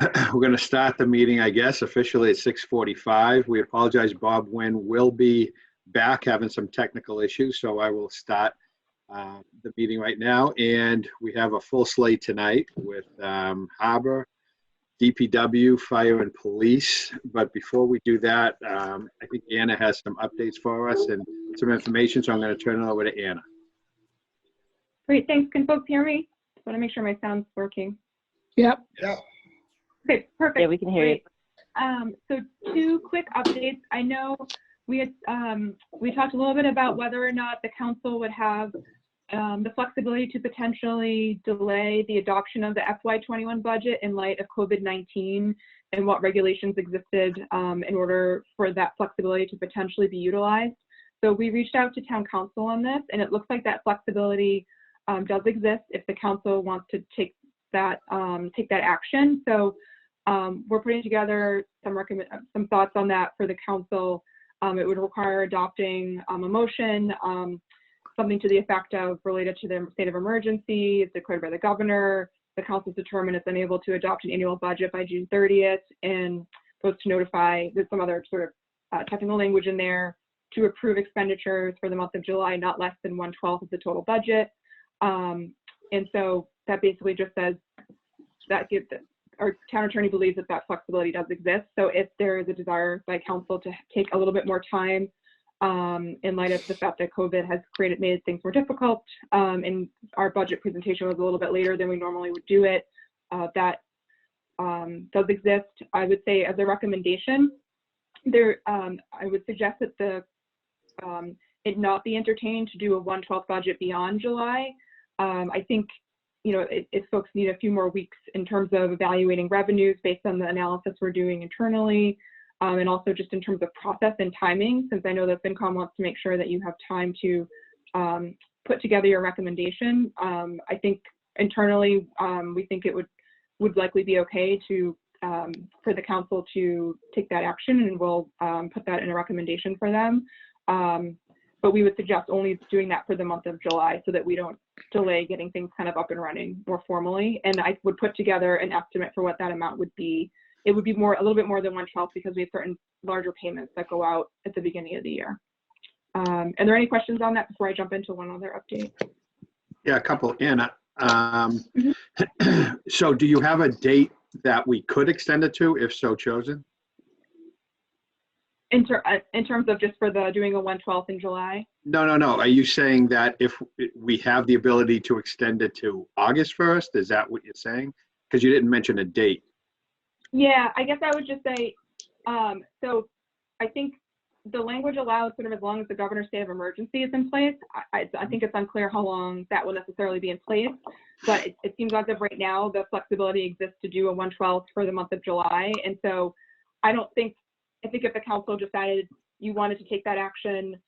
We're going to start the meeting, I guess, officially at 6:45. We apologize. Bob Wynn will be back having some technical issues, so I will start the meeting right now. And we have a full slate tonight with Harbor, DPW, Fire, and Police. But before we do that, I think Anna has some updates for us and some information, so I'm going to turn it over to Anna. Great, thanks. Can folks hear me? Just want to make sure my sound's working. Yep. Yeah. Okay, perfect. Yeah, we can hear you. So 2 quick updates. I know we had we talked a little bit about whether or not the council would have the flexibility to potentially delay the adoption of the FY21 budget in light of COVID-19 and what regulations existed in order for that flexibility to potentially be utilized. So we reached out to town council on this, and it looks like that flexibility does exist if the council wants to take that action. So we're putting together some thoughts on that for the council. It would require adopting a motion, something to the effect of related to the state of emergency. It's declared by the governor. The council's determined it's unable to adopt an annual budget by June 30th, and supposed to notify. There's some other sort of technical language in there to approve expenditures for the month of July, not less than 1/12 of the total budget. And so that basically just says that our town attorney believes that that flexibility does exist. So if there is a desire by council to take a little bit more time in light of the fact that COVID has made things more difficult, and our budget presentation was a little bit later than we normally would do it, that does exist. I would say as a recommendation, I would suggest that it not be entertained to do a 1/12 budget beyond July. I think, you know, if folks need a few more weeks in terms of evaluating revenues based on the analysis we're doing internally, and also just in terms of process and timing, since I know that FinCom wants to make sure that you have time to put together your recommendation. I think internally, we think it would likely be okay to for the council to take that action, and we'll put that in a recommendation for them. But we would suggest only doing that for the month of July so that we don't delay getting things kind of up and running more formally. And I would put together an estimate for what that amount would be. It would be a little bit more than 1/12 because we have certain larger payments that go out at the beginning of the year. Are there any questions on that before I jump into one other update? Yeah, a couple, Anna. So do you have a date that we could extend it to, if so chosen? In terms of just for doing a 1/12 in July? No. Are you saying that if we have the ability to extend it to August 1st? Is that what you're saying? Because you didn't mention a date. Yeah, I guess I would just say, so I think the language allows sort of as long as the governor's state of emergency is in place. I think it's unclear how long that will necessarily be in place, but it seems as of right now, the flexibility exists to do a 1/12 for the month of July. And so I think if the council decided you wanted to take that action,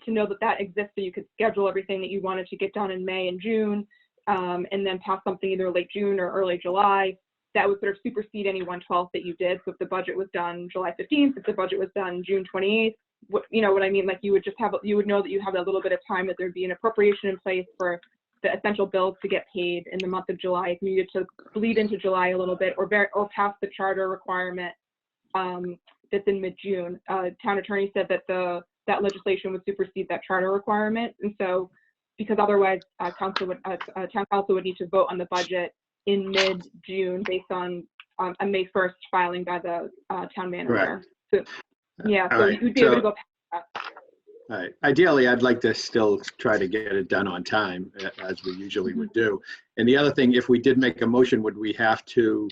to know that that exists so you could schedule everything that you wanted to get done in May and June, and then pass something either late June or early July, that would sort of supersede any 1/12 that you did. So if the budget was done July 15th, if the budget was done June 28th, you know what I mean? Like you would know that you have a little bit of time, that there'd be an appropriation in place for the essential bills to get paid in the month of July if you needed to bleed into July a little bit, or pass the charter requirement that's in mid-June. Town attorney said that that legislation would supersede that charter requirement, and so because otherwise town council would need to vote on the budget in mid-June based on a May 1st filing by the town manager. Correct. So yeah, so you'd be able to go past that. All right. Ideally, I'd like to still try to get it done on time, as we usually would do. And the other thing, if we did make a motion, would we have to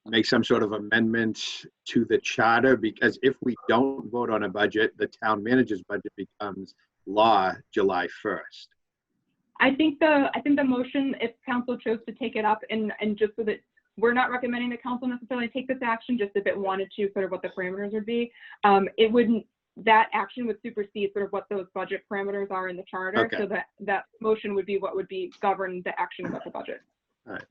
make some sort of amendment to the charter? Because if we don't vote on a budget, the town manager's budget becomes law July 1st. I think the motion, if council chose to take it up, and just so that we're not recommending the council necessarily take this action, just if it wanted to, sort of what the parameters would be, that action would supersede sort of what those budget parameters are in the charter. Okay. So that motion would be what would be govern the action about the budget. All right.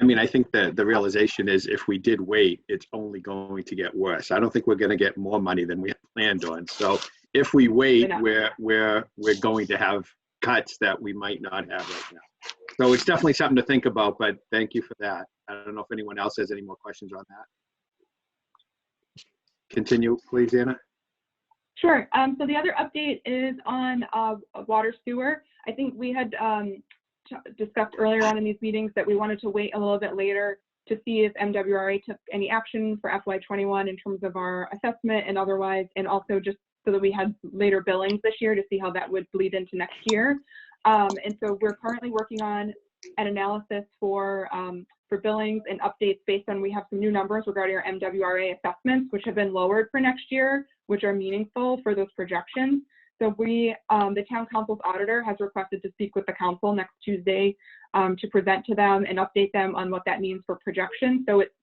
I mean, I think that the realization is if we did wait, it's only going to get worse. I don't think we're going to get more money than we have planned on. So if we wait, we're going to have cuts that we might not have right now. So it's definitely something to think about, but thank you for that. I don't know if anyone else has any more questions on that. Continue, please, Anna. Sure. So the other update is on water sewer. I think we had discussed earlier on in these meetings that we wanted to wait a little bit later to see if MWRA took any action for FY21 in terms of our assessment and otherwise, and also just so that we had later billings this year to see how that would bleed into next year. And so we're currently working on an analysis for billings and updates based on, we have some new numbers regarding our MWRA assessments, which have been lowered for next year, which are meaningful for those projections. So we, the town council's auditor has requested to speak with the council next Tuesday to present to them and update them on what that means for projections. So it's,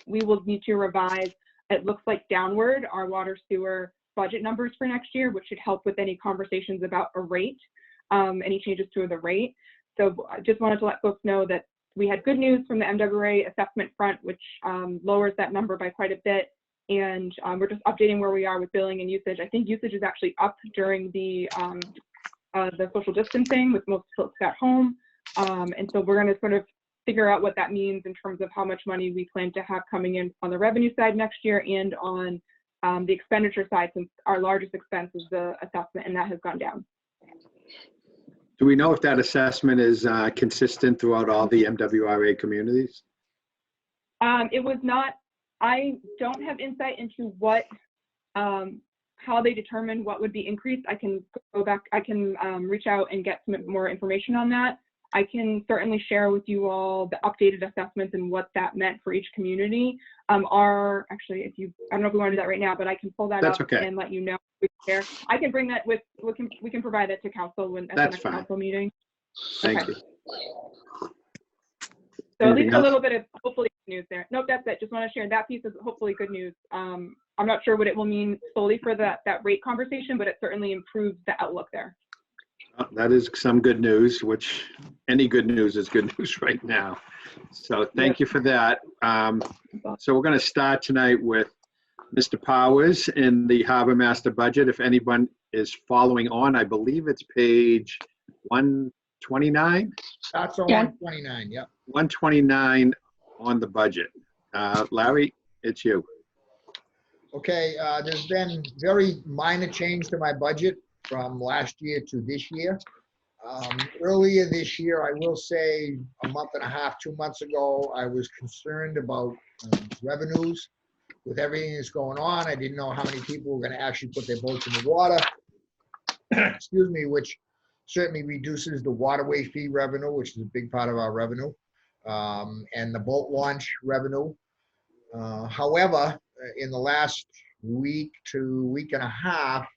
we will need to revise, it looks like downward, our water sewer budget numbers for next year, which should help with any conversations about a rate, any changes to the rate. So I just wanted to let folks know that we had good news from the MWRA assessment front, which lowers that number by quite a bit. And we're just updating where we are with billing and usage. I think usage is actually up during the social distancing with most folks at home. And so we're going to sort of figure out what that means in terms of how much money we plan to have coming in on the revenue side next year and on the expenditure side, since our largest expense is the assessment, and that has gone down. Do we know if that assessment is consistent throughout all the MWRA communities? It was not. I don't have insight into what, how they determine what would be increased. I can go back, I can reach out and get some more information on that. I can certainly share with you all the updated assessments and what that meant for each community. Actually, if you, I don't know if we want to do that right now, but I can pull that That's up okay. and let you know. I can bring that with, we can provide that to council when at the next council meeting. Thank you. So at least a little bit of hopefully good news there. Nope, that's it. Just want to share that piece of hopefully good news. I'm not sure what it will mean fully for that rate conversation, but it certainly improves the outlook there. That is some good news, which any good news is good news right now. So thank you for that. So we're going to start tonight with Mr. Powers in the Harbormaster Budget. If anyone is following on, I believe it's page 129. That's on 129, yep. 129 on the budget. Larry, it's you. Okay, there's been very minor change to my budget from last year to this year. Earlier this year, I will say a month and a half, 2 months ago, I was concerned about revenues. With everything that's going on, I didn't know how many people were going to actually put their boats in the water. Excuse me, which certainly reduces the waterway fee revenue, which is a big part of our revenue, and the boat launch revenue. However, in the last week to week and a half,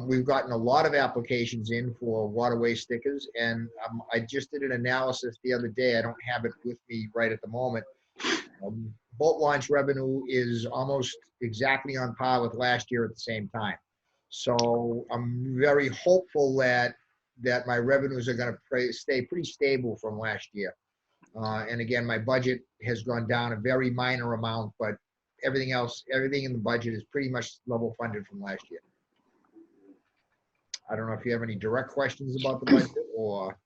we've gotten a lot of applications in for waterway stickers, and I just did an analysis the other day. I don't have it with me right at the moment. Boat launch revenue is almost exactly on par with last year at the same time. So I'm very hopeful that my revenues are going to stay pretty stable from last year. And again, my budget has gone down a very minor amount, but everything else, everything in the budget is pretty much level funded from last year. I don't know if you have any direct questions about the budget or.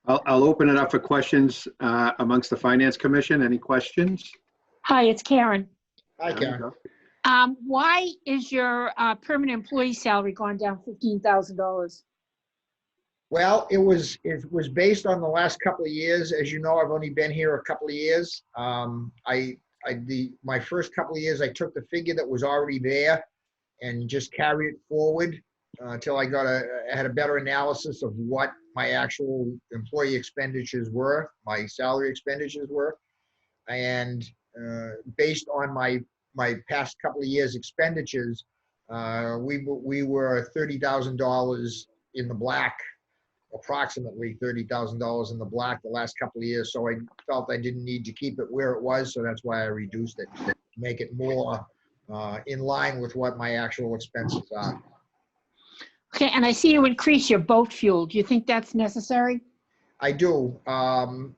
I'll open it up for questions amongst the Finance Commission. Any questions? Hi, it's Karen. Hi, Karen. Why is your permanent employee salary gone down $15,000? Well, it was based on the last couple of years. As you know, I've only been here a couple of years. My first couple of years, I took the figure that was already there and just carried it forward until I had a better analysis of what my actual employee expenditures were, my salary expenditures were, and based on my past couple of years expenditures, we were $30,000 in the black, approximately $30,000 in the black the last couple of years. So I felt I didn't need to keep it where it was. So that's why I reduced it to make it more in line with what my actual expenses are. Okay, and I see you increase your boat fuel. Do you think that's necessary? I do. From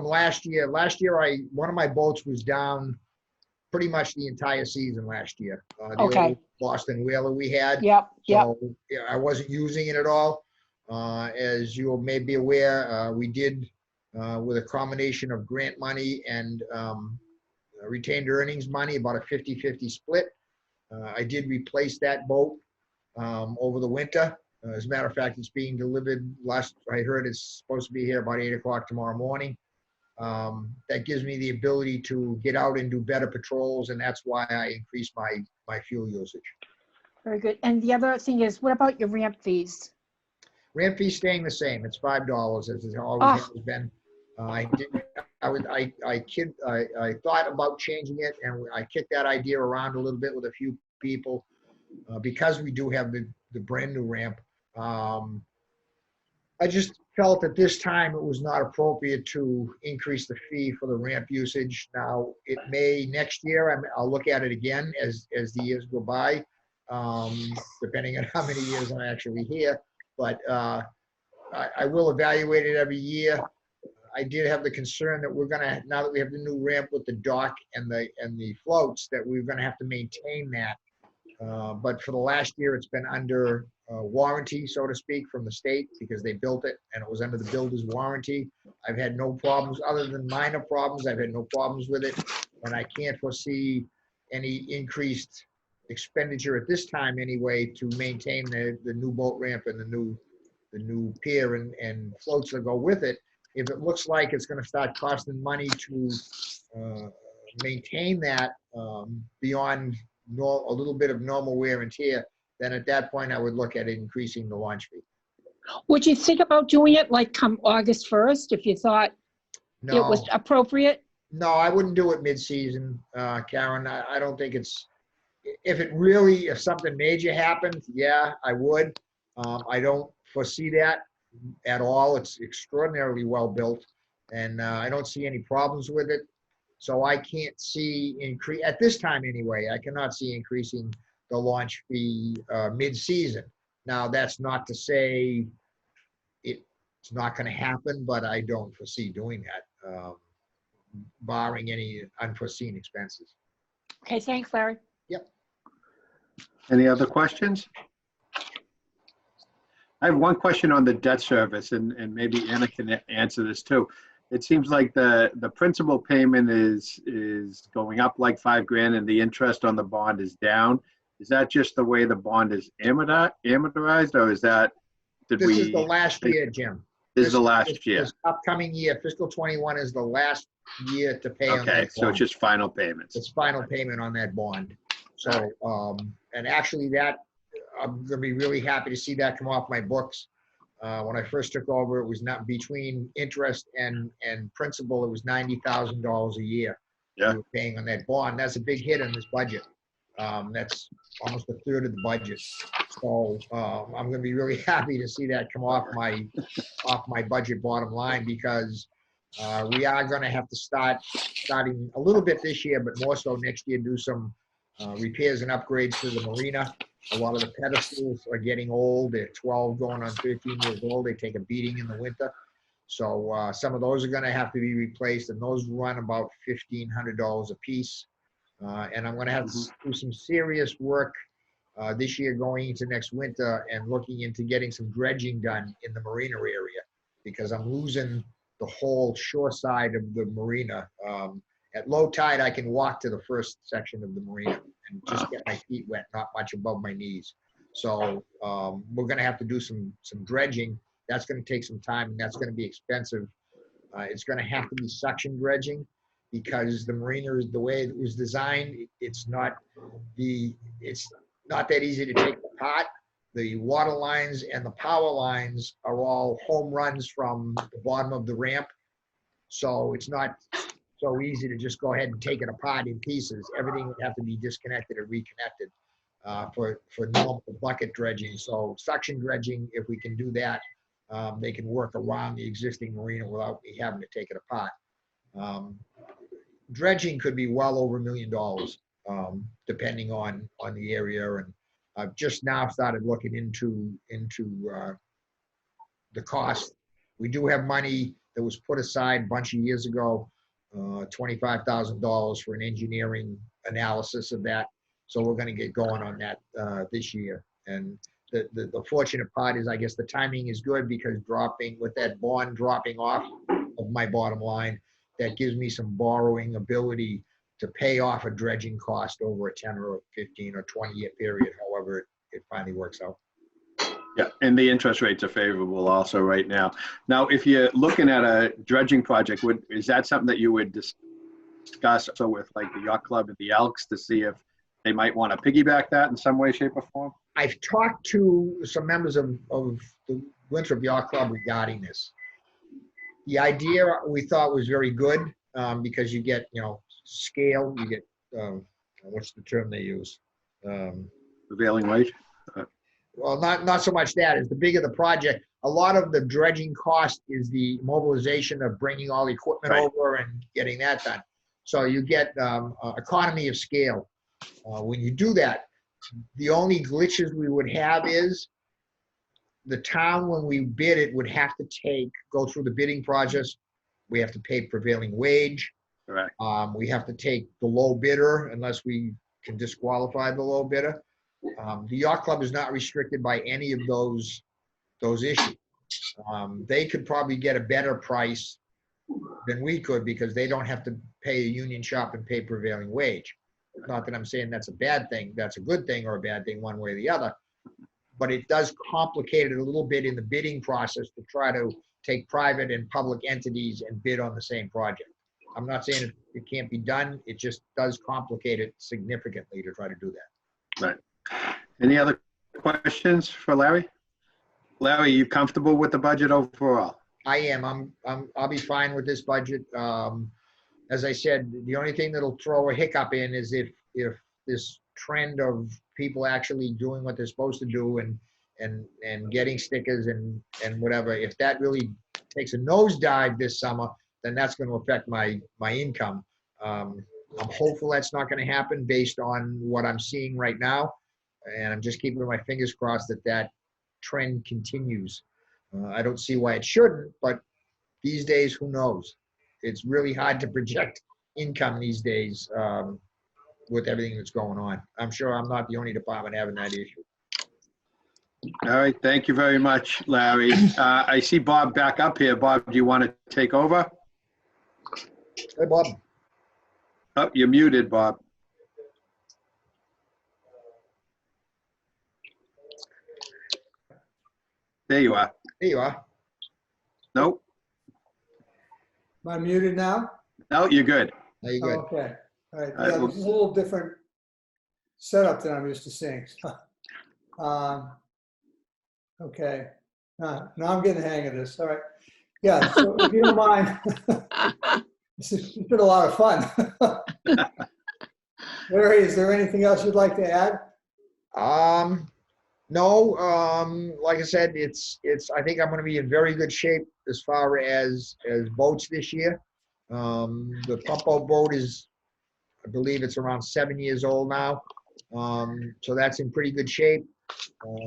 last year, one of my boats was down pretty much the entire season last year. The old Boston Whaler we had. Yep. So yeah, I wasn't using it at all. As you may be aware, we did, with a combination of grant money and retained earnings money, about a 50-50 split. I did replace that boat over the winter. As a matter of fact, it's being delivered I heard it's supposed to be here about 8 o'clock tomorrow morning. That gives me the ability to get out and do better patrols, and that's why I increased my fuel usage. Very good. And the other thing is, what about your ramp fees? Ramp fee staying the same. It's $5 as it always has been. I thought about changing it, and I kicked that idea around a little bit with a few people because we do have the brand new ramp. I just felt at this time it was not appropriate to increase the fee for the ramp usage. Now, it may next year, I'll look at it again as the years go by, depending on how many years I'm actually here. But I will evaluate it every year. I did have the concern that we're gonna, now that we have the new ramp with the dock and the floats, that we're gonna have to maintain that. But for the last year, it's been under warranty, so to speak, from the state because they built it and it was under the builder's warranty. I've had no problems, other than minor problems. I've had no problems with it, and I can't foresee any increased expenditure at this time anyway to maintain the new boat ramp and the new pier and floats that go with it. If it looks like it's going to start costing money to maintain that beyond a little bit of normal wear and tear, then at that point I would look at increasing the launch fee. Would you think about doing it like come August 1st if you thought it was appropriate? No, I wouldn't do it mid-season, Karen. I don't think it's, if something major happened, yeah, I would. I don't foresee that at all. It's extraordinarily well built, and I don't see any problems with it. So I can't see at this time anyway, I cannot see increasing the launch fee mid-season. Now, that's not to say it's not going to happen, but I don't foresee doing that, barring any unforeseen expenses. Okay, thanks, Larry. Yep. Any other questions? I have one question on the debt service, and maybe Anna can answer this too. It seems like the principal payment is going up like $5,000 and the interest on the bond is down. Is that just the way the bond is amortized, or is that, This is the last year, Jim. This is the last year. This upcoming year, fiscal 21 is the last year to pay on that Okay, bond. so it's just final payments. It's final payment on that bond. So, and actually that, I'm gonna be really happy to see that come off my books. When I first took over, it was not between interest and principal, it was $90,000 a year. Yeah. We were paying on that bond. That's a big hit in this budget. That's almost a third of the budget. So I'm going to be really happy to see that come off my budget bottom line, because we are going to have to starting a little bit this year, but more so next year, do some repairs and upgrades to the marina. A lot of the pedestals are getting old. They're 12 going on 13 years old. They take a beating in the winter. So some of those are going to have to be replaced, and those run about $1,500 a piece. And I'm going to have to do some serious work this year going into next winter and looking into getting some dredging done in the marina area, because I'm losing the whole shore side of the marina. At low tide, I can walk to the first section of the marina and just get my feet wet, not much above my knees. So we're going to have to do some dredging. That's going to take some time, and that's going to be expensive. It's going to have to be suction dredging, because the marina is the way it was designed. It's not that easy to take apart. The water lines and the power lines are all home runs from the bottom of the ramp. So it's not so easy to just go ahead and take it apart in pieces. Everything would have to be disconnected and reconnected for normal bucket dredging. So suction dredging, if we can do that, they can work around the existing marina without me having to take it apart. Dredging could be well over $1 million, depending on the area. And I've just now started looking into the cost. We do have money that was put aside a bunch of years ago, $25,000 for an engineering analysis of that. So we're going to get going on that this year. And the fortunate part is, I guess the timing is good because with that bond dropping off of my bottom line, that gives me some borrowing ability to pay off a dredging cost over a 10 or 15 or 20-year period, however it finally works out. Yeah, and the interest rates are favorable also right now. Now, if you're looking at a dredging project, is that something that you would discuss also with like the yacht club and the Elks to see if they might want to piggyback that in some way, shape, or form? I've talked to some members of the Winthrop Yacht Club regarding this. The idea we thought was very good because you get, scale, you get, what's the term they use? Prevailing wage? Well, not so much that. It's the bigger the project. A lot of the dredging cost is the mobilization of bringing all the equipment Right. over and getting that done. So you get economy of scale. When you do that, the only glitches we would have is the town, when we bid it, would have to go through the bidding process. We have to pay prevailing wage. Correct. We have to take the low bidder unless we can disqualify the low bidder. The yacht club is not restricted by any of those issues. They could probably get a better price than we could because they don't have to pay a union shop and pay prevailing wage. Not that I'm saying that's a bad thing, that's a good thing or a bad thing one way or the other, but it does complicate it a little bit in the bidding process to try to take private and public entities and bid on the same project. I'm not saying it can't be done, it just does complicate it significantly to try to do that. Right. Any other questions for Larry? Larry, you comfortable with the budget overall? I am. I'll be fine with this budget. As I said, the only thing that'll throw a hiccup in is if this trend of people actually doing what they're supposed to do and getting stickers and whatever, if that really takes a nosedive this summer, then that's going to affect my income. I'm hopeful that's not going to happen based on what I'm seeing right now, and I'm just keeping my fingers crossed that trend continues. I don't see why it shouldn't, but these days, who knows? It's really hard to project income these days with everything that's going on. I'm sure I'm not the only department having that issue. All right, thank you very much, Larry. I see Bob back up here. Bob, do you want to take over? Hey, Bob. Oh, you're muted, Bob. There you are. There you are. Nope. Am I muted now? No, you're good. There you go. Okay, all right. All right, Yeah, well- this is a little different setup than I'm used to seeing. Okay, now I'm getting the hang of this, all right. Yeah, so if you don't mind, it's been a lot of fun. Larry, is there anything else you'd like to add? No, like I said, I think I'm going to be in very good shape as far as boats this year. The pump out boat is, I believe it's around 7 years old now. So that's in pretty good shape.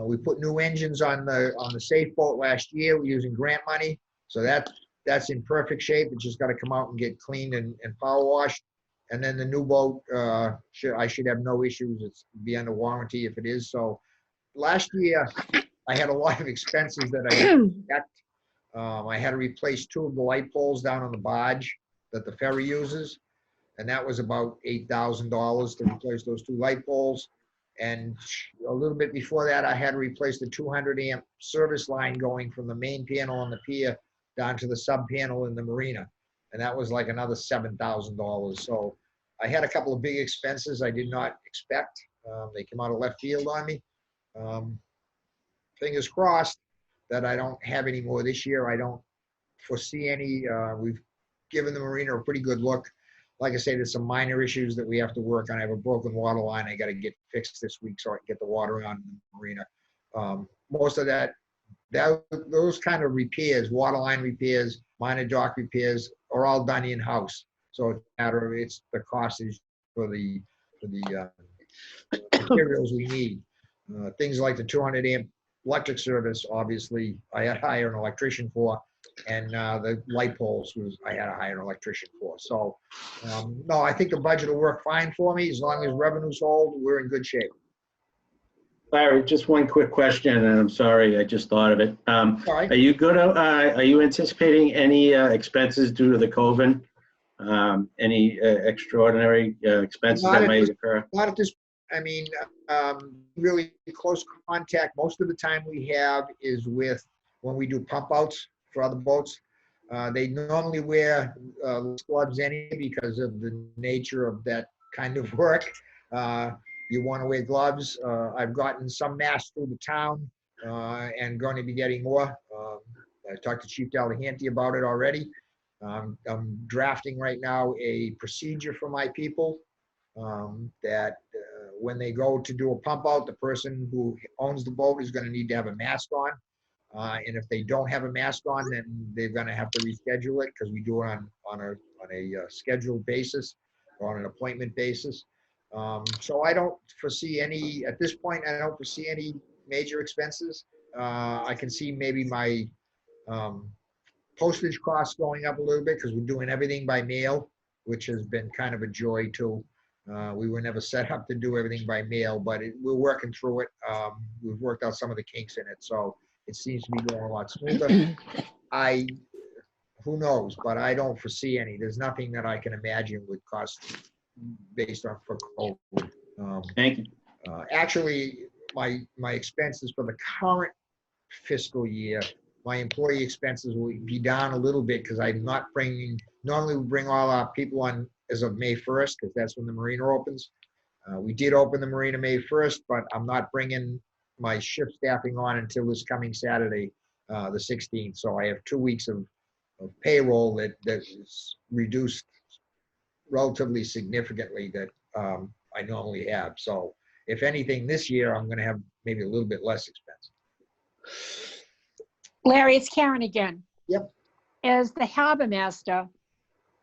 We put new engines on the safe boat last year. We're using grant money. So that's in perfect shape. It's just got to come out and get cleaned and power washed. And then the new boat, I should have no issues. It's be under warranty if it is. So last year, I had a lot of expenses that I didn't expect. I had to replace 2 of the light poles down on the barge that the ferry uses. And that was about $8,000 to replace those 2 light poles. And a little bit before that, I had to replace the 200 amp service line going from the main panel on the pier down to the sub panel in the marina. And that was like another $7,000. So I had a couple of big expenses I did not expect. They came out of left field on me. Fingers crossed that I don't have any more this year. I don't foresee any. We've given the marina a pretty good look. Like I say, there's some minor issues that we have to work on. I have a broken water line I got to get fixed this week so I can get the water on the marina. Most of those kind of repairs, water line repairs, minor dock repairs, are all done in-house. So it's a matter of the cost is for the materials we need. Things like the 200 amp electric service, obviously, I had to hire an electrician for. And the light poles I had to hire an electrician for. So, no, I think the budget will work fine for me. As long as revenues hold, we're in good shape. Larry, just one quick question, and I'm sorry, I just thought of it. All right. Are you anticipating any expenses due to the COVID? Any extraordinary expenses Not that at might this- occur? Not at this, I mean, really close contact, most of the time we have is with, when we do pump outs for other boats. They normally wear gloves anyway because of the nature of that kind of work. You want to wear gloves. I've gotten some masks through the town and going to be getting more. I talked to Chief Delahanty about it already. I'm drafting right now a procedure for my people that when they go to do a pump out, the person who owns the boat is going to need to have a mask on. And if they don't have a mask on, then they're going to have to reschedule it because we do it on a scheduled basis or on an appointment basis. So I don't foresee any, at this point, I don't foresee any major expenses. I can see maybe my postage costs going up a little bit because we're doing everything by mail, which has been kind of a joy too. We were never set up to do everything by mail, but we're working through it. We've worked out some of the kinks in it, so it seems to be going a lot smoother. Who knows, but I don't foresee any. There's nothing that I can imagine would cost based on for COVID. Thank you. Actually, my expenses for the current fiscal year, my employee expenses will be down a little bit because I'm not bringing, normally we bring all our people on as of May 1st because that's when the marina opens. We did open the marina May 1st, but I'm not bringing my shift staffing on until this coming Saturday, the 16th. So I have 2 weeks of payroll that is reduced relatively significantly that I normally have. So if anything, this year, I'm going to have maybe a little bit less expense. Larry, it's Karen again. Yep. As the harbor master,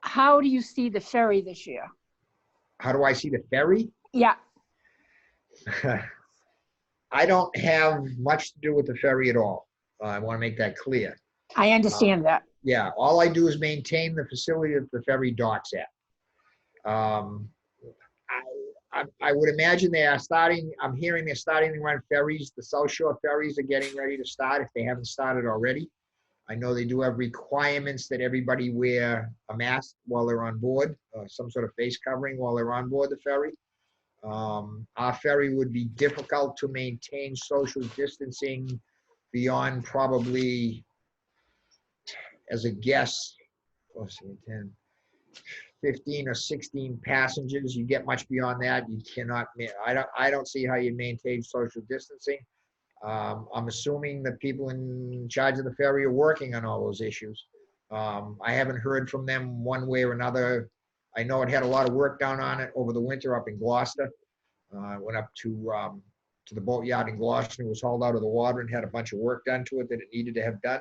how do you see the ferry this year? How do I see the ferry? Yeah, I don't have much to do with the ferry at all. I want to make that clear. I understand that. Yeah, all I do is maintain the facility that the ferry docks at. I would imagine they are starting, I'm hearing they're starting to run ferries. The South Shore ferries are getting ready to start if they haven't started already. I know they do have requirements that everybody wear a mask while they're on board, some sort of face covering while they're on board the ferry. Our ferry would be difficult to maintain social distancing beyond probably, as a guess, 10, 15 or 16 passengers. You get much beyond that, you cannot, I don't see how you maintain social distancing. I'm assuming that people in charge of the ferry are working on all those issues. I haven't heard from them one way or another. I know it had a lot of work done on it over the winter up in Gloucester. Went up to the boatyard in Gloucester and was hauled out of the water and had a bunch of work done to it that it needed to have done.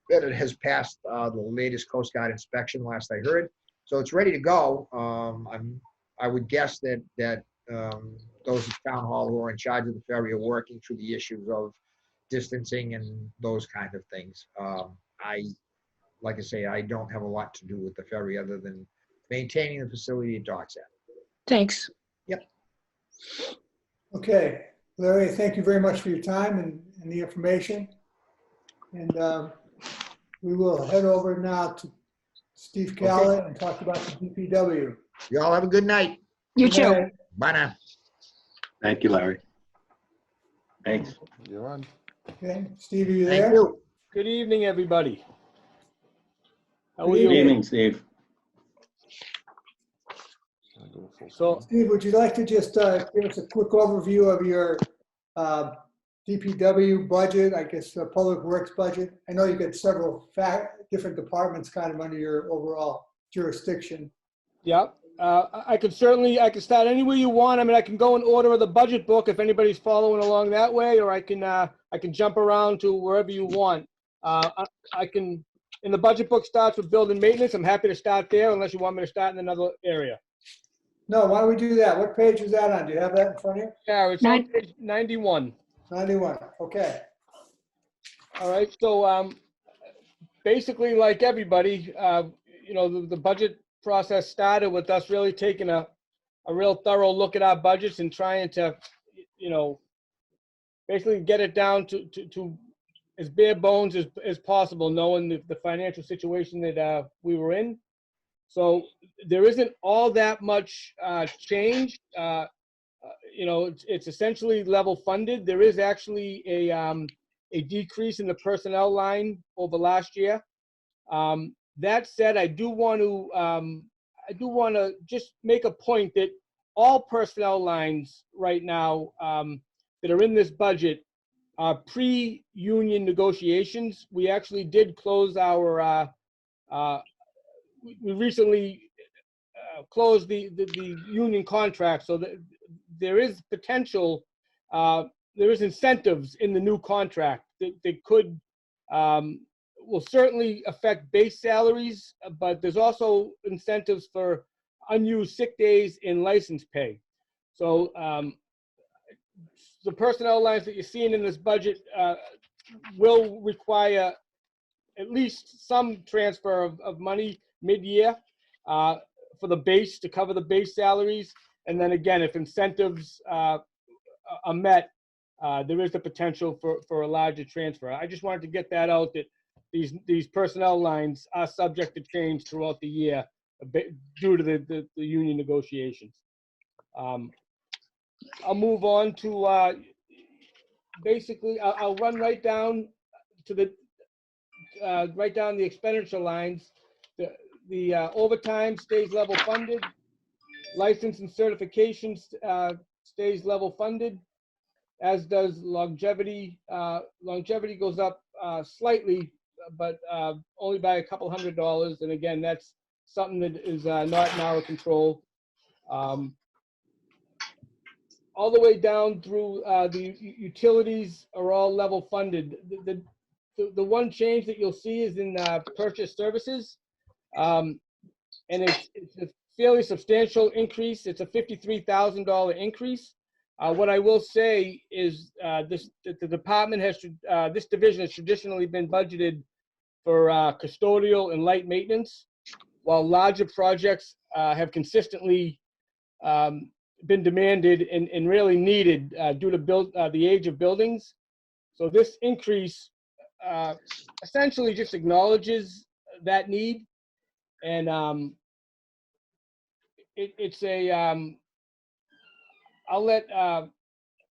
That it has passed the latest Coast Guard inspection, last I heard. So it's ready to go. I would guess that those at Town Hall who are in charge of the ferry are working through the issues of distancing and those kind of things. Like I say, I don't have a lot to do with the ferry other than maintaining the facility it docks at. Thanks. Okay, Larry, thank you very much for your time and the information. And we will head over now to Steve Callett and talk about the DPW. You all have a good night. You Good too. night. Bye now. Thank you, Larry. Thanks. You're on. Okay, Steve, are you Thank there? you. Good evening, everybody. How are Good you? Good evening, Steve. I'll go full So, Steve, would you like to just give us a quick overview of your DPW budget, I guess, the Public Works budget? I know you've got several different departments kind of under your overall jurisdiction. yeah, I could start anywhere you want. I mean, I can go in order of the budget book if anybody's following along that way, or I can jump around to wherever you want. In the budget book starts with building maintenance. I'm happy to start there unless you want me to start in another area. No, why don't we do that? What page is that on? Do you have that in front of you? Yeah, it's on page 91. 91, okay. All right, so basically, like everybody, the budget process started with us really taking a real thorough look at our budgets and trying to, basically get it down to as bare bones as possible, knowing the financial situation that we were in. So there isn't all that much change. You know, it's essentially level funded. There is actually a decrease in the personnel line over last year. That said, I do want to just make a point that all personnel lines right now that are in this budget are pre-union negotiations. We actually did close our, we recently closed the union contract, so that there is potential, there is incentives in the new contract that could, will certainly affect base salaries, but there's also incentives for unused sick days and license pay. So the personnel lines that you're seeing in this budget will require at least some transfer of money mid-year for the base, to cover the base salaries. And then again, if incentives are met, there is the potential for a larger transfer. I just wanted to get that out, that these personnel lines are subject to change throughout the year due to the union negotiations. I'll move on to basically, I'll run right down to the right down the expenditure lines. The overtime stays level funded. License and certifications stays level funded, as does longevity. Longevity goes up slightly, but only by a couple $100. And again, that's something that is not in our control. All the way down through the utilities are all level funded. The one change that you'll see is in purchase services. And it's a fairly substantial increase. It's a $53,000 increase. What I will say is the department has, this division has traditionally been budgeted for custodial and light maintenance, while larger projects have consistently been demanded and really needed due to the age of buildings. So this increase essentially just acknowledges that need. And it's a, I'll let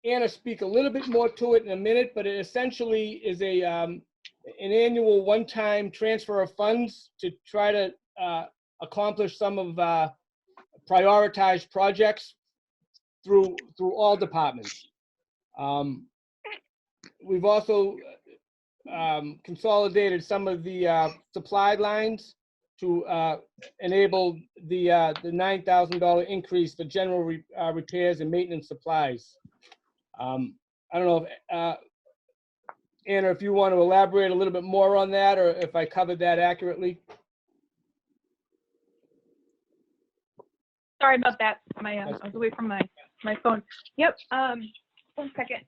Anna speak a little bit more to it in a minute, but it essentially is a an annual one-time transfer of funds to try to accomplish some of prioritized projects through all departments. We've also consolidated some of the supply lines to enable the $9,000 increase for general repairs and maintenance supplies. I don't know if, Anna, if you want to elaborate a little bit more on that, or if I covered that accurately. Sorry about that. I was away from my phone. Yep. 1 second.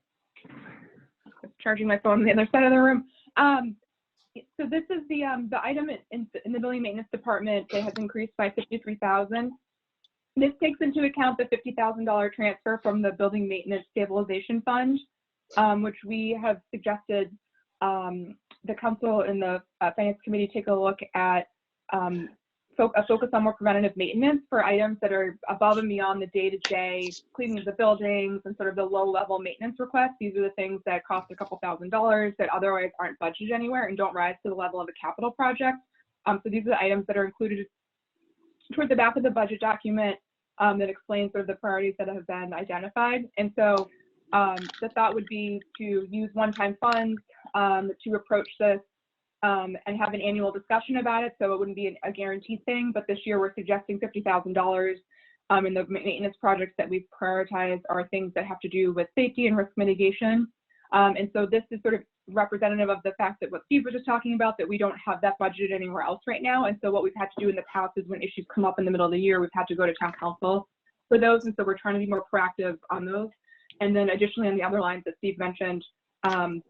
Charging my phone on the other side of the room. So this is the item in the building maintenance department that has increased by $53,000. This takes into account the $50,000 transfer from the building maintenance stabilization fund, which we have suggested the council and the finance committee take a look at a focus on more preventative maintenance for items that are above and beyond the day-to-day cleaning of the buildings and sort of the low-level maintenance requests. These are the things that cost a couple $1,000s that otherwise aren't budgeted anywhere and don't rise to the level of a capital project. So these are the items that are included towards the back of the budget document that explains sort of the priorities that have been identified. And so the thought would be to use one-time funds to approach this and have an annual discussion about it. So it wouldn't be a guaranteed thing, but this year we're suggesting $50,000. And the maintenance projects that we've prioritized are things that have to do with safety and risk mitigation. And so this is sort of representative of the fact that what Steve was just talking about, that we don't have that budgeted anywhere else right now. And so what we've had to do in the past is when issues come up in the middle of the year, we've had to go to town council for those. And so we're trying to be more proactive on those. And then additionally on the other lines that Steve mentioned,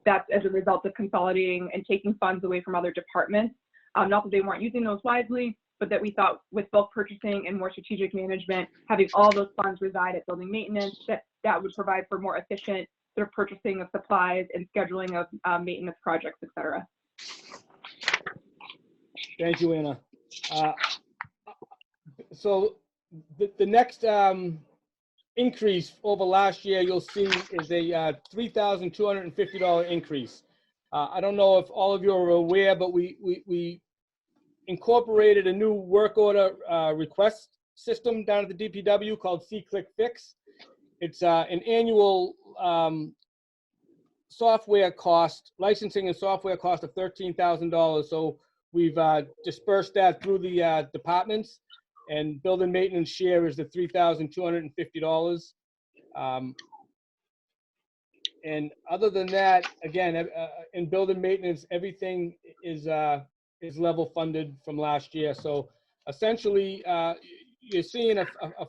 that's as a result of consolidating and taking funds away from other departments. Not that they weren't using those wisely, but that we thought with bulk purchasing and more strategic management, having all those funds reside at building maintenance, that would provide for more efficient sort of purchasing of supplies and scheduling of maintenance projects, et cetera. Thank you, Anna. So the next increase over last year you'll see is a $3,250 increase. I don't know if all of you are aware, but we incorporated a new work order request system down at the DPW called C-Click-Fix. It's an annual software cost, licensing and software cost of $13,000. So we've dispersed that through the departments, and building maintenance share is the $3,250. And other than that, again, in building maintenance, everything is level funded from last year. So essentially, you're seeing a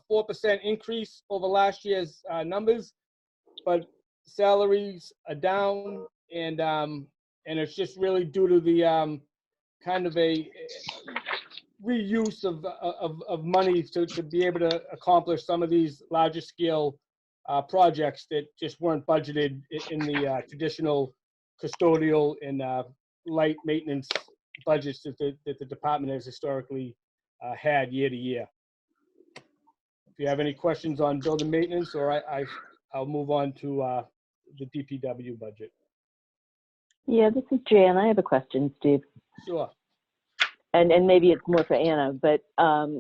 4% increase over last year's numbers, but salaries are down, and it's just really due to the kind of a reuse of money to be able to accomplish some of these larger scale projects that just weren't budgeted in the traditional custodial and light maintenance budgets that the department has historically had year to year. If you have any questions on building maintenance, or I'll move on to the DPW budget. Yeah, this is Jan. I have a question, Steve. Sure. And maybe it's more for Anna, but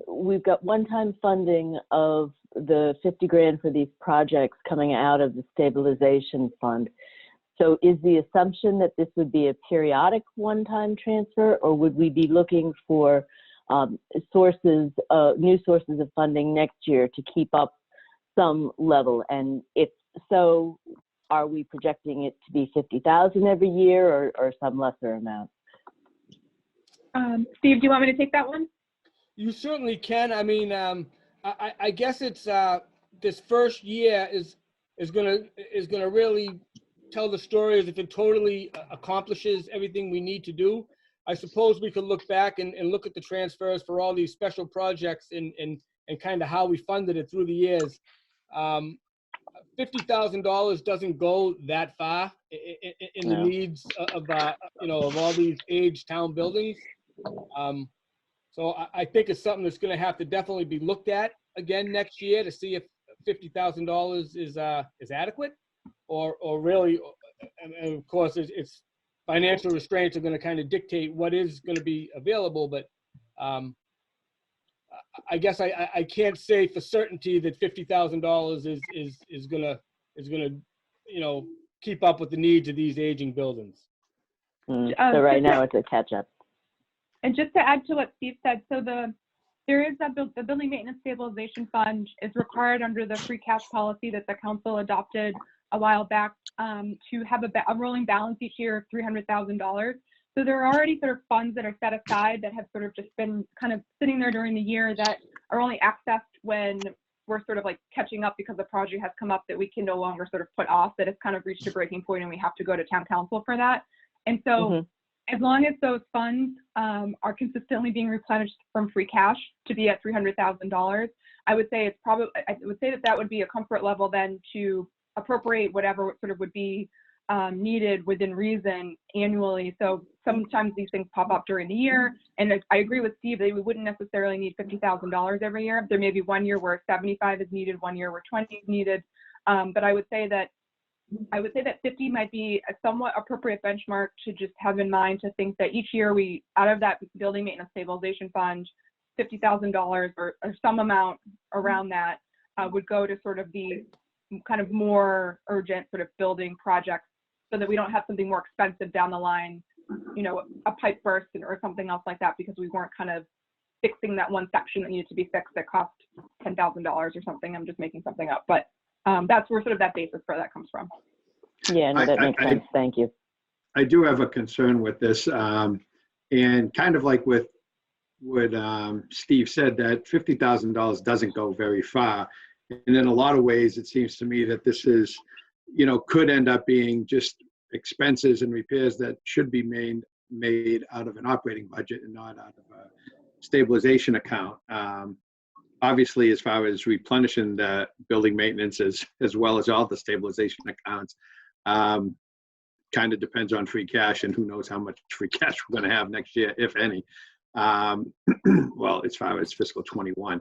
we've got one-time funding of the 50 grand for these projects coming out of the stabilization fund. So is the assumption that this would be a periodic one-time transfer, or would we be looking for new sources of funding next year to keep up some level? And if so, are we projecting it to be 50,000 every year, or some lesser amount? Steve, do you want me to take that one? You certainly can. I mean, I guess it's this first year is gonna really tell the story as if it totally accomplishes everything we need to do. I suppose we could look back and look at the transfers for all these special projects and kind of how we funded it through the years. $50,000 doesn't go that far in the needs of of all these aged town buildings. So I think it's something that's going to have to definitely be looked at again next year to see if $50,000 is adequate, or really, and of course, it's financial restraints are going to kind of dictate what is going to be available. But I guess I can't say for certainty that $50,000 is gonna keep up with the needs of these aging buildings. So right now it's a catch-up. And just to add to what Steve said, so the building maintenance stabilization fund is required under the free cash policy that the council adopted a while back to have a rolling balance each year of $300,000. So there are already sort of funds that are set aside that have sort of just been kind of sitting there during the year that are only accessed when we're sort of like catching up because the project has come up that we can no longer sort of put off, that has kind of reached a breaking point and we have to go to town council for that. And so as long as those funds are consistently being replenished from free cash to be at $300,000, I would say that would be a comfort level then to appropriate whatever sort of would be needed within reason annually. So sometimes these things pop up during the year, and I agree with Steve that we wouldn't necessarily need $50,000 every year. There may be one year where 75 is needed, one year where 20 is needed, but I would say that 50 might be a somewhat appropriate benchmark to just have in mind, to think that each year we, out of that building maintenance stabilization fund, $50,000 or some amount around that would go to sort of the kind of more urgent sort of building projects, so that we don't have something more expensive down the line, a pipe burst or something else like that, because we weren't kind of fixing that one section that needed to be fixed that cost $10,000 or something. I'm just making something up, but that's where sort of that basis for that comes from. Yeah, no, that makes sense. Thank you. I do have a concern with this, and kind of like with what Steve said, that $50,000 doesn't go very far. And in a lot of ways, it seems to me that this is, could end up being just expenses and repairs that should be made out of an operating budget and not out of a stabilization account. Obviously, as far as replenishing the building maintenance as well as all the stabilization accounts, Kind of depends on free cash, and who knows how much free cash we're going to have next year, if any. Well, as far as fiscal 21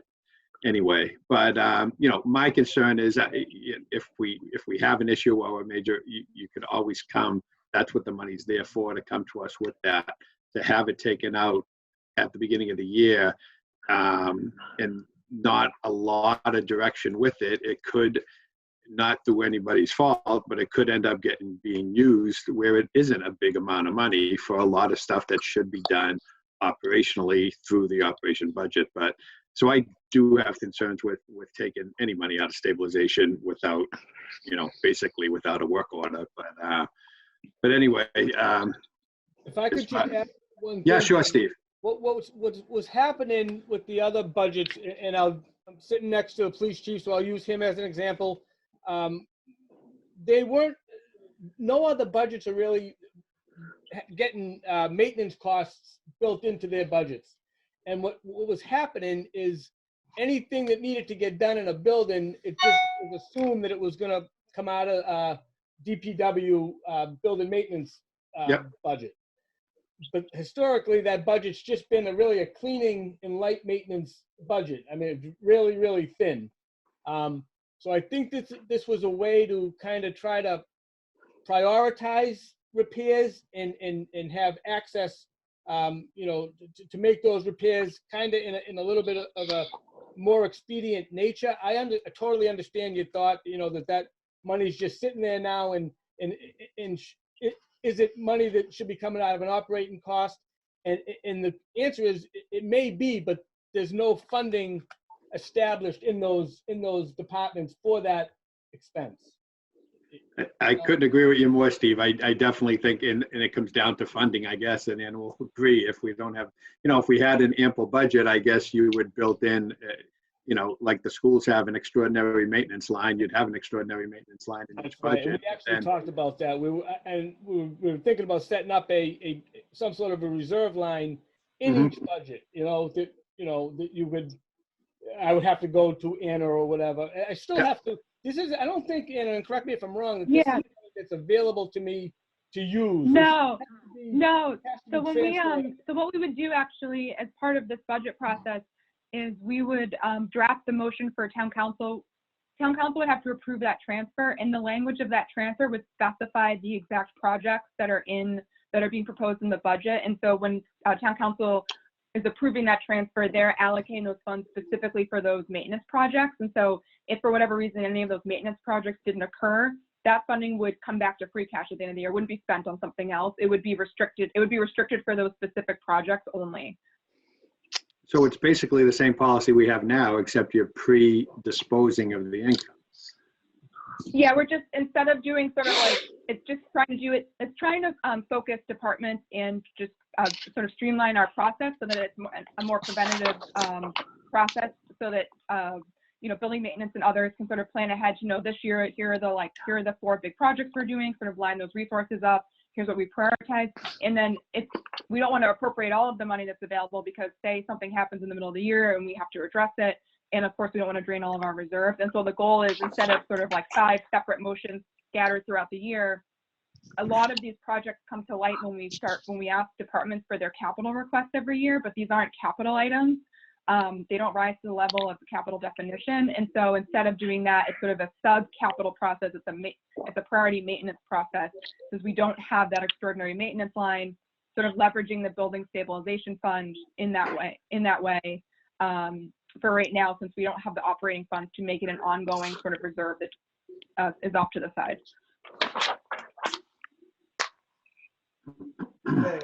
anyway. But, you know, my concern is that if we have an issue or a major, you could always come, that's what the money's there for, to come to us with that, to have it taken out at the beginning of the year, and not a lot of direction with it. It could not through anybody's fault, but it could end up being used where it isn't a big amount of money for a lot of stuff that should be done operationally through the operation budget. But so I do have concerns with taking any money out of stabilization without, you know, basically without a work order. But anyway, If I could just add one thing. yeah, sure, Steve. What was happening with the other budgets, and I'm sitting next to the police chief, so I'll use him as an example. No other budgets are really getting maintenance costs built into their budgets. And what was happening is anything that needed to get done in a building, it just was assumed that it was going to come out of DPW building maintenance budget. But historically, that budget's just been a cleaning and light maintenance budget. I mean, it's really, really thin. So I think this was a way to kind of try to prioritize repairs and have access, you know, to make those repairs kind of in a little bit of a more expedient nature. I totally understand your thought, you know, that money's just sitting there now, and is it money that should be coming out of an operating cost? And the answer is it may be, but there's no funding established in those departments for that expense. I couldn't agree with you more, Steve. I definitely think, and it comes down to funding, I guess, and we'll agree, if we don't have, you know, if we had an ample budget, I guess you would build in, you know, like the schools have an extraordinary maintenance line, you'd have an extraordinary maintenance line in each Right. budget. We actually talked about that. We were thinking about setting up some sort of a reserve line in each budget, you know, that you would, I would have to go to Anna or whatever. I still have to, I don't think, Anna, and correct me if I'm wrong, that this is it's available to me to use. No. So when so what we would do actually as part of this budget process is we would draft the motion for town council. Town council would have to approve that transfer, and the language of that transfer would specify the exact projects that are being proposed in the budget. And so when town council is approving that transfer, they're allocating those funds specifically for those maintenance projects. And so if for whatever reason any of those maintenance projects didn't occur, that funding would come back to free cash at the end of the year. It wouldn't be spent on something else. It would be restricted. It would be restricted for those specific projects only. So it's basically the same policy we have now, except you're pre-disposing of the income. Yeah, we're just, instead of doing sort of like, it's just trying to do it, it's trying to focus departments and just sort of streamline our process so that it's a more preventative process, so that you know, building maintenance and others can sort of plan ahead to know this year, here are the 4 big projects we're doing, sort of line those resources up. Here's what we prioritize. And then we don't want to appropriate all of the money that's available, because say something happens in the middle of the year and we have to address it. And of course, we don't want to drain all of our reserves. And so the goal is, instead of sort of like 5 separate motions scattered throughout the year, a lot of these projects come to light when we ask departments for their capital requests every year, but these aren't capital items. They don't rise to the level of capital definition. And so instead of doing that, it's sort of a sub-capital process. It's a priority maintenance process, since we don't have that extraordinary maintenance line, sort of leveraging the building stabilization fund in that way for right now, since we don't have the operating funds to make it an ongoing sort of reserve that is off to the side. Okay.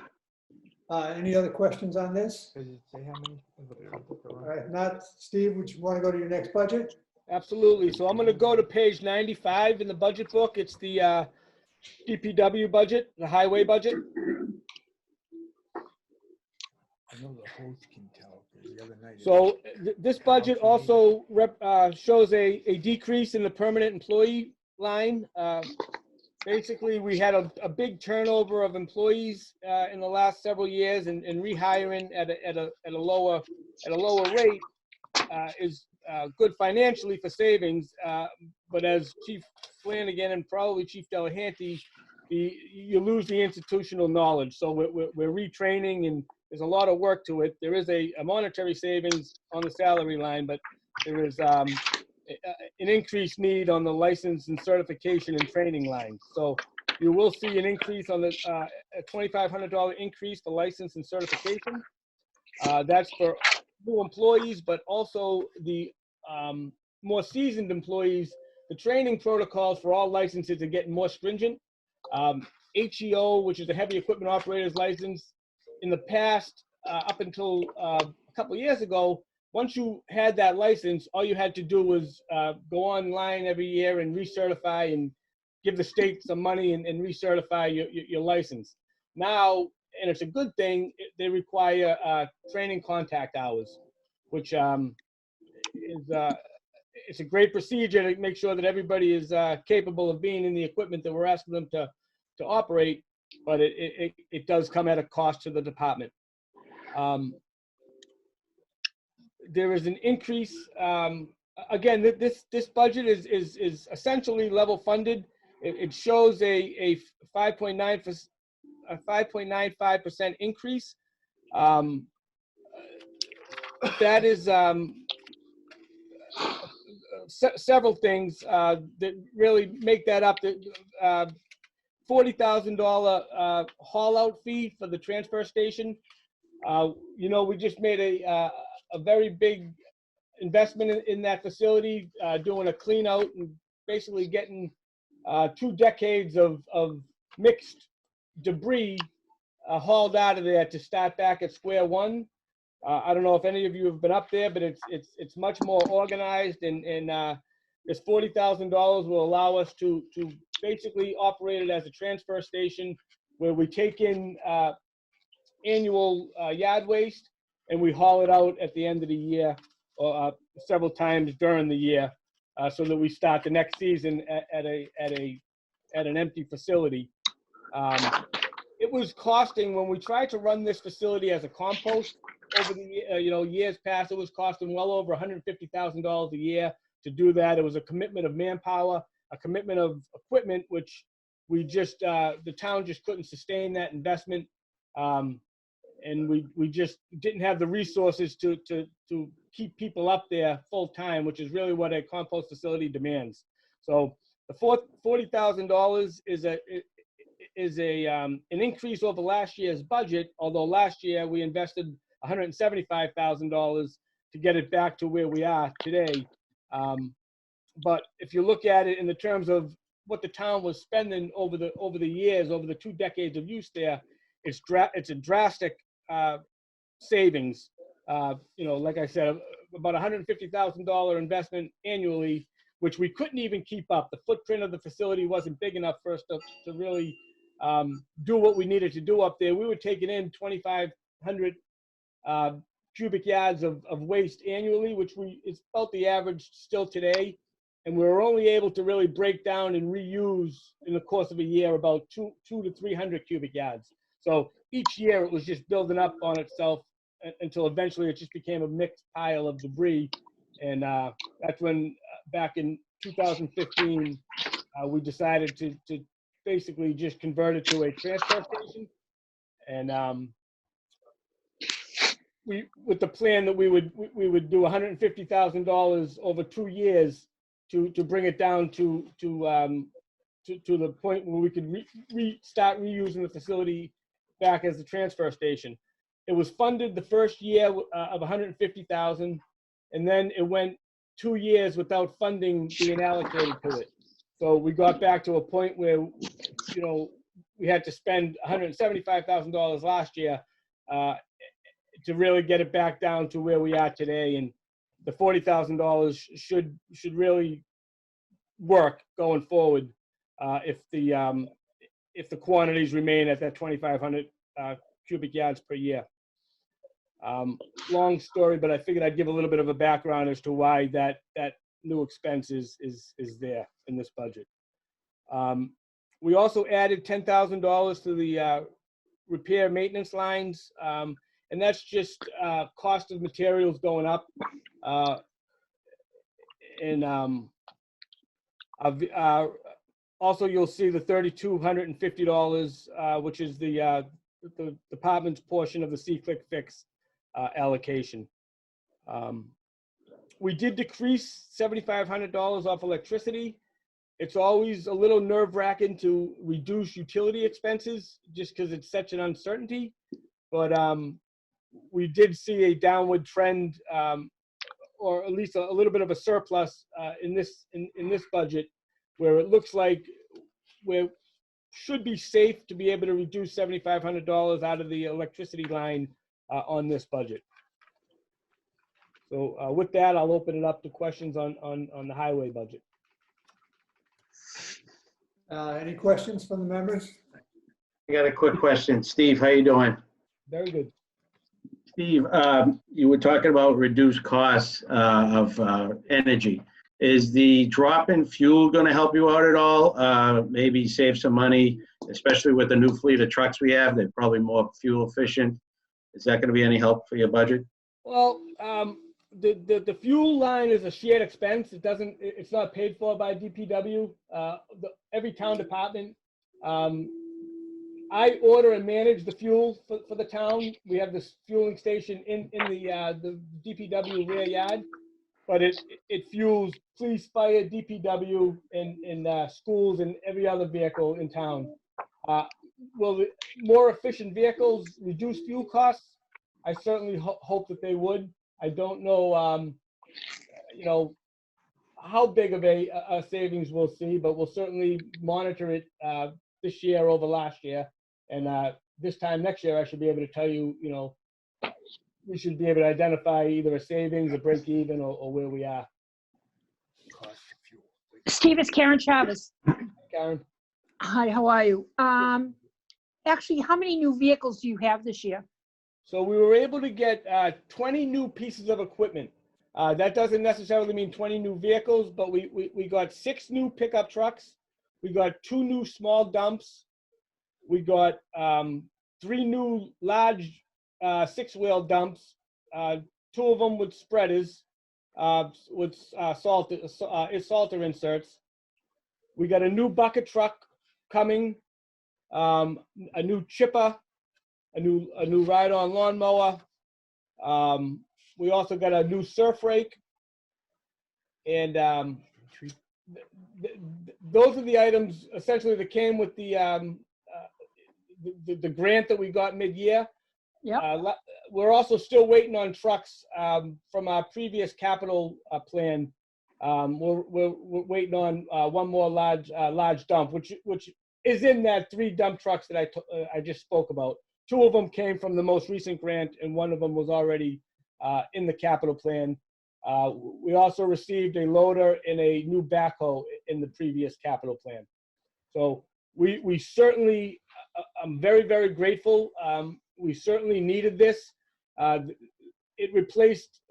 Any other questions on this? All right, not Steve, would you want to go to your next budget? Absolutely. So I'm going to go to page 95 in the budget book. It's the DPW budget, the highway budget. I know the host can tell, because the other night. So this budget also shows a decrease in the permanent employee line. Basically, we had a big turnover of employees in the last several years, and rehiring at a lower rate is good financially for savings, but as Chief Flanagan and probably Chief Delahanty, you lose the institutional knowledge. So we're retraining, and there's a lot of work to it. There is a monetary savings on the salary line, but there is an increased need on the license and certification and training lines. So you will see an increase on the a $2,500 increase for license and certification. That's for new employees, but also the more seasoned employees. The training protocols for all licenses are getting more stringent. HEO, which is the heavy equipment operator's license, in the past, up until a couple of years ago, once you had that license, all you had to do was go online every year and recertify and give the state some money and recertify your license. Now, and it's a good thing, they require training contact hours, which is it's a great procedure to make sure that everybody is capable of being in the equipment that we're asking them to operate, but it does come at a cost to the department. There is an increase. Again, this budget is essentially level funded. It shows a 5.95% increase. That is several things that really make that up. The $40,000 haul out fee for the transfer station. You know, we just made a very big investment in that facility, doing a clean out and basically getting 2 decades of mixed debris hauled out of there to start back at square one. I don't know if any of you have been up there, but it's much more organized, and this $40,000 will allow us to basically operate it as a transfer station where we take in annual yard waste and we haul it out at the end of the year or several times during the year, so that we start the next season at an empty facility. It was costing, when we tried to run this facility as a compost over the years past, it was costing well over $150,000 a year to do that. It was a commitment of manpower, a commitment of equipment, which we just the town just couldn't sustain that investment, and we just didn't have the resources to keep people up there full time, which is really what a compost facility demands. So the $40,000 is an increase over last year's budget, although last year we invested $175,000 to get it back to where we are today. But if you look at it in the terms of what the town was spending over the years, over the 2 decades of use there, it's a drastic savings. Like I said, about $150,000 investment annually, which we couldn't even keep up. The footprint of the facility wasn't big enough for us to really do what we needed to do up there. We were taking in 2,500 cubic yards of waste annually, which is about the average still today. And we were only able to really break down and reuse in the course of a year about 200 to 300 cubic yards. So each year it was just building up on itself until eventually it just became a mixed pile of debris. And that's when, back in 2015, we decided to basically just convert it to a transfer station. And with the plan that we would do $150,000 over 2 years to bring it down to the point where we could start reusing the facility back as a transfer station. It was funded the first year of $150,000, and then it went 2 years without funding being allocated to it. So we got back to a point where, we had to spend $175,000 last year to really get it back down to where we are today. And the $40,000 should really work going forward if the quantities remain at that 2,500 cubic yards per year. Long story, but I figured I'd give a little bit of a background as to why that new expense is there in this budget. We also added $10,000 to the repair maintenance lines, and that's just cost of materials going up. And also you'll see the $3,250, which is the department's portion of the C-Click Fix allocation. We did decrease $7,500 off electricity. It's always a little nerve-wracking to reduce utility expenses just because it's such an uncertainty. But we did see a downward trend, or at least a little bit of a surplus in this budget, where it looks like we should be safe to be able to reduce $7,500 out of the electricity line on this budget. So with that, I'll open it up to questions on the highway budget. Any questions from the members? I got a quick question. Steve, how you doing? Very good. Steve, you were talking about reduced costs of energy. Is the drop in fuel going to help you out at all? Maybe save some money, especially with the new fleet of trucks we have. They're probably more fuel efficient. Is that going to be any help for your budget? Well, the fuel line is a shared expense. It's not paid for by DPW. Every town department, I order and manage the fuel for the town. We have this fueling station in the DPW rear yard, but it fuels police, fire, DPW, and schools and every other vehicle in town. Will the more efficient vehicles reduce fuel costs? I certainly hope that they would. I don't know, how big of a savings we'll see, but we'll certainly monitor it this year over last year. And this time next year, I should be able to tell you, we should be able to identify either a savings, a break even, or where we are. Steve, it's Karen Chavez. Karen? Hi, how are you? Actually, how many new vehicles do you have this year? So we were able to get 20 new pieces of equipment. That doesn't necessarily mean 20 new vehicles, but we got 6 new pickup trucks. We got 2 new small dumps. We got 3 new large 6-wheel dumps, 2 of them with spreaders, with salter inserts. We got a new bucket truck coming, a new chipper, a new ride-on lawnmower. We also got a new surf rake, and those are the items essentially that came with the grant that we got mid-year. Yeah. We're also still waiting on trucks from our previous capital plan. We're waiting on one more large dump, which is in that 3 dump trucks that I just spoke about. 2 of them came from the most recent grant, and 1 of them was already in the capital plan. We also received a loader and a new backhoe in the previous capital plan. So we certainly, I'm very, very grateful. We certainly needed this. It replaced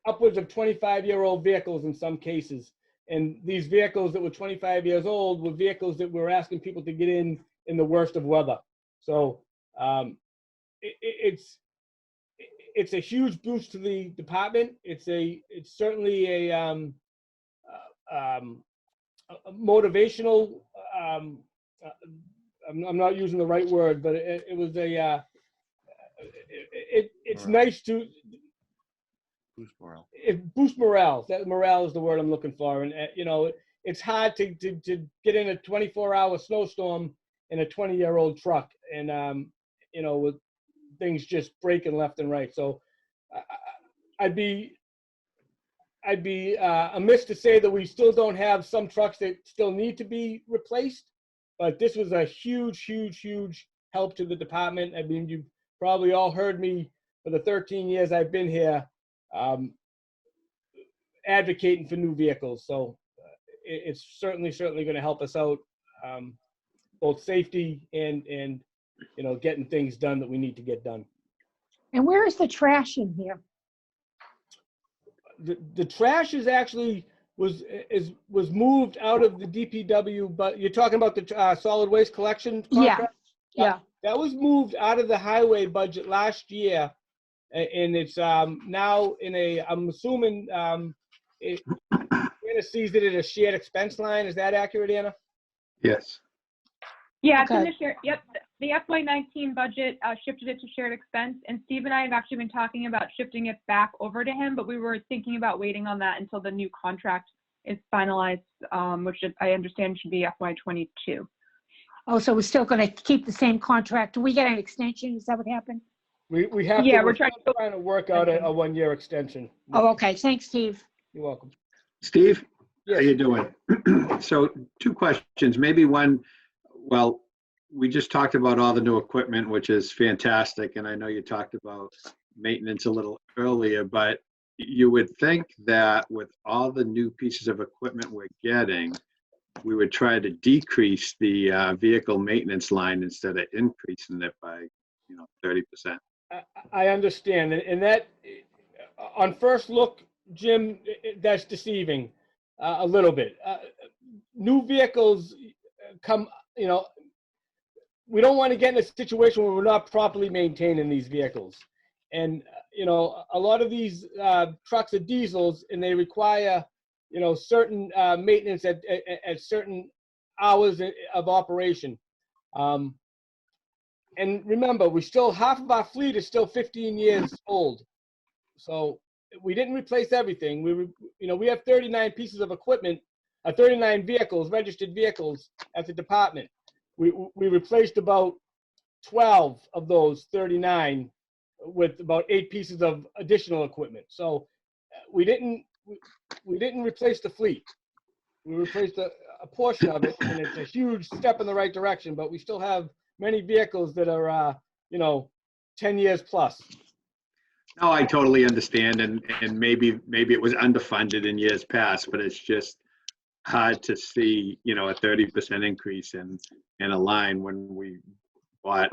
upwards of 25-year-old vehicles in some cases. And these vehicles that were 25 years old were vehicles that we were asking people to get in the worst of weather. So it's a huge boost to the department. It's certainly a motivational. I'm not using the right word, but it was it's nice to boost morale. Boost morale. That morale is the word I'm looking for. And it's hard to get in a 24-hour snowstorm in a 20-year-old truck, and with things just breaking left and right. So I'd be amiss to say that we still don't have some trucks that still need to be replaced, but this was a huge, huge, huge help to the department. I mean, you've probably all heard me for the 13 years I've been here advocating for new vehicles. So it's certainly going to help us out, both safety and getting things done that we need to get done. And where is the trash in here? The trash is actually was moved out of the DPW, but you're talking about the solid waste collection contract? Yeah. That was moved out of the highway budget last year And it's now in a, I'm assuming Anna sees it at a shared expense line. Is that accurate, Anna? Yes. Yeah, it's in Okay. the share, yep, the FY19 budget shifted it to shared expense, and Steve and I have actually been talking about shifting it back over to him, but we were thinking about waiting on that until the new contract is finalized, which I understand should be FY22. Oh, so we're still going to keep the same contract. Do we get an extension? Is that what happened? We have Yeah, to, we're we're trying still trying to work out a 1-year extension. Oh, okay. Thanks, Steve. You're welcome. Steve, how Yes. you doing? So 2 questions, maybe one, well, we just talked about all the new equipment, which is fantastic. And I know you talked about maintenance a little earlier, but you would think that with all the new pieces of equipment we're getting, we would try to decrease the vehicle maintenance line instead of increasing it by, 30%. I understand, and that, on first look, Jim, that's deceiving a little bit. New vehicles come, we don't want to get in a situation where we're not properly maintaining these vehicles. And, a lot of these trucks are diesels, and they require, certain maintenance at certain hours of operation. And remember, half of our fleet is still 15 years old. So we didn't replace everything. We have 39 pieces of equipment, 39 vehicles, registered vehicles at the department. We replaced about 12 of those 39 with about 8 pieces of additional equipment. So we didn't replace the fleet. We replaced a portion of it, and it's a huge step in the right direction, but we still have many vehicles that are, 10 years plus. No, I totally understand, and maybe it was underfunded in years past, but it's just hard to see, a 30% increase in a line when we bought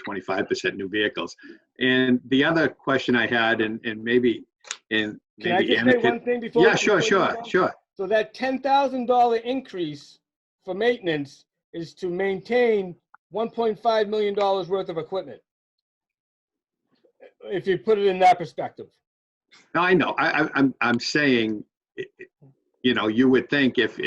25% new vehicles. And the other question I had, and maybe Can I just Anna say could- one thing before? Yeah, sure. So that $10,000 increase for maintenance is to maintain $1.5 million worth of equipment, if you put it in that perspective. No, I know. I'm saying, you would think if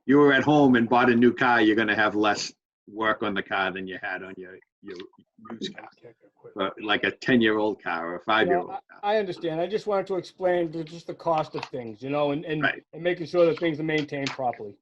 you were at home and bought a new car, you're going to have less work on the car than you had on your used car, like a 10-year-old car or a 5-year-old car. I understand. I just wanted to explain just the cost of things, and Right. making sure that things are maintained properly.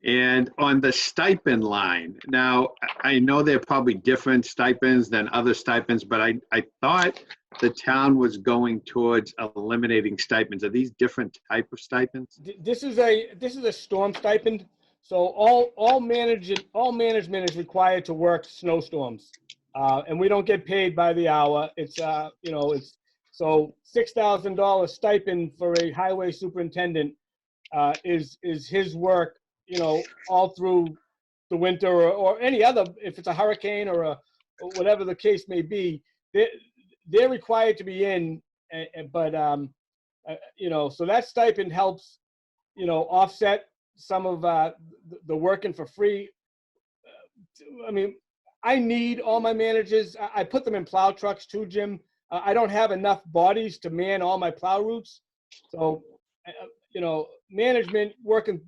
And on the stipend line, now, I know they're probably different stipends than other stipends, but I thought the town was going towards eliminating stipends. Are these different type of stipends? This is a storm stipend. So all management is required to work snowstorms, and we don't get paid by the hour. It's it's so $6,000 stipend for a highway superintendent is his work, all through the winter or any other, if it's a hurricane or whatever the case may be, they're required to be in, but so that stipend helps, offset some of the working for free. I mean, I need all my managers. I put them in plow trucks too, Jim. I don't have enough bodies to man all my plow routes. So, management working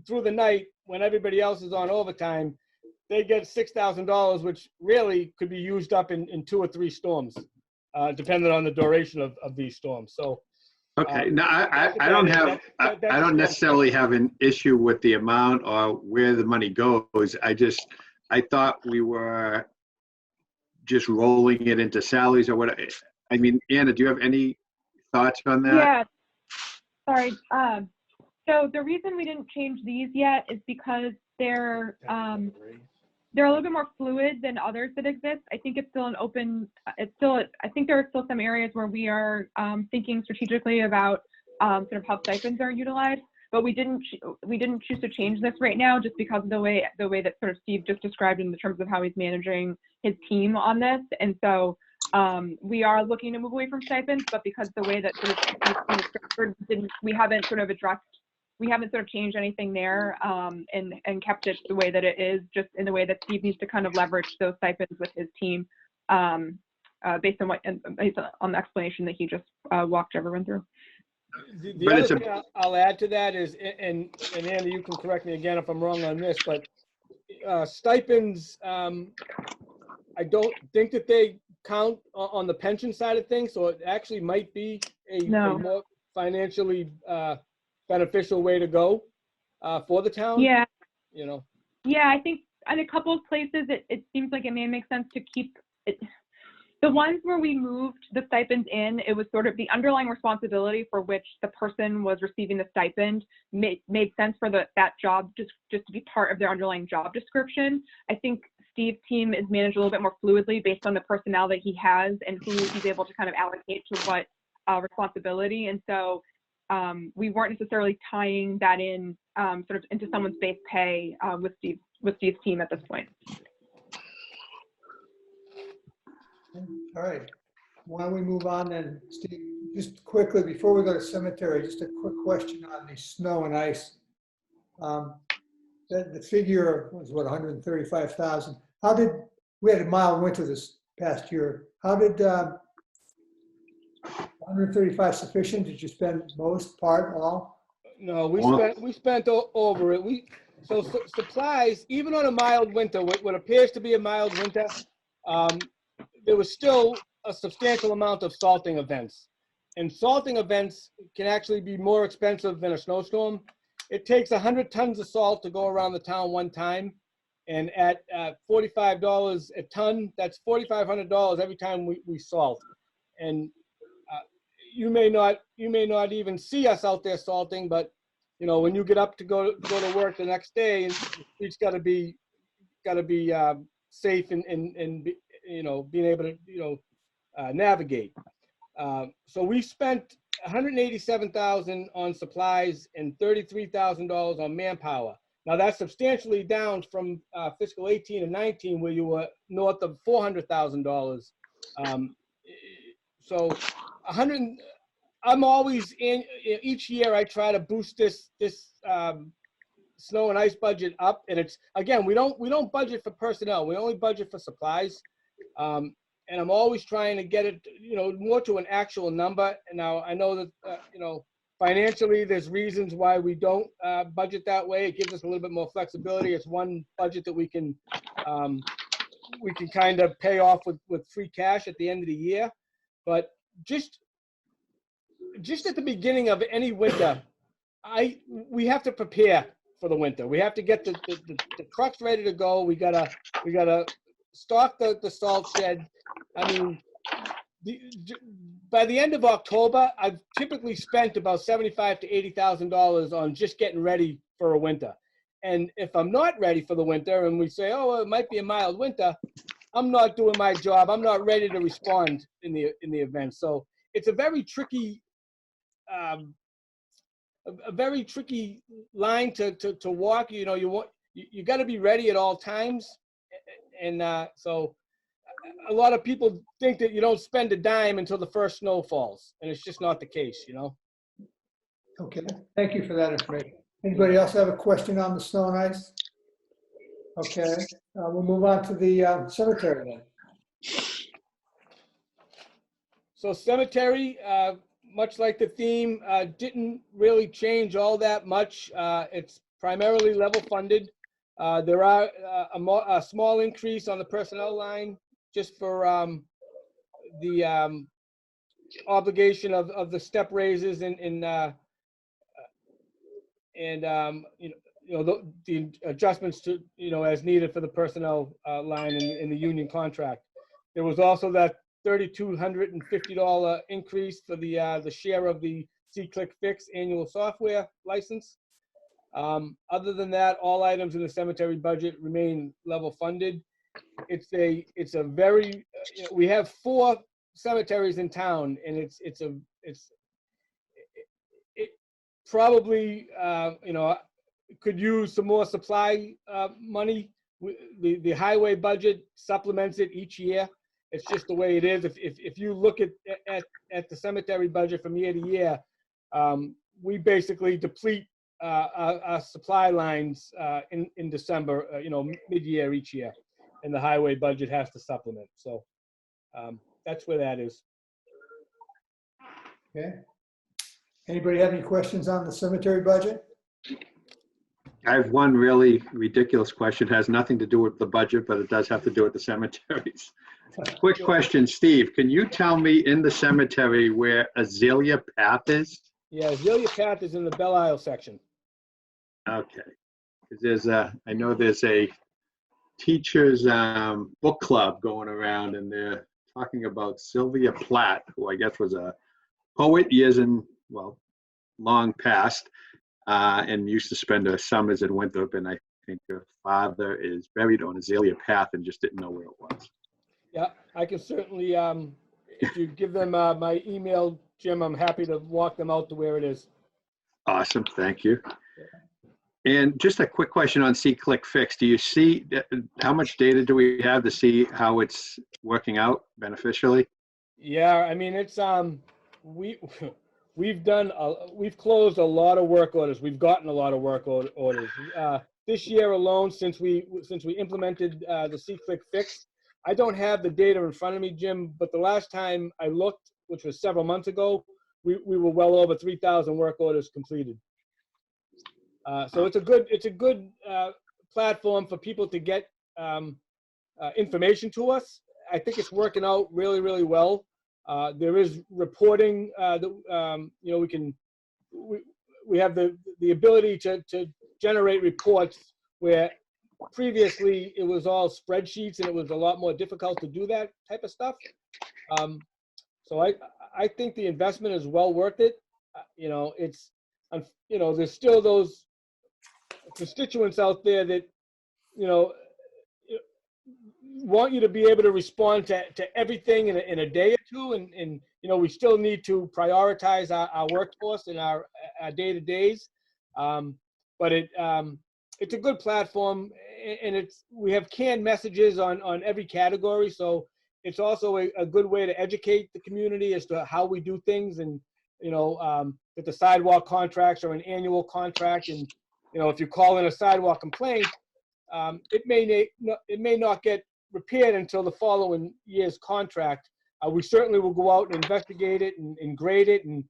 through the night when everybody else is on overtime, they get $6,000, which really could be used up in 2 or 3 storms, depending on the duration of these storms. So, Okay, now, I don't necessarily have an issue with the amount or where the money goes. I thought we were just rolling it into salaries or what. I mean, Anna, do you have any thoughts on that? Yeah, sorry. So the reason we didn't change these yet is because they're a little bit more fluid than others that exist. I think it's still an open, I think there are still some areas where we are thinking strategically about sort of how stipends are utilized, but we didn't choose to change this right now just because of the way that sort of Steve just described in terms of how he's managing his team on this. And so we are looking to move away from stipends, but because the way that sort of structured, we haven't sort of changed anything there and kept it the way that it is, just in the way that Steve needs to kind of leverage those stipends with his team. based on based on the explanation that he just walked everyone through. The But other it's a- thing I'll add to that is, and Andy, you can correct me again if I'm wrong on this, but stipends, I don't think that they count on the pension side of things, so it actually might be a No. more financially beneficial way to go for the town. Yeah. You know. Yeah, I think in a couple of places, it seems like it may make sense to keep it. The ones where we moved the stipends in, it was sort of the underlying responsibility for which the person was receiving the stipend made sense for that job just to be part of their underlying job description. I think Steve's team is managed a little bit more fluidly based on the personnel that he has and who he's able to kind of allocate to what responsibility. And so we weren't necessarily tying that in sort of into someone's base pay with Steve's team at this point. All right. Why don't we move on then, Steve? Just quickly, before we go to cemetery, just a quick question on the snow and ice. The figure was what, 135,000. We had a mild winter this past year. How did 135 sufficient? Did you spend most, part, all? No, we spent over it. So supplies, even on a mild winter, what appears to be a mild winter, there was still a substantial amount of salting events. And salting events can actually be more expensive than a snowstorm. It takes 100 tons of salt to go around the town one time. And at $45 a ton, that's $4,500 every time we salt. And you may not even see us out there salting, but you know, when you get up to go to work the next day, and it's got to be safe and you know, being able to, you know, navigate. So we spent $187,000 on supplies and $33,000 on manpower. Now that's substantially down from fiscal 18 and 19, where you were north of $400,000. So I'm always each year I try to boost this snow and ice budget up, and it's, again, we don't budget for personnel, we only budget for supplies. And I'm always trying to get it, you know, more to an actual number. And now I know that, you know, financially, there's reasons why we don't budget that way. It gives us a little bit more flexibility. It's one budget that we can kind of pay off with free cash at the end of the year. But just at the beginning of any winter, we have to prepare for the winter. We have to get the trucks ready to go. We gotta stock the salt shed. I mean, by the end of October, I've typically spent about $75,000 to $80,000 on just getting ready for a winter. And if I'm not ready for the winter, and we say, oh, well, it might be a mild winter, I'm not doing my job. I'm not ready to respond in the event. So it's a very tricky, line to walk. You know, you got to be ready at all times. And so a lot of people think that you don't spend a dime until the first snow falls, and it's just not the case, you know? Okay, thank you for that information. Anybody else have a question on the snow and ice? Okay, we'll move on to the cemetery then. So cemetery, much like the theme, didn't really change all that much. It's primarily level funded. There are a small increase on the personnel line just for the obligation of the step raises and the adjustments to, you know, as needed for the personnel line in the union contract. There was also that $3,250 increase for the share of the C-Click Fix annual software license. Other than that, all items in the cemetery budget remain level funded. It's a very, we have 4 cemeteries in town, and it probably, you know, could use some more supply money. The highway budget supplements it each year. It's just the way it is. If you look at the cemetery budget from year to year, we basically deplete our supply lines in December, you know, mid-year each year, and the highway budget has to supplement. So That's where that is. Okay. Anybody have any questions on the cemetery budget? I have one really ridiculous question. It has nothing to do with the budget, but it does have to do with the cemeteries. Quick question, Steve, can you tell me in the cemetery where Azalea Path is? Yeah, Azalea Path is in the Belle Isle section. Okay. 'Cause I know there's a teacher's book club going around, and they're talking about Sylvia Plath, who I guess was a poet long past, and used to spend her summers in Winthrop, and I think her father is buried on Azalea Path and just didn't know where it was. Yeah, I can certainly, if you give them my email, Jim, I'm happy to walk them out to where it is. Awesome, thank you. And just a quick question on See-Click Fix. Do you see, how much data do we have to see how it's working out beneficially? Yeah, I mean, it's, we've closed a lot of work orders. We've gotten a lot of work orders. This year alone, since we implemented the See-Click Fix, I don't have the data in front of me, Jim, but the last time I looked, which was several months ago, we were well over 3,000 work orders completed. So it's a good platform for people to get information to us. I think it's working out really, really well. There is reporting that we have the ability to generate reports where previously it was all spreadsheets and it was a lot more difficult to do that type of stuff. So I think the investment is well worth it. There's still those constituents out there that want you to be able to respond to everything in a day or two, and we still need to prioritize our workforce and our day-to-days, but it's a good platform, and we have canned messages on every category, so it's also a good way to educate the community as to how we do things, and that the sidewalk contracts are an annual contract, and if you call in a sidewalk complaint, it may not get repaired until the following year's contract. We certainly will go out and investigate it and grade it and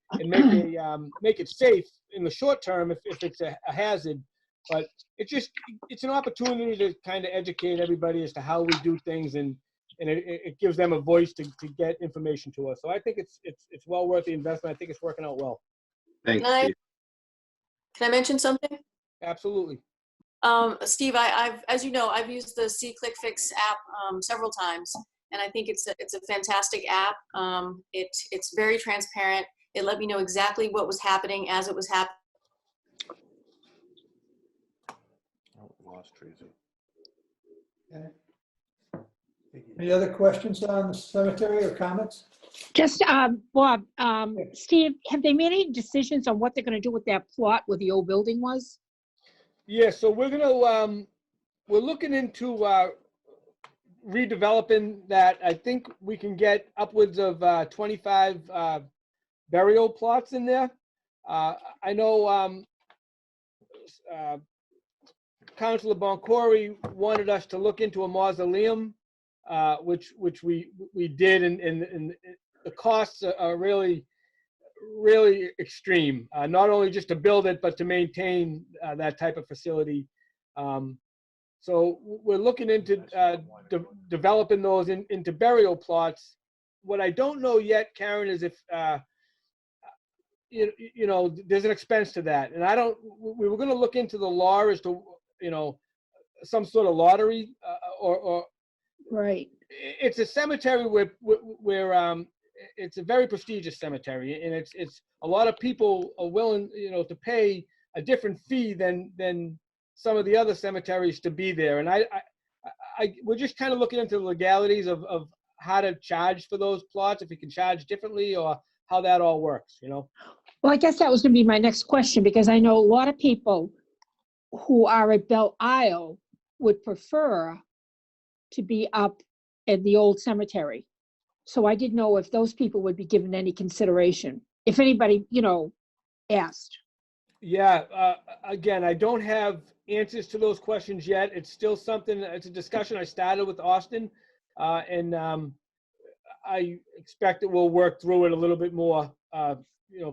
make it safe in the short term if it's a hazard. But it's an opportunity to kind of educate everybody as to how we do things, and it gives them a voice to get information to us. So I think it's well worth the investment. I think it's working out well. Thanks, Can Steve. I mention something? Absolutely. Steve, as you know, I've used the See-Click Fix app several times, and I think it's a fantastic app. It's very transparent. It let me know exactly what was happening as it was happening. Oh, lost Tracy. Okay. Any other questions on the cemetery or comments? Just, Bob, Steve, have they made any decisions on what they're gonna do with that plot where the old building was? Yeah, so we're looking into redeveloping that. I think we can get upwards of 25 burial plots in there. I know Councilor Boncory wanted us to look into a mausoleum, which we did, and the costs are really extreme, not only just to build it, but to maintain that type of facility. So we're looking into developing those into burial plots. What I don't know yet, Karen, is if, there's an expense to that. And we were going to look into the law as to, some sort of lottery or Right. It's a cemetery where it's a very prestigious cemetery, and it's a lot of people are willing, to pay a different fee than some of the other cemeteries to be there. And we're just kind of looking into the legalities of how to charge for those plots, if you can charge differently, or how that all works, Well, I guess that was gonna be my next question, because I know a lot of people who are at Belle Isle would prefer to be up at the old cemetery. So I didn't know if those people would be given any consideration, if anybody, asked. Yeah, again, I don't have answers to those questions yet. It's still it's a discussion I started with Austin. And I expect that we'll work through it a little bit more,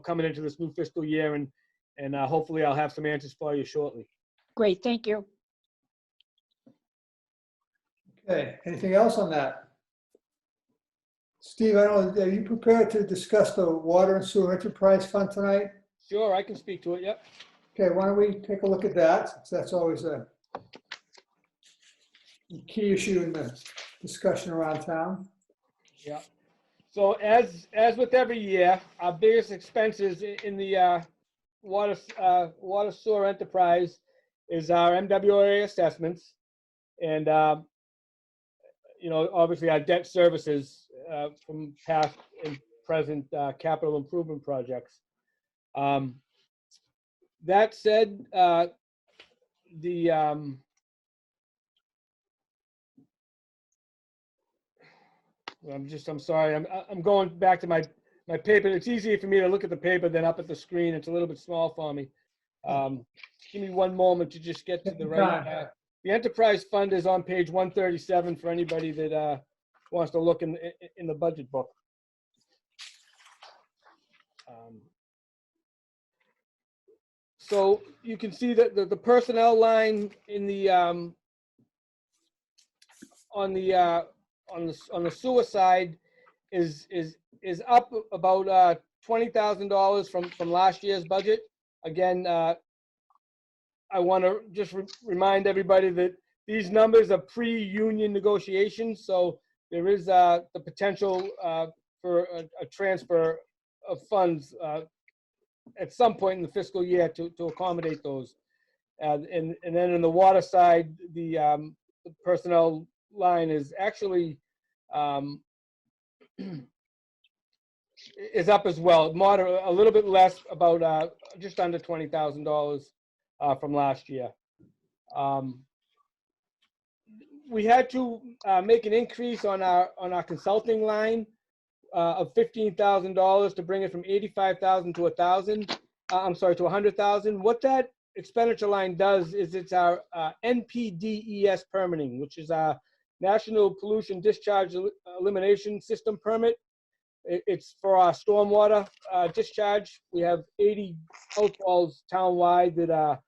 coming into this new fiscal year, and hopefully I'll have some answers for you shortly. Great, thank you. Okay, anything else on that? Steve, I don't know, are you prepared to discuss the Water and Sewer Enterprise Fund tonight? Sure, I can speak to it, yep. Okay, why don't we take a look at that, since that's always a key issue in the discussion around town. Yeah. So as with every year, our biggest expenses in the water sewer enterprise is our MWA assessments, and obviously our debt services from past and present capital improvement projects. That said, I'm sorry. I'm going back to my paper. It's easier for me to look at the paper than up at the screen. It's a little bit small for me. Give me one moment to just get to the right. The enterprise fund is on page 137 for anybody that wants to look in the budget book. So you can see that the personnel line in the on the sewer side is up about $20,000 from last year's budget. Again, I want to just remind everybody that these numbers are pre-union negotiations, so there is the potential for a transfer of funds at some point in the fiscal year to accommodate those. And then in the water side, the personnel line is actually is up as well, a little bit less, about just under $20,000 from last year. We had to make an increase on our consulting line of $15,000 to bring it from $85,000 to $1,000. I'm sorry, to $100,000. What that expenditure line does is it's our NPDES permitting, which is our National Pollution Discharge Elimination System permit. It's for our stormwater discharge. We have 80 outfalls townwide that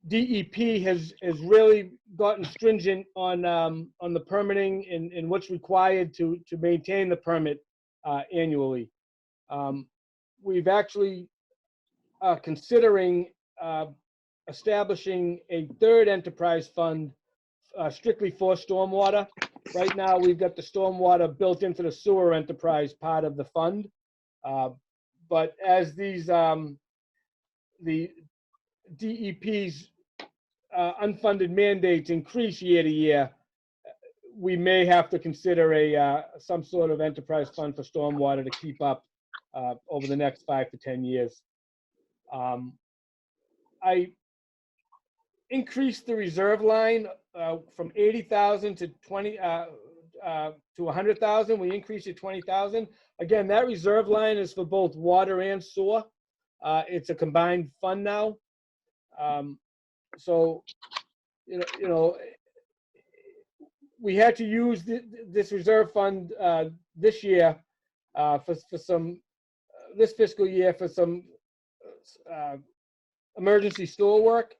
DEP has really gotten stringent on the permitting and what's required to maintain the permit annually. We've actually considering establishing a third enterprise fund strictly for stormwater. Right now, we've got the stormwater built into the sewer enterprise part of the fund. But as these, the DEP's unfunded mandates increase year to year, we may have to consider some sort of enterprise fund for stormwater to keep up over the next 5 to 10 years. I increased the reserve line from 80,000 to 100,000. We increased it 20,000. Again, that reserve line is for both water and sewer. It's a combined fund now. So, we had to use this reserve fund this year for some this fiscal year for some emergency store work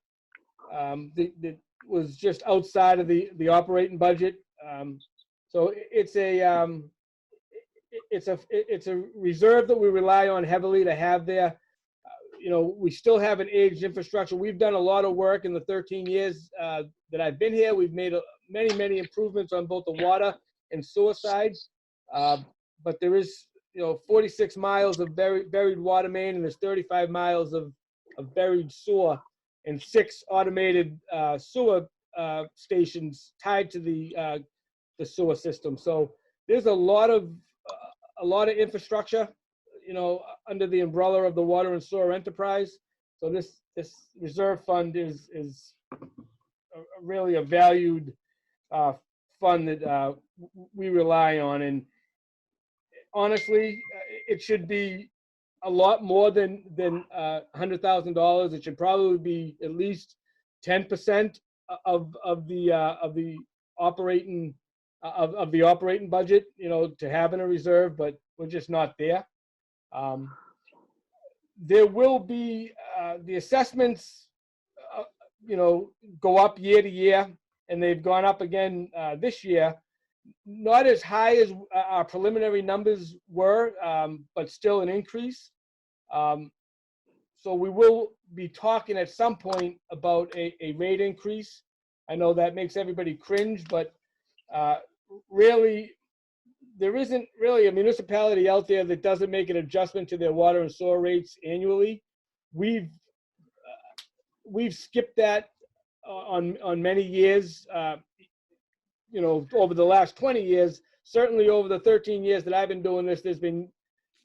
that was just outside of the operating budget. So it's a reserve that we rely on heavily to have there. We still have an aged infrastructure. We've done a lot of work in the 13 years that I've been here. We've made many improvements on both the water and sewer sides. But there is 46 miles of buried water main, and there's 35 miles of buried sewer, and 6 automated sewer stations tied to the sewer system. So there's a lot of infrastructure, under the umbrella of the water and sewer enterprise. So this reserve fund is really a valued fund that we rely on. And honestly, it should be a lot more than $100,000. It should probably be at least 10% of the operating of the operating budget, you know, to have in a reserve, but we're just not there. There will be, the assessments, you know, go up year to year, and they've gone up again this year. Not as high as our preliminary numbers were, but still an increase. So we will be talking at some point about a rate increase. I know that makes everybody cringe, but really, there isn't really a municipality out there that doesn't make an adjustment to their water and sewer rates annually. We've skipped that on many years. You know, over the last 20 years, certainly over the 13 years that I've been doing this, there's been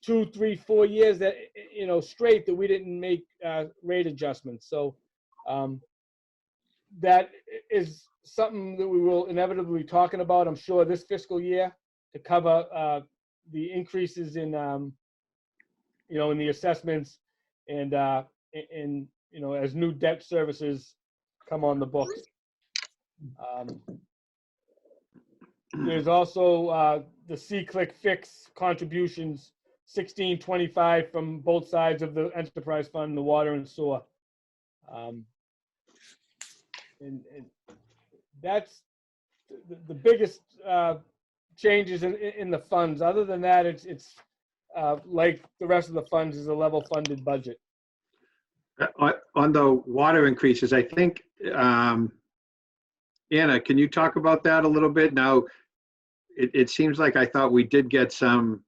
2, 3, 4 years that, you know, straight that we didn't make rate adjustments. So that is something that we will inevitably be talking about, I'm sure, this fiscal year to cover the increases in, you know, in the assessments and you know, as new debt services come on the books. There's also the C-Click Fix contributions, 1625 from both sides of the enterprise fund, the water and sewer. And that's the biggest changes in the funds. Other than that, it's like the rest of the funds is a level funded budget. On the water increases, I think, Anna, can you talk about that a little bit? Now, it seems like I thought we did get some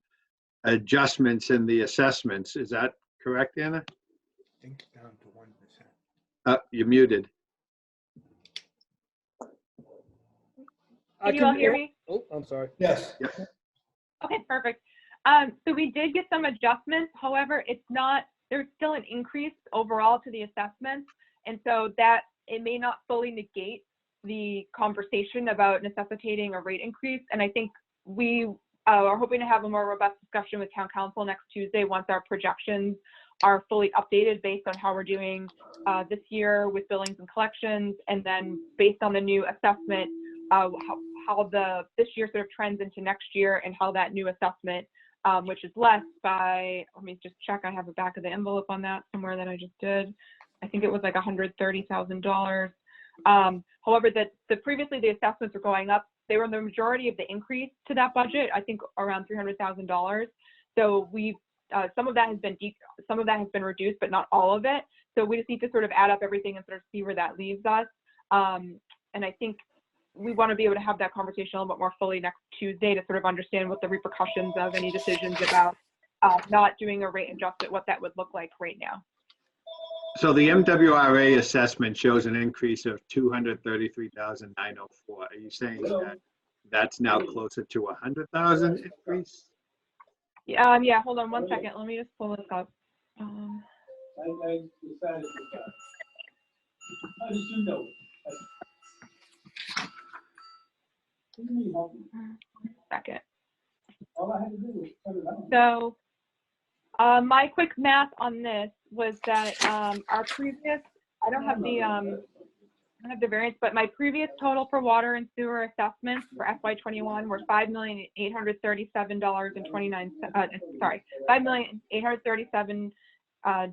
adjustments in the assessments. Is that correct, Anna? I think down to 1%. You're muted. Can you all hear me? Oh, I'm sorry. Yes. Okay, perfect. So we did get some adjustments. However, it's not, there's still an increase overall to the assessments. And so that it may not fully negate the conversation about necessitating a rate increase. And I think we are hoping to have a more robust discussion with town council next Tuesday once our projections are fully updated based on how we're doing this year with billings and collections. And then based on the new assessment, how this year sort of trends into next year and how that new assessment, which is less by, let me just check, I have the back of the envelope on that somewhere that I just did. I think it was like $130,000. However, previously the assessments were going up. They were the majority of the increase to that budget, I think around $300,000. So we've, some of that has been reduced, but not all of it. So we just need to sort of add up everything and sort of see where that leaves us. And I think we want to be able to have that conversation a little bit more fully next Tuesday to sort of understand what the repercussions of any decisions about not doing a rate adjustment, what that would look like right now. So the MWRA assessment shows an increase of $233,904. Are you saying that that's now closer to 100,000 increase? Yeah, hold on one second. Let me just pull this up. Second. So my quick math on this was that our previous, I don't have the variance, but my previous total for water and sewer assessments for FY21 were $5,837,029. Sorry, $5,837,029.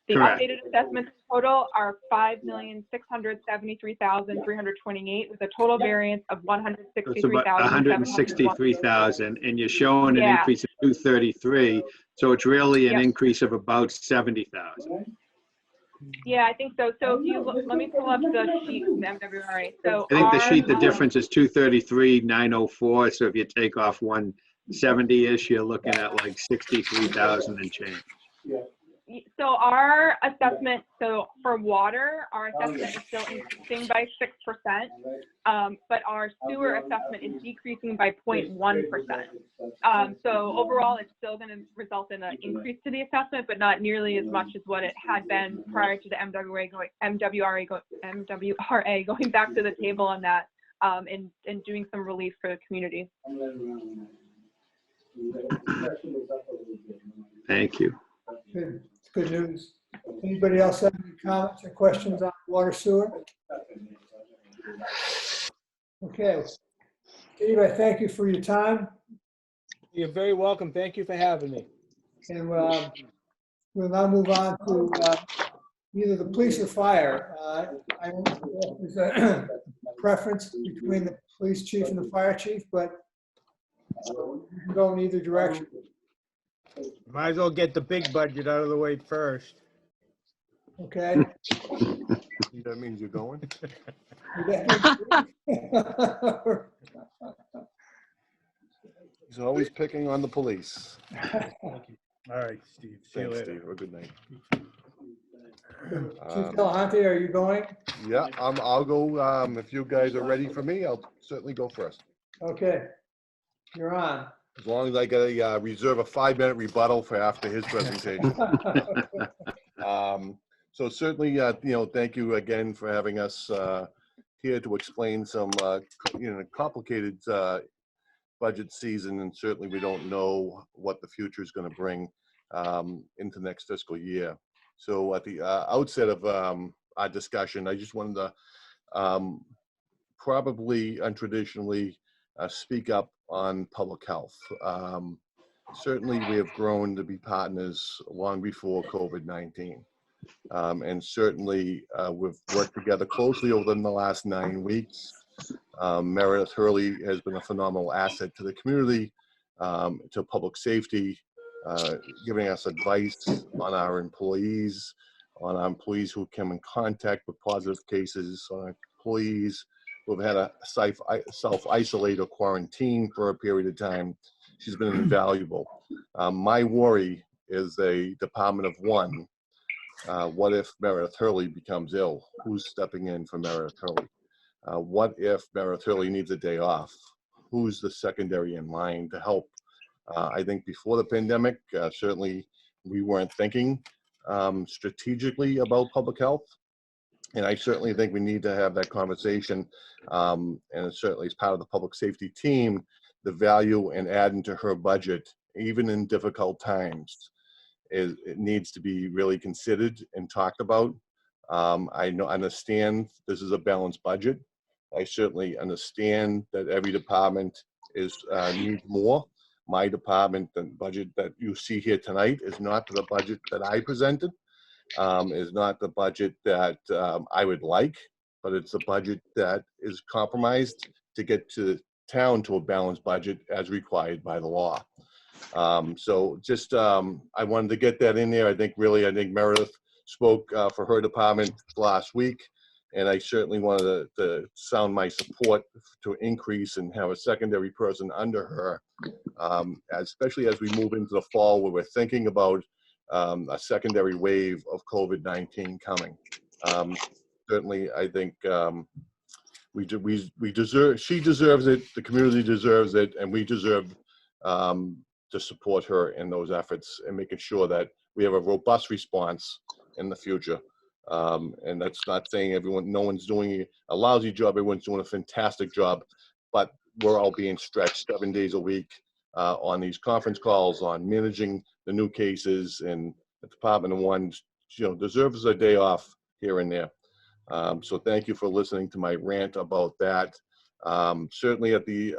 The Correct. updated assessments total are $5,673,328 with a total variance of It's about 163,000, and you're showing an Yeah. increase of 233. So it's really an increase of about 70,000. Yeah, I think so. So if you look, let me pull up the sheet from MWRA. So I think the sheet, the difference is 233,904. So if you take off 170-ish, you're looking at like 63,000 and change. So our assessment, so for water, our assessment is still increasing by 6%, but our sewer assessment is decreasing by 0.1%. So overall, it's still going to result in an increase to the assessment, but not nearly as much as what it had been prior to the MWRA going back to the table on that and doing some relief for the community. Thank you. Good. It's good news. Anybody else have any comments or questions on water sewer? Okay. Steve, I thank you for your time, You're very welcome. Thank you for having me. and we'll now move on to either the police or fire. I don't know if there's a preference between the police chief and the fire chief, but you can go in either direction. Might as well get the big budget out of the way first. Okay? That means you're going? He's always picking on the police. All right, Steve. See you Thanks, later. Steve. Have a good night. Chief Delahunty, are you going? Yeah, I'll go. If you guys are ready for me, I'll certainly go first. Okay, you're on. As long as I get a reserve a 5-minute rebuttal for after his presentation. So certainly, thank you again for having us here to explain some, complicated budget season, and certainly we don't know what the future is going to bring into next fiscal year. So at the outset of our discussion, I just wanted to probably untraditionally speak up on public health. Certainly we have grown to be partners long before COVID-19. And certainly we've worked together closely over the last 9 weeks. Meredith Hurley has been a phenomenal asset to the community, to public safety, giving us advice on our employees who come in contact with positive cases, on our employees who have had a self-isolate or quarantine for a period of time. She's been invaluable. My worry is a department of one. What if Meredith Hurley becomes ill? Who's stepping in for Meredith Hurley? What if Meredith Hurley needs a day off? Who's the secondary in line to help? I think before the pandemic, certainly we weren't thinking strategically about public health. And I certainly think we need to have that conversation. And certainly as part of the public safety team, the value and adding to her budget, even in difficult times, it needs to be really considered and talked about. I understand this is a balanced budget. I certainly understand that every department needs more. My department, the budget that you see here tonight, is not the budget that I presented, is not the budget that I would like, but it's a budget that is compromised to get to town to a balanced budget as required by the law. So just, I wanted to get that in there. I think Meredith spoke for her department last week, and I certainly wanted to sound my support to increase and have a secondary person under her, especially as we move into the fall where we're thinking about a secondary wave of COVID-19 coming. Certainly, I think she deserves it, the community deserves it, and we deserve to support her in those efforts and making sure that we have a robust response in the future. And that's not saying no one's doing a lousy job, everyone's doing a fantastic job, but we're all being stretched 7 days a week on these conference calls, on managing the new cases, and the Department of One, deserves a day off here and there. So thank you for listening to my rant about that. Certainly at the,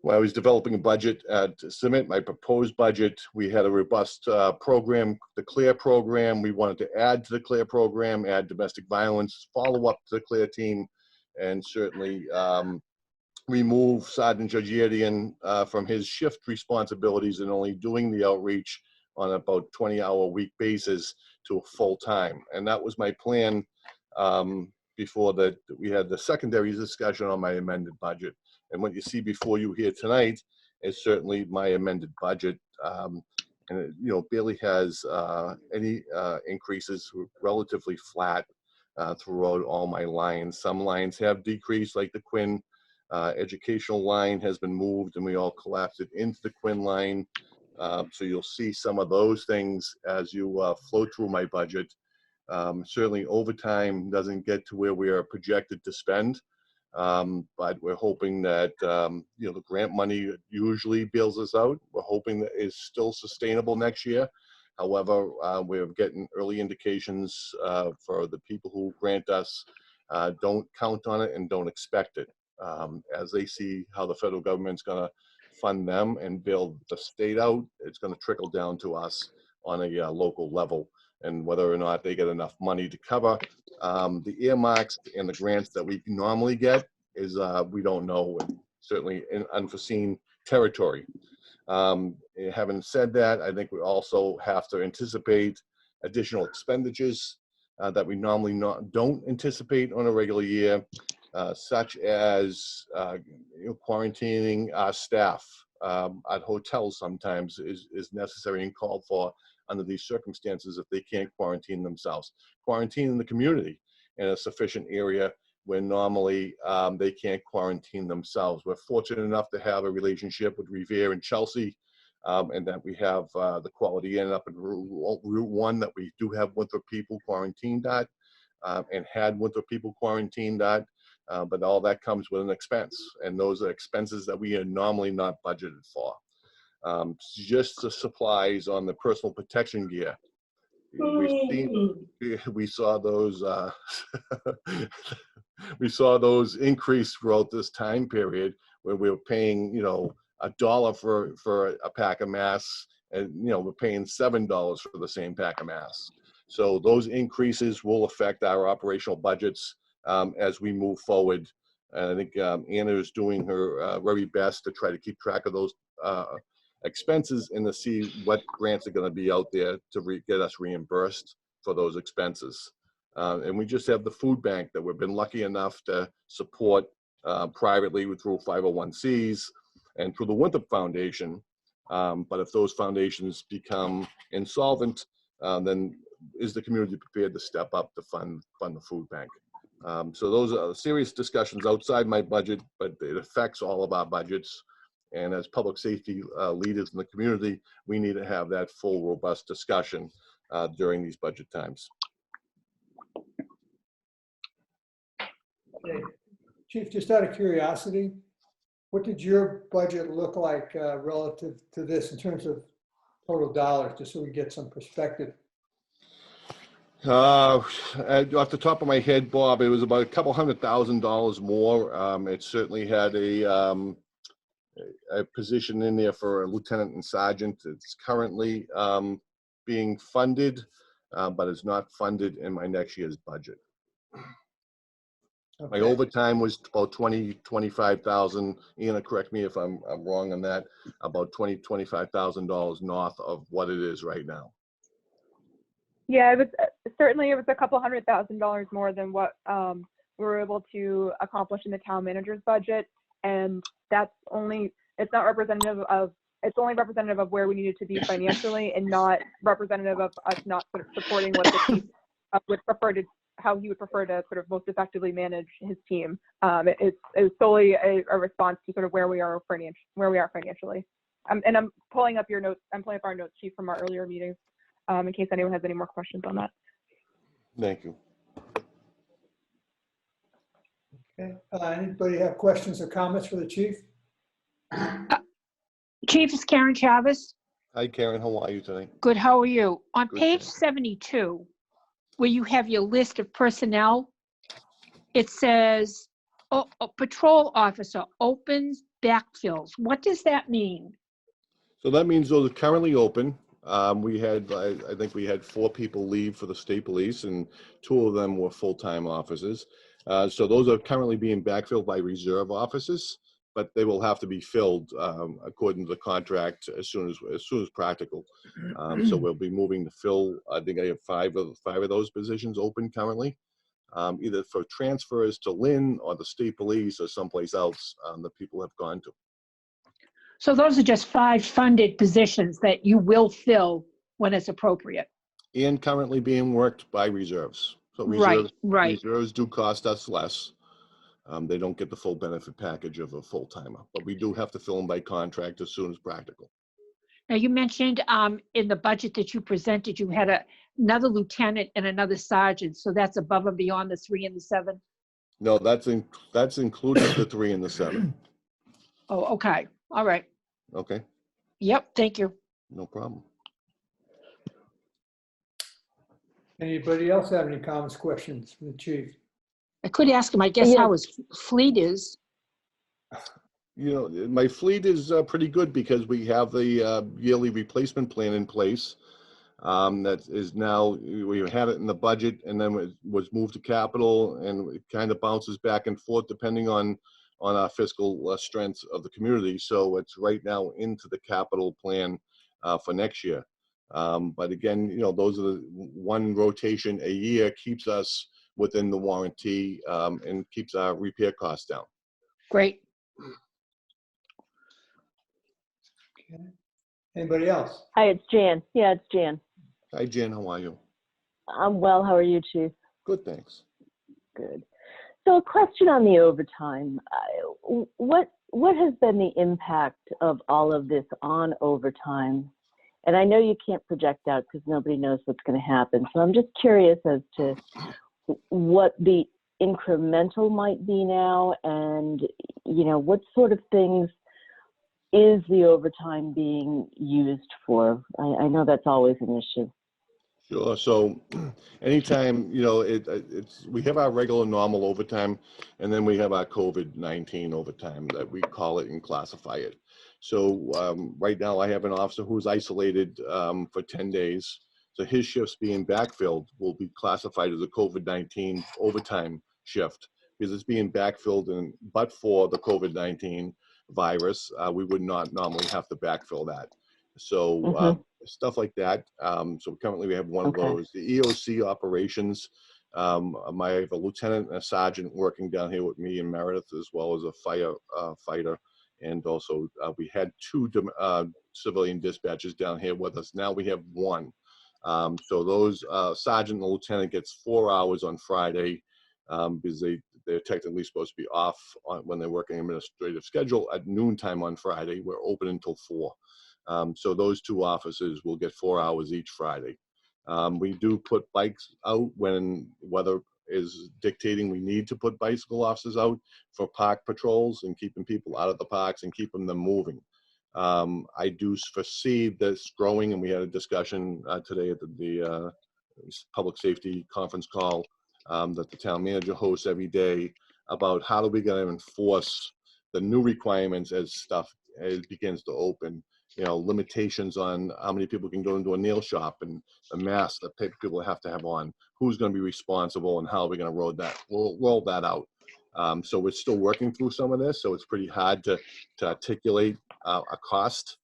when I was developing a budget to submit my proposed budget, we had a robust program, the CLEAR program. We wanted to add to the CLEAR program, add domestic violence, follow up to the CLEAR team, and certainly remove Sergeant Judgiadian from his shift responsibilities and only doing the outreach on about 20-hour-a-week basis to a full-time. And that was my plan before that we had the secondary discussion on my amended budget. And what you see before you here tonight is certainly my amended budget. And it, barely has any increases, relatively flat throughout all my lines. Some lines have decreased, like the Quinn educational line has been moved, and we all collapsed it into the Quinn line. So you'll see some of those things as you flow through my budget. Certainly overtime doesn't get to where we are projected to spend, but we're hoping that the grant money usually bails us out. We're hoping that it's still sustainable next year. However, we're getting early indications for the people who grant us don't count on it and don't expect it. As they see how the federal government's going to fund them and build the state out, it's going to trickle down to us on a local level, and whether or not they get enough money to cover the earmarks and the grants that we normally get is we don't know, and certainly in unforeseen territory. Having said that, I think we also have to anticipate additional expenditures that we normally don't anticipate on a regular year, such as quarantining our staff at hotels sometimes is necessary and called for under these circumstances if they can't quarantine themselves. Quarantine the community in a sufficient area where normally they can't quarantine themselves. We're fortunate enough to have a relationship with Revere and Chelsea, and that we have the Quality Inn up in Route 1 that we do have Winthrop people quarantined at, and had Winthrop people quarantined at, but all that comes with an expense, and those are expenses that we are normally not budgeted for. Just the supplies on the personal protection gear. We saw those we saw those increase throughout this time period where we were paying, $1 for a pack of masks, and we're paying $7 for the same pack of masks. So those increases will affect our operational budgets as we move forward. And I think Anna is doing her very best to try to keep track of those expenses and to see what grants are going to be out there to get us reimbursed for those expenses. And we just have the food bank that we've been lucky enough to support privately through 501Cs and through the Winthrop Foundation. But if those foundations become insolvent, then is the community prepared to step up to fund the food bank? So those are serious discussions outside my budget, but it affects all of our budgets. And as public safety leaders in the community, we need to have that full, robust discussion during these budget times. Okay. Chief, just out of curiosity, what did your budget look like relative to this in terms of total dollars, just so we get some perspective? Off the top of my head, Bob, it was about a couple $100,000 more. It certainly had a position in there for a lieutenant and sergeant. It's currently being funded, but it's not funded in my next year's budget. Okay. My overtime was about 25,000. Anna, correct me if I'm wrong on that. About $25,000 north of what it is right now. Yeah, it was a couple $100,000 more than what we were able to accomplish in the town manager's budget, and it's only representative of where we needed to be financially, and not representative of us not sort of supporting what the chief would prefer to, how he would prefer to sort of most effectively manage his team. It was solely a response to sort of where we are financially. And I'm pulling up your notes. I'm pulling up our notes, Chief, from our earlier meetings, in case anyone has any more questions on that. Thank you. Okay. Anybody have questions or comments for the chief? Chief, it's Karen Chavez. Hi, Karen. How are you today? Good, how are you? On Good, page thanks. 72, where you have your list of personnel, it says, a patrol officer opens backfills. What does that mean? So that means those are currently open. We had, I think we had 4 people leave for the state police, and 2 of them were full-time officers. So those are currently being backfilled by reserve officers, but they will have to be filled according to the contract as soon as practical. So we'll be moving to fill. I think I have 5 of those positions open currently, either for transfers to Lynn or the state police or someplace else that people have gone to. So those are just 5 funded positions that you will fill when it's appropriate. And currently being worked by reserves. So Right. reserves do cost us less. They don't get the full benefit package of a full-timer, but we do have to fill them by contract as soon as practical. Now, you mentioned in the budget that you presented, you had another lieutenant and another sergeant. So that's above and beyond the 3 and the 7? No, that's included the 3 and the 7. Oh, okay. All right. Okay, Yep. Thank you. no problem. Anybody else have any comments, questions for the chief? I could ask him, I guess, Yeah. how his fleet is. You know, my fleet is pretty good because we have the yearly replacement plan in place. That is now, we had it in the budget and then it was moved to capital, and it kind of bounces back and forth depending on our fiscal strength of the community. So it's right now into the capital plan for next year. But again, you know, those are the one rotation a year keeps us within the warranty and keeps our repair costs down. Great. Okay. Anybody else? Hi, it's Jan. Yeah, it's Jan. Hi, Jen, how are you? I'm well. How are you, Chief? Good, thanks. Good. So a question on the overtime. What has been the impact of all of this on overtime? And I know you can't project out because nobody knows what's going to happen. So I'm just curious as to what the incremental might be now, and, you know, what sort of things is the overtime being used for? I know that's always an issue. Sure. So anytime, you know, we have our regular normal overtime, and then we have our COVID-19 overtime that we call it and classify it. So right now I have an officer who's isolated for 10 days. So his shifts being backfilled will be classified as a COVID-19 overtime shift because it's being backfilled, and but for the COVID-19 virus, we would not normally have to backfill that. So stuff like that. So currently we have one of those. The EOC operations, I have a lieutenant and a sergeant working down here with me in Meredith, as well as a firefighter. And also we had 2 civilian dispatchers down here with us. Now we have 1. So those sergeant and lieutenant gets 4 hours on Friday because they're technically supposed to be off when they're working administrative schedule at noontime on Friday. We're open until 4. So those 2 officers will get 4 hours each Friday. We do put bikes out when weather is dictating we need to put bicycle officers out for park patrols and keeping people out of the parks and keeping them moving. I do foresee this growing, and we had a discussion today at the public safety conference call that the town manager hosts every day about how are we going to enforce the new requirements as stuff begins to open. You know, limitations on how many people can go into a nail shop and the masks that people have to have on, who's going to be responsible, and how are we going to roll that out. So we're still working through some of this, so it's pretty hard to articulate a cost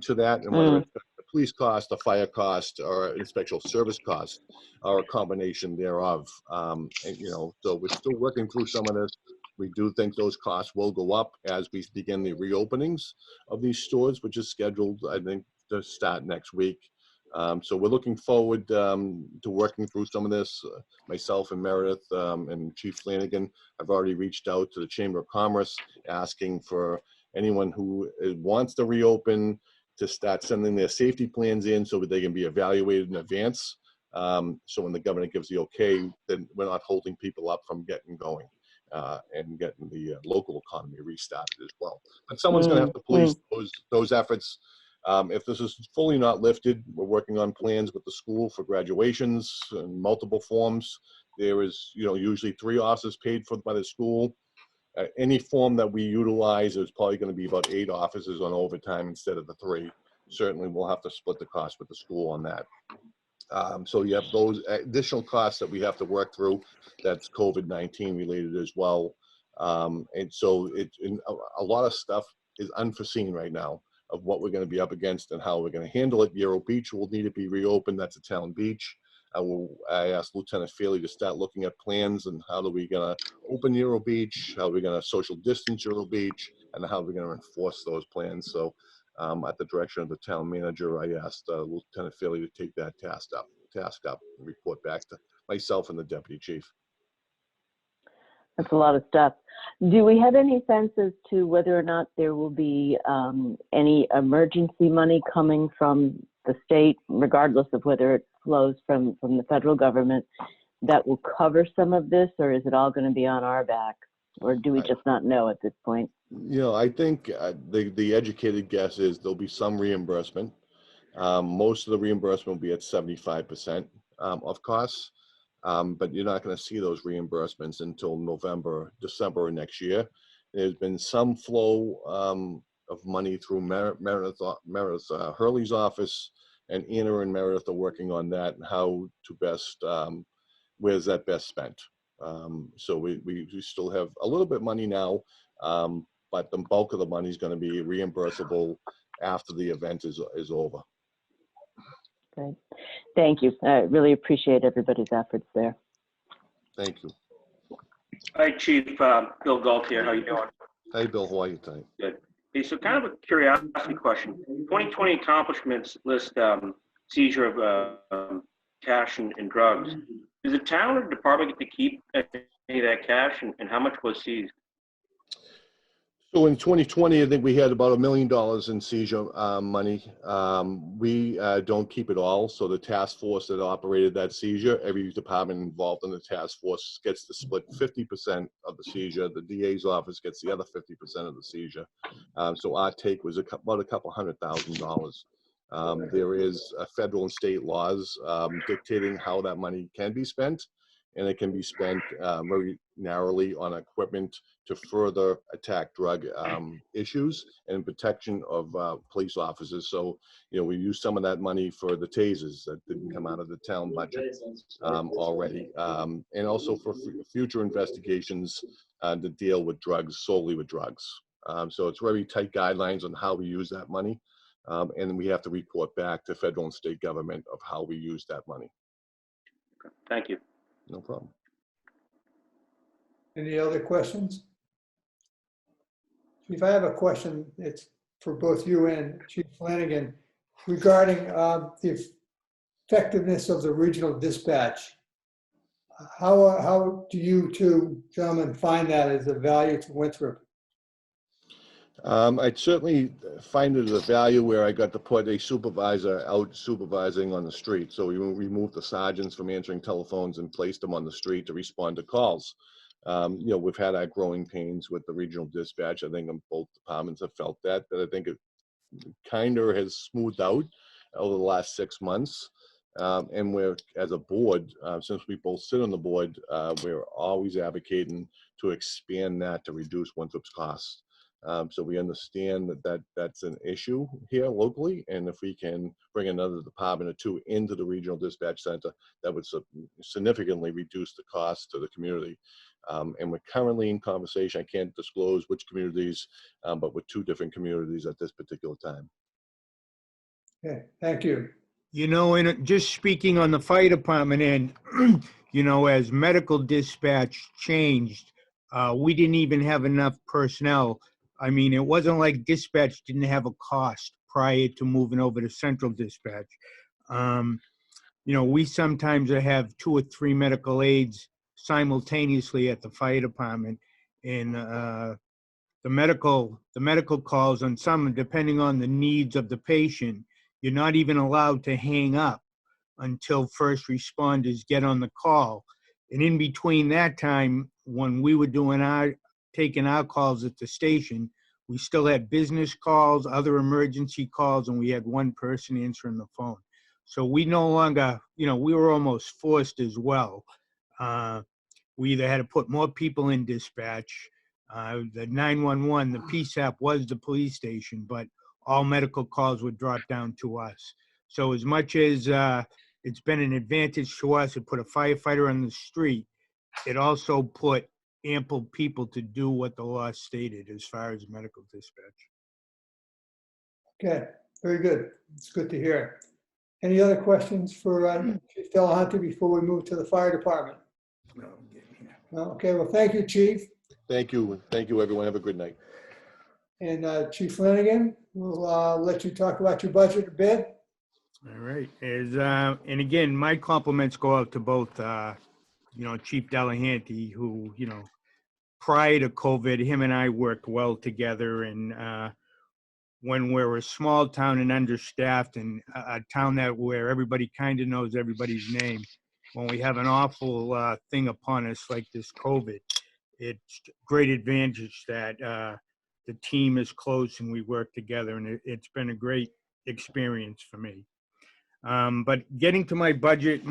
to that, and whether it's a police cost, a fire cost, or an inspection service cost, or a combination thereof. And, you know, so we're still working through some of this. We do think those costs will go up as we begin the reopenings of these stores, which is scheduled, I think, to start next week. So we're looking forward to working through some of this. Myself and Meredith and Chief Flanagan have already reached out to the Chamber of Commerce asking for anyone who wants to reopen to start sending their safety plans in so that they can be evaluated in advance. So when the governor gives the okay, then we're not holding people up from getting going. And getting the local economy restarted as well. But someone's going to have to police those efforts. If this is fully not lifted, we're working on plans with the school for graduations in multiple forms. There is, you know, usually 3 officers paid for by the school. Any form that we utilize is probably going to be about 8 officers on overtime instead of the 3. Certainly, we'll have to split the cost with the school on that. So you have those additional costs that we have to work through. That's COVID-19 related as well. And so a lot of stuff is unforeseen right now of what we're going to be up against and how we're going to handle it. Yarrow Beach will need to be reopened. That's a town beach. I asked Lieutenant Feely to start looking at plans and how are we going to open Yarrow Beach, how are we going to social distance Yarrow Beach, and how are we going to enforce those plans. So at the direction of the town manager, I asked Lieutenant Feely to take that task up and report back to myself and the deputy chief. That's a lot of stuff. Do we have any sense as to whether or not there will be any emergency money coming from the state, regardless of whether it flows from the federal government, that will cover some of this, or is it all going to be on our back? Or do we just not know at this point? You know, I think the educated guess is there'll be some reimbursement. Most of the reimbursement will be at 75% of costs. but you're not going to see those reimbursements until November, December of next year. There's been some flow of money through Meredith Hurley's office, and Anna and Meredith are working on that and how to best, where's that best spent. So we still have a little bit of money now, but the bulk of the money is going to be reimbursable after the event is over. Great. Thank you. I really appreciate everybody's efforts there. Thank you. Hi, Chief. Bill Galt here. How you doing? Hey, Bill, how are you tonight? Good. Hey, so kind of a curiosity question. 2020 accomplishments list seizure of cash and drugs. Does the town or department get to keep any of that cash, and how much was seized? So in 2020, I think we had about $1 million in seizure money. We don't keep it all. So the task force that operated that seizure, every department involved in the task force gets to split 50% of the seizure. The DA's office gets the other 50% of the seizure. So our take was about a couple $100,000. There is federal and state laws dictating how that money can be spent, and it can be spent very narrowly on equipment to further attack drug issues and protection of police officers. So, we used some of that money for the tasers that didn't come out of the town budget already, and also for future investigations to deal with drugs, solely with drugs. So it's very tight guidelines on how we use that money, and we have to report back to federal and state government of how we use that money. Okay. Thank you. No problem. Any other questions? If I have a question, it's for both you and Chief Flanagan regarding the effectiveness of the regional dispatch. How do you two gentlemen find that as a value to Winthrop? I'd certainly find it a value where I got to put a supervisor out supervising on the street. So we removed the sergeants from answering telephones and placed them on the street to respond to calls. We've had our growing pains with the regional dispatch. I think both departments have felt that I think it kind of has smoothed out over the last 6 months. And we're, as a board, since we both sit on the board, we're always advocating to expand that to reduce Winthrop's costs. So we understand that's an issue here locally, and if we can bring another department or two into the regional dispatch center, that would significantly reduce the cost to the community. And we're currently in conversation. I can't disclose which communities, but with 2 different communities at this particular time. Okay, thank you. And just speaking on the fire department end, as medical dispatch changed, we didn't even have enough personnel. I mean, it wasn't like dispatch didn't have a cost prior to moving over to central dispatch. We sometimes have 2 or 3 medical aides simultaneously at the fire department, and the medical calls on some, depending on the needs of the patient, you're not even allowed to hang up until first responders get on the call. And in between that time, when we were taking our calls at the station, we still had business calls, other emergency calls, and we had 1 person answering the phone. So we no longer, we were almost forced as well. We either had to put more people in dispatch. The 911, the PSAP was the police station, but all medical calls would drop down to us. So as much as it's been an advantage to us to put a firefighter on the street, it also put ample people to do what the law stated as far as medical dispatch. Okay, very good. It's good to hear. Any other questions for Chief Delahunty before we move to the fire department? No? Okay, well, thank you, Chief. Thank you. Thank you, everyone. Have a good night. And Chief Flanagan, we'll let you talk about your budget a bit. All right. And again, my compliments go out to both, Chief Delahunty, who, prior to COVID, him and I worked well together. And when we're a small town and understaffed, and a town where everybody kind of knows everybody's name, when we have an awful thing upon us like this COVID, it's great advantage that the team is close and we work together, and it's been a great experience for me. But getting to my budget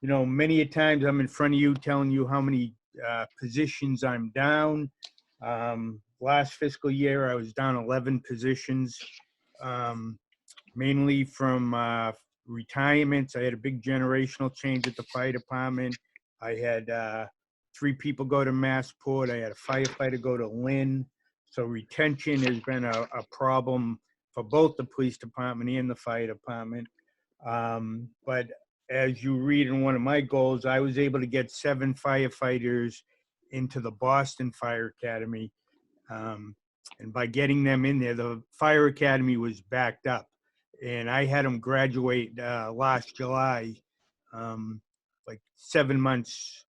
many a times I'm in front of you telling you how many positions I'm down. Last fiscal year, I was down 11 positions, mainly from retirements. I had a big generational change at the fire department. I had 3 people go to Massport. I had a firefighter go to Lynn. So retention has been a problem for both the police department and the fire department. But as you read in one of my goals, I was able to get 7 firefighters into the Boston Fire Academy. And by getting them in there, the fire academy was backed up. And I had them graduate last July, like 7 months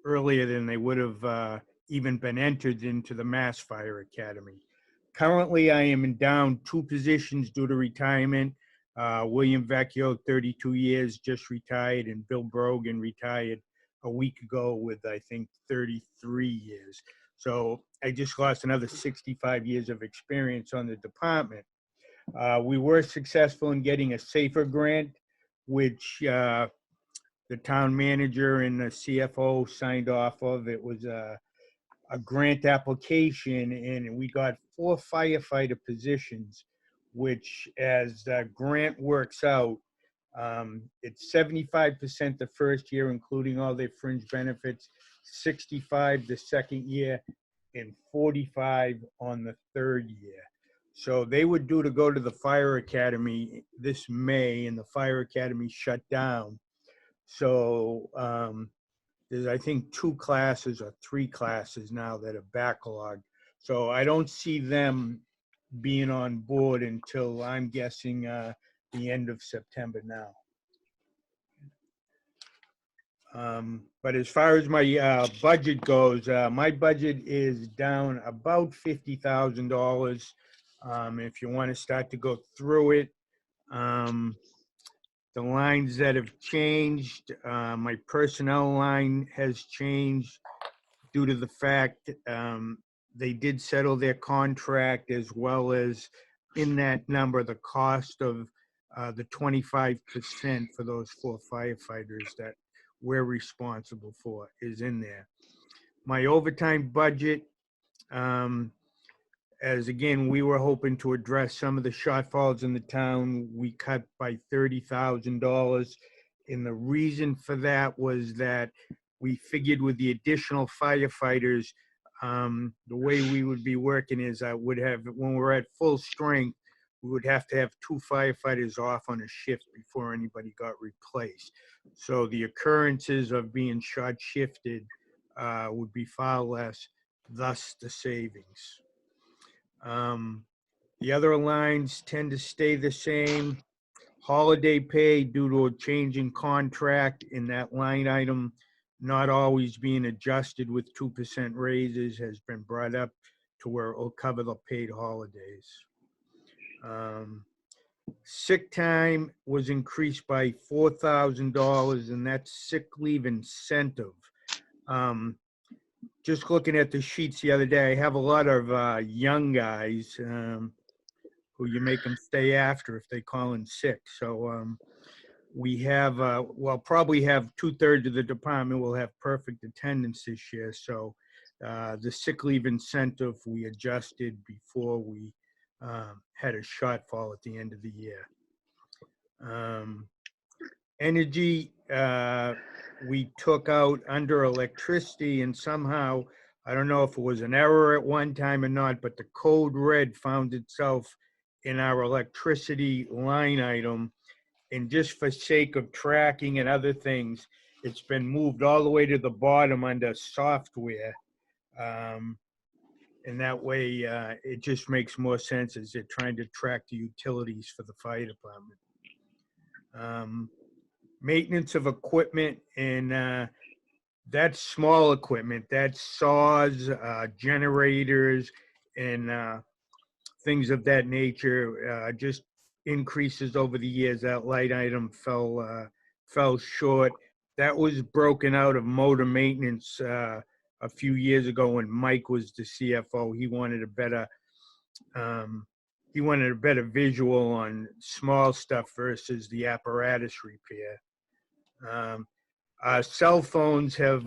earlier than they would have even been entered into the Mass Fire Academy. Currently, I am down 2 positions due to retirement. William Vecchio, 32 years, just retired, and Bill Brogan retired a week ago with, I think, 33 years. So I just lost another 65 years of experience on the department. We were successful in getting a SAFER grant, which the town manager and the CFO signed off of. It was a grant application, and we got 4 firefighter positions, which, as the grant works out, it's 75% the first year, including all their fringe benefits, 65 the second year, and 45 on the third year. So they were due to go to the fire academy this May, and the fire academy shut down. So there's, I think, 2 classes or 3 classes now that are backlogged. So I don't see them being on board until, I'm guessing, the end of September now. But as far as my budget goes, my budget is down about $50,000. If you want to start to go through it, the lines that have changed, my personnel line has changed due to the fact they did settle their contract, as well as in that number, the cost of the 25% for those 4 firefighters that we're responsible for is in there. My overtime budget, as again, we were hoping to address some of the shortfalls in the town, we cut by $30,000. And the reason for that was that we figured with the additional firefighters, the way we would be working is I would have, when we're at full strength, we would have to have 2 firefighters off on a shift before anybody got replaced. So the occurrences of being short shifted would be far less, thus the savings. The other lines tend to stay the same. Holiday pay, due to a change in contract in that line item, not always being adjusted with 2% raises, has been brought up to where it will cover the paid holidays. Sick time was increased by $4,000, and that's sick leave incentive. Just looking at the sheets the other day, I have a lot of young guys who you make them stay after if they call in sick. So we have, well, probably have 2/3 of the department will have perfect attendance this year. So the sick leave incentive we adjusted before we had a shortfall at the end of the year. Energy, we took out under electricity, and somehow, I don't know if it was an error at one time or not, but the code red found itself in our electricity line item. And just for sake of tracking and other things, it's been moved all the way to the bottom under software. And that way, it just makes more sense as they're trying to track the utilities for the fire department. Maintenance of equipment, and that's small equipment. That's saws, generators, and things of that nature. Just increases over the years. That light item fell short. That was broken out of motor maintenance a few years ago when Mike was the CFO. He wanted a better visual on small stuff versus the apparatus repair. Cell phones have,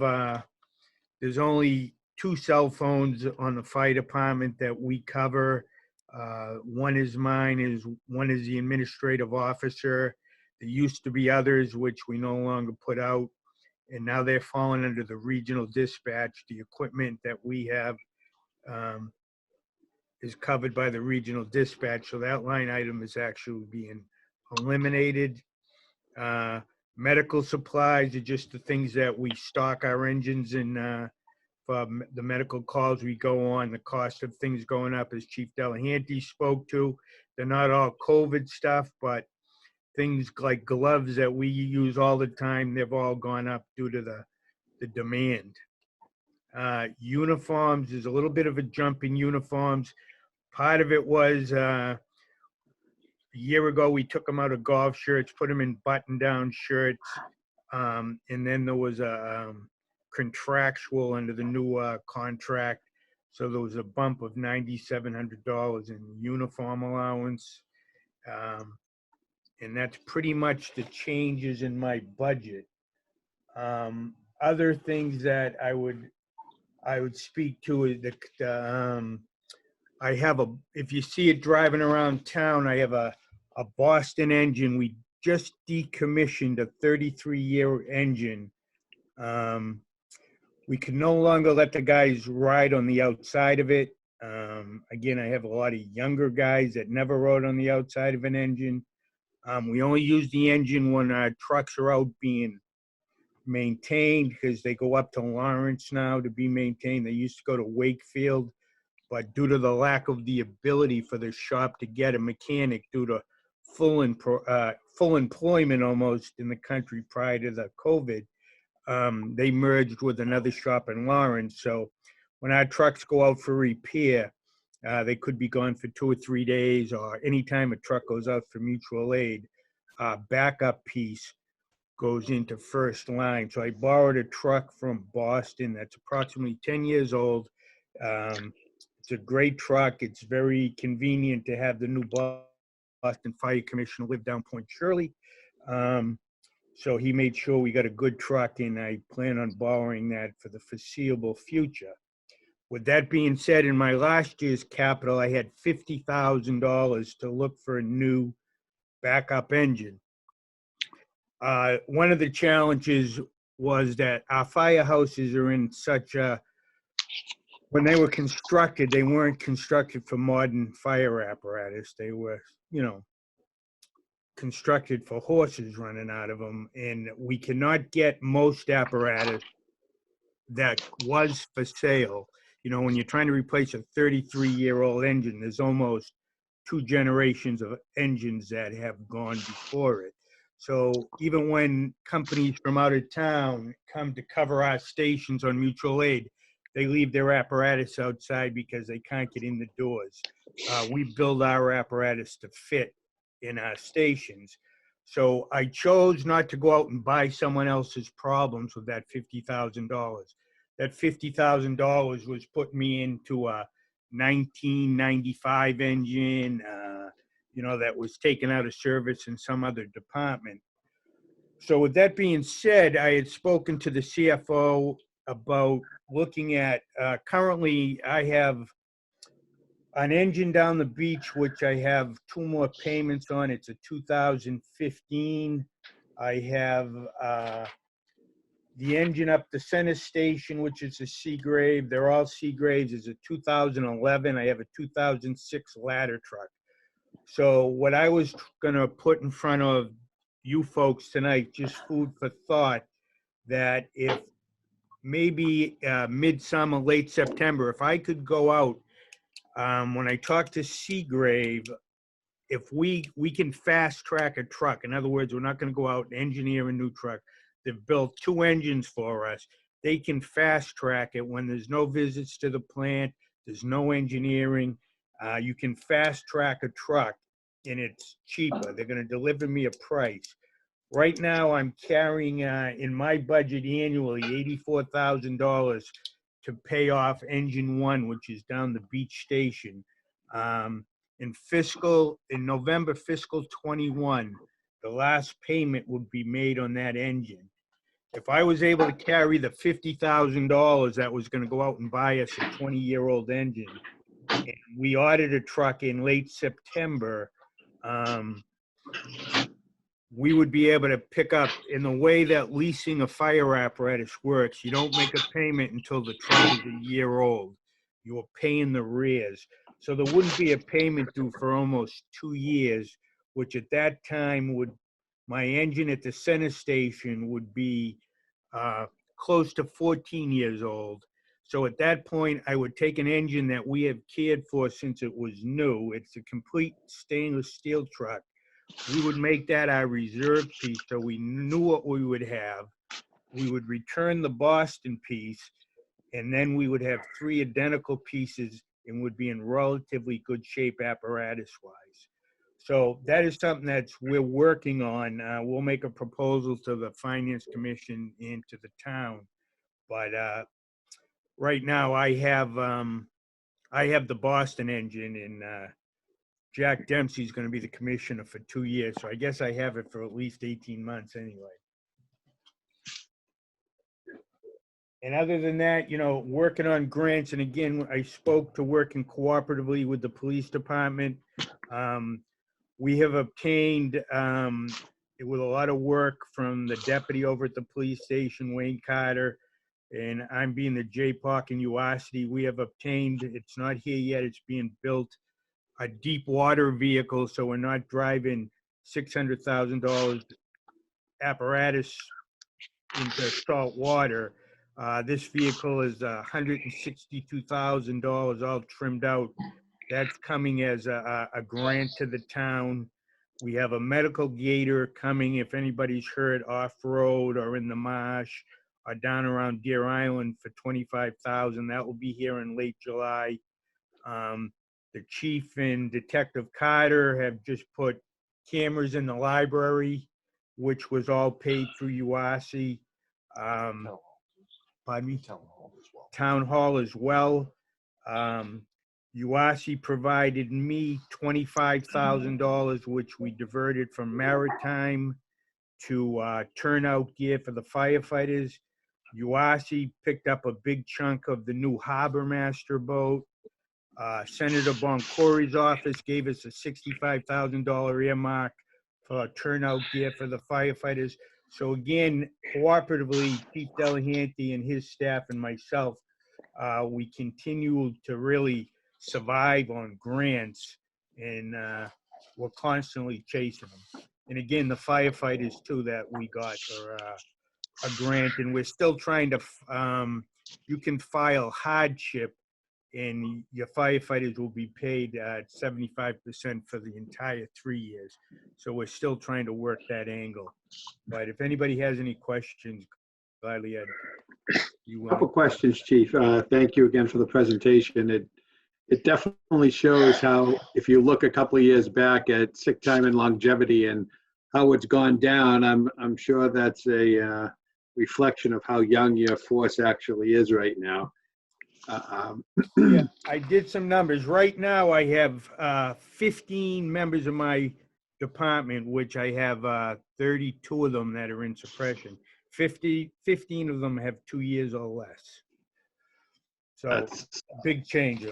there's only 2 cell phones on the fire department that we cover. One is mine, one is the administrative officer. There used to be others which we no longer put out, and now they're falling under the regional dispatch. The equipment that we have is covered by the regional dispatch, so that line item is actually being eliminated. Medical supplies are just the things that we stock our engines in, for the medical calls we go on. The cost of things going up, as Chief Delahanty spoke to. They're not all COVID stuff, but things like gloves that we use all the time, they've all gone up due to the demand. Uniforms, there's a little bit of a jump in uniforms. Part of it was, a year ago, we took them out of golf shirts, put them in button-down shirts, and then there was a contractual under the new contract. So there was a bump of $9,700 in uniform allowance. And that's pretty much the changes in my budget. Other things that I would speak to is I have if you see it driving around town, I have a Boston engine. We just decommissioned a 33-year engine. We can no longer let the guys ride on the outside of it. Again, I have a lot of younger guys that never rode on the outside of an engine. We only use the engine when our trucks are out being maintained, because they go up to Lawrence now to be maintained. They used to go to Wakefield, but due to the lack of the ability for the shop to get a mechanic due to full employment almost in the country prior to the COVID, they merged with another shop in Lawrence. So when our trucks go out for repair, they could be gone for 2 or 3 days, or anytime a truck goes out for mutual aid, backup piece goes into first line. So I borrowed a truck from Boston that's approximately 10 years old. It's a great truck. It's very convenient to have the new Boston Fire Commissioner live down Point Shirley. So he made sure we got a good truck, and I plan on borrowing that for the foreseeable future. With that being said, in my last year's capital, I had $50,000 to look for a new backup engine. One of the challenges was that our firehouses are in such a, when they were constructed, they weren't constructed for modern fire apparatus. They were, constructed for horses running out of them. And we cannot get most apparatus that was for sale. When you're trying to replace a 33-year-old engine, there's almost 2 generations of engines that have gone before it. So even when companies from out of town come to cover our stations on mutual aid, they leave their apparatus outside because they can't get in the doors. We build our apparatus to fit in our stations. So I chose not to go out and buy someone else's problems with that $50,000. That $50,000 was putting me into a 1995 engine, that was taken out of service in some other department. So with that being said, I had spoken to the CFO about looking at, currently I have an engine down the beach, which I have 2 more payments on. It's a 2015. I have the engine up the center station, which is a Seagrave. They're all Seagraves. It's a 2011. I have a 2006 ladder truck. So what I was going to put in front of you folks tonight, just food for thought, that if maybe midsummer, late September, if I could go out, when I talk to Seagrave, if we can fast track a truck. In other words, we're not going to go out and engineer a new truck. They've built 2 engines for us. They can fast track it when there's no visits to the plant, there's no engineering. You can fast track a truck, and it's cheaper. They're going to deliver me a price. Right now, I'm carrying in my budget annually $84,000 to pay off engine 1, which is down the beach station. In November fiscal 21, the last payment would be made on that engine. if I was able to carry the $50,000 that was gonna go out and buy us a 20-year-old engine, and we ordered a truck in late September, we would be able to pick up, in the way that leasing a fire apparatus works, you don't make a payment until the truck is a year old. You are paying the arrears. So there wouldn't be a payment due for almost 2 years, which at that time would, my engine at the center station would be close to 14 years old. So at that point, I would take an engine that we have cared for since it was new. It's a complete stainless steel truck. We would make that our reserve piece so we knew what we would have. We would return the Boston piece, and then we would have 3 identical pieces and would be in relatively good shape apparatus-wise. So that is something we're working on. We'll make a proposal to the Finance Commission and to the town. But right now, I have the Boston engine, and Jack Dempsey's going to be the commissioner for 2 years, so I guess I have it for at least 18 months anyway. And other than that, working on grants, and again, I spoke to working cooperatively with the police department. We have obtained, with a lot of work from the deputy over at the police station, Wayne Carter, and I'm being the JPOC in UASD, we have obtained, it's not here yet, it's being built, a deep water vehicle, so we're not driving $600,000 apparatus into salt water. This vehicle is $162,000 all trimmed out. That's coming as a grant to the town. We have a medical gator coming, if anybody's heard, off-road or in the marsh or down around Deer Island for $25,000. That will be here in late July. The chief and Detective Carter have just put cameras in the library, which was all paid through UASI. Pardon me? Town Hall as well. UASI provided me $25,000, which we diverted from maritime to turnout gear for the firefighters. UASI picked up a big chunk of the new Harbormaster boat. Senator Boncory's office gave us a $65,000 earmark for turnout gear for the firefighters. So again, cooperatively, Chief Delahanty and his staff and myself, we continue to really survive on grants, and we're constantly chasing them. And again, the firefighters too that we got for a grant, and we're still trying to, you can file hardship and your firefighters will be paid 75% for the entire 3 years. So we're still trying to work that angle. But if anybody has any questions, gladly I'd. Couple questions, Chief. Thank you again for the presentation. It definitely shows how, if you look a couple of years back at sick time and longevity and how it's gone down, I'm sure that's a reflection of how young your force actually is right now. Yeah, I did some numbers. Right now, I have 15 members of my department, which I have 32 of them that are in suppression. 15 of them have 2 years or less. So That's big change.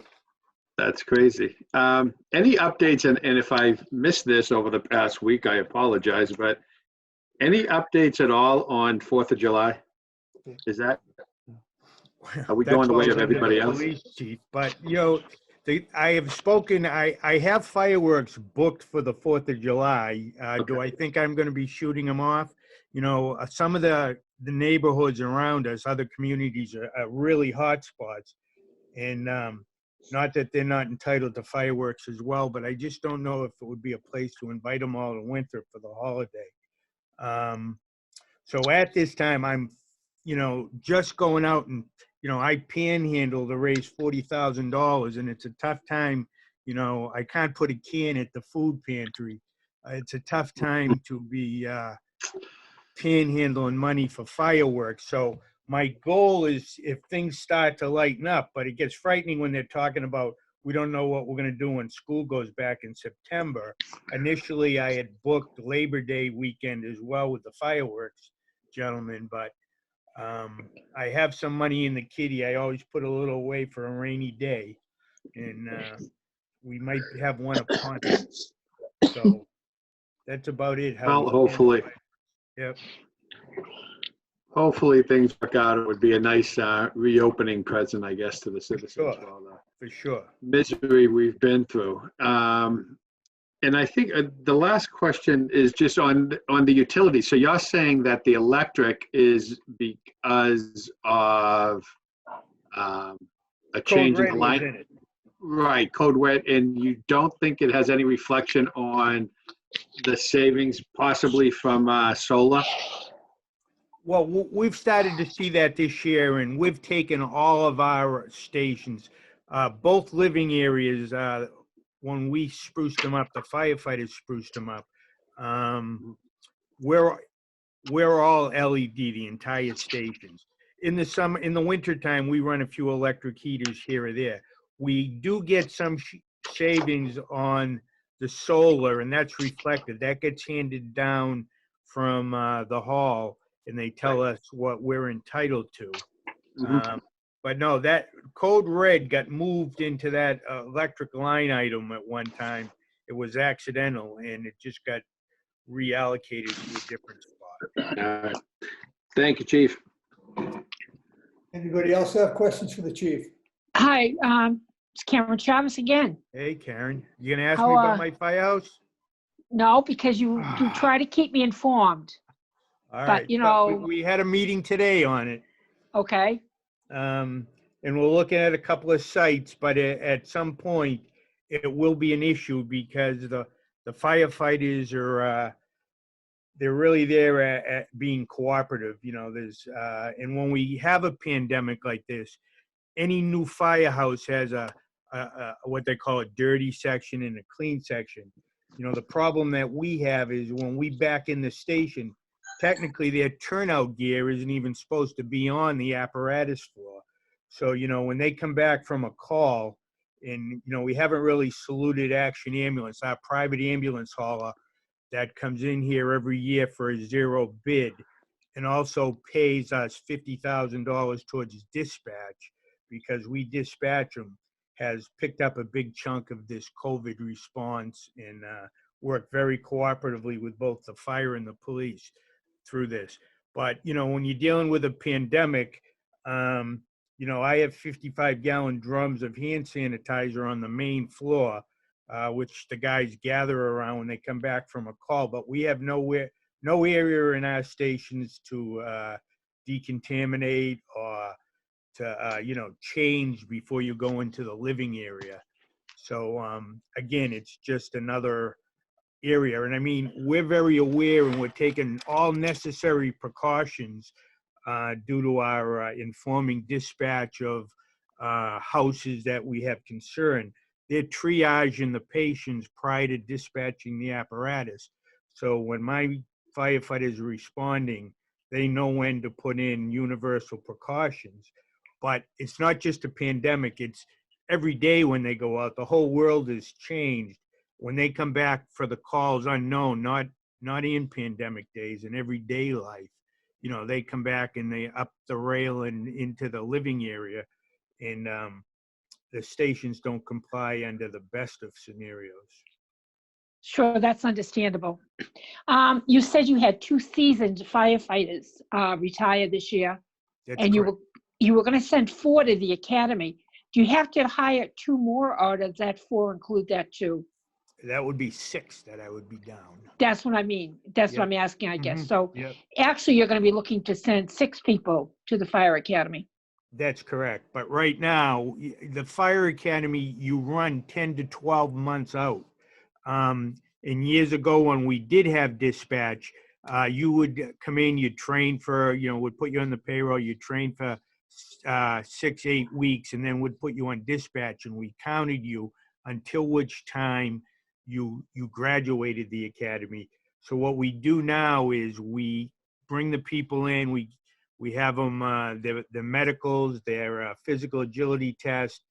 That's crazy. Any updates, and if I've missed this over the past week, I apologize, but any updates at all on 4th of July? Is that, are we going the way of everybody else? Police chief, but I have spoken, I have fireworks booked for the 4th of July. Do I think I'm going to be shooting them off? Some of the neighborhoods around us, other communities are really hot spots. And not that they're not entitled to fireworks as well, but I just don't know if it would be a place to invite them all to Winthrop for the holiday. So at this time, I'm, just going out and, I panhandle to raise $40,000, and it's a tough time. I can't put a can at the food pantry. It's a tough time to be panhandling money for fireworks. So my goal is, if things start to lighten up, but it gets frightening when they're talking about, we don't know what we're going to do when school goes back in September. Initially, I had booked Labor Day weekend as well with the fireworks gentlemen, but I have some money in the kitty. I always put a little away for a rainy day, and we might have one upon us. So that's about it. Well, hopefully. Yep. Hopefully things work out. It would be a nice reopening present, I guess, to the citizens Sure. for all the For sure. misery we've been through. And I think the last question is just on the utility. So you're saying that the electric is because of a change in the line? In it. Right, code red, and you don't think it has any reflection on the savings possibly from solar? Well, we've started to see that this year, and we've taken all of our stations, both living areas, when we spruced them up, the firefighters spruced them up. We're all LED, the entire stations. In the wintertime, we run a few electric heaters here or there. We do get some savings on the solar, and that's reflected. That gets handed down from the hall, and they tell us what we're entitled to. But no, that code red got moved into that electric line item at one time. It was accidental, and it just got reallocated to a different spot. All right. Thank you, Chief. Anybody else have questions for the chief? Hi, it's Cameron Travis again. Hey, Karen, you gonna ask How, me about my firehouse? No, because you try to keep me informed. All But, right, you but know- we had a meeting today on it. Okay, And we're looking at a couple of sites, but at some point, it will be an issue because the firefighters are, they're really there at being cooperative. You know, there's, and when we have a pandemic like this, any new firehouse has a what they call a dirty section and a clean section. You know, the problem that we have is when we back in the station, technically their turnout gear isn't even supposed to be on the apparatus floor. So, you know, when they come back from a call, and, you know, we haven't really saluted Action Ambulance, our private ambulance hauler that comes in here every year for a zero bid and also pays us $50,000 towards dispatch because we dispatch them, has picked up a big chunk of this COVID response and worked very cooperatively with both the fire and the police through this. But, you know, when you're dealing with a pandemic, you know, I have 55-gallon drums of hand sanitizer on the main floor, which the guys gather around when they come back from a call. But we have no area in our stations to decontaminate or to, you know, change before you go into the living area. So, again, it's just another area. And I mean, we're very aware and we're taking all necessary precautions due to our informing dispatch of houses that we have concern. They're triaging the patients prior to dispatching the apparatus. So when my firefighters are responding, they know when to put in universal precautions. But it's not just a pandemic, it's every day when they go out, the whole world has changed. When they come back for the calls unknown, not in pandemic days, in everyday life, you know, they come back and they up the rail and into the living area, and the stations don't comply under the best of scenarios. sure, that's understandable. You said you had 2 seasoned firefighters retire this year, That's and correct. you were going to send 4 to the academy. Do you have to hire 2 more, or does that 4 include that too? That would be 6 that I would be down. That's what I mean. That's what Yep. I'm asking, I guess. Mhm. So Yep. actually, you're going to be looking to send 6 people to the fire academy. That's correct. But right now, the fire academy, you run 10 to 12 months out. And years ago, when we did have dispatch, you would come in, you'd train for, you know, would put you on the payroll, you'd train for 6, 8 weeks, and then would put you on dispatch, and we counted you until which time you graduated the academy. So what we do now is we bring the people in, we have them, their medicals, their physical agility test,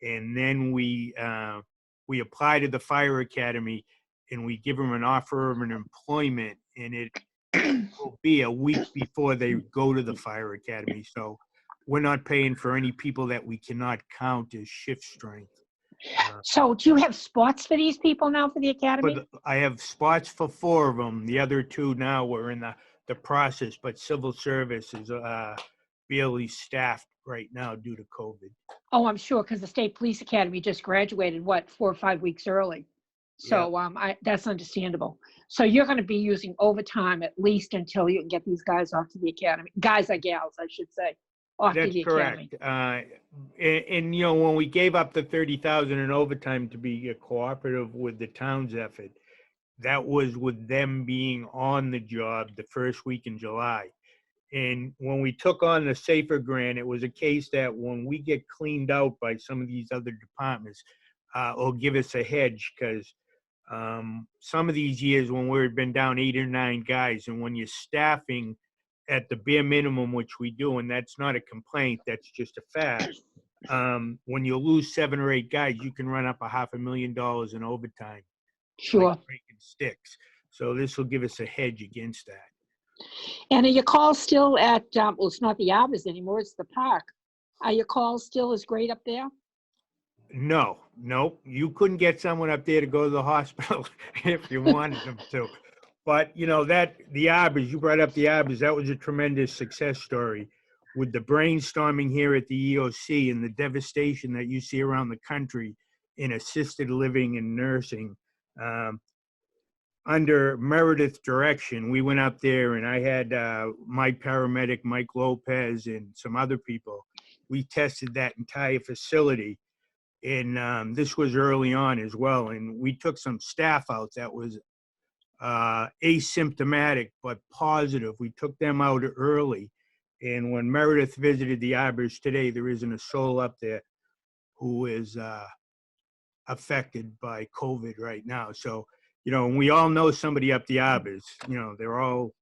and then we apply to the fire academy, and we give them an offer of an employment, and will be a week before they go to the fire academy. So we're not paying for any people that we cannot count as shift strength. So do you have spots for these people now for the academy? But I have spots for 4 of them. The other 2 now were in the process, but civil service is barely staffed right now due to COVID. Oh, I'm sure, because the State Police Academy just graduated, what, 4 or 5 weeks early. So that's understandable. So you're going to be using overtime at least until you can get these guys off to the academy. Guys or gals, I should say, off to That's the academy. correct. And you know, when we gave up the 30,000 in overtime to be cooperative with the town's effort, that was with them being on the job the first week in July. And when we took on the SAFER grant, it was a case that when we get cleaned out by some of these other departments, it'll give us a hedge, because some of these years when we've been down 8 or 9 guys, and when you're staffing at the bare minimum, which we do, and that's not a complaint, that's just a fact. When you lose 7 or 8 guys, you can run up $500,000 in overtime. Sure. Like breaking sticks. So this will give us a hedge against that. And are your calls still at, well, it's not the Arbors anymore, it's the park. Are your calls still as great up there? No, you couldn't get someone up there to go to the hospital if you wanted them to. But, you know, the Arbors, you brought up the Arbors, that was a tremendous success story. With the brainstorming here at the EOC and the devastation that you see around the country in assisted living and nursing, under Meredith's direction, we went up there, and I had my paramedic, Mike Lopez, and some other people. We tested that entire facility. And this was early on as well. And we took some staff out that was asymptomatic but positive. We took them out early. And when Meredith visited the Arbors today, there isn't a soul up there who is affected by COVID right now. So, you know, and we all know somebody up the Arbors. You know, they're all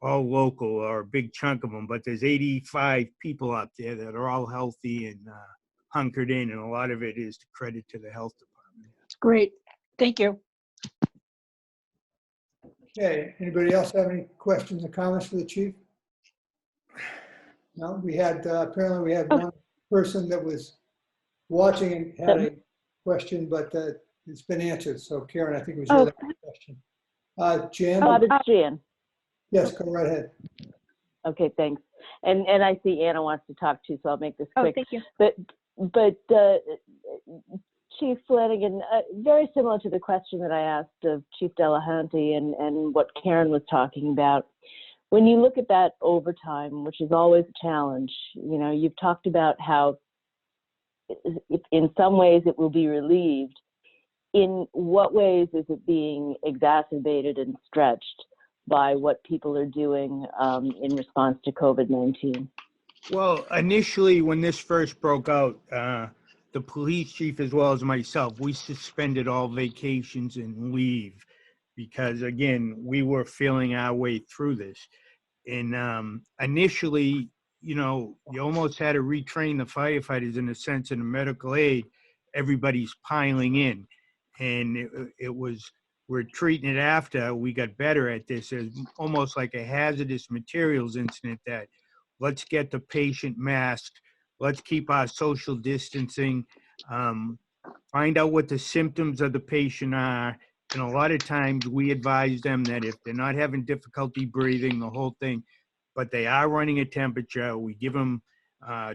local, or a big chunk of them, but there's 85 people up there that are all healthy and hunkered in, and a lot of it is to credit to the health department. Great, thank you. Okay, anybody else have any questions or comments for the chief? No, we had, apparently we had one person that was watching and had a question, but it's been answered. So Karen, I think it was your question. Jan? It's Jan. Yes, go right ahead. Okay, thanks. And I see Anna wants to talk too, so I'll make this quick. Thank you. But Chief Flanagan, very similar to the question that I asked of Chief Delahanty and what Karen was talking about. When you look at that overtime, which is always a challenge, you know, you've talked about how in some ways it will be relieved. In what ways is it being exacerbated and stretched by what people are doing in response to COVID-19? Well, initially, when this first broke out, the police chief, as well as myself, we suspended all vacations and leave because, again, we were feeling our way through this. And initially, you know, you almost had to retrain the firefighters in a sense, in the medical aid. Everybody's piling in. And it was, we're treating it after we got better at this as almost like a hazardous materials incident, that let's get the patient masked, let's keep our social distancing, find out what the symptoms of the patient are. And a lot of times we advise them that if they're not having difficulty breathing, the whole thing, but they are running a temperature, we give them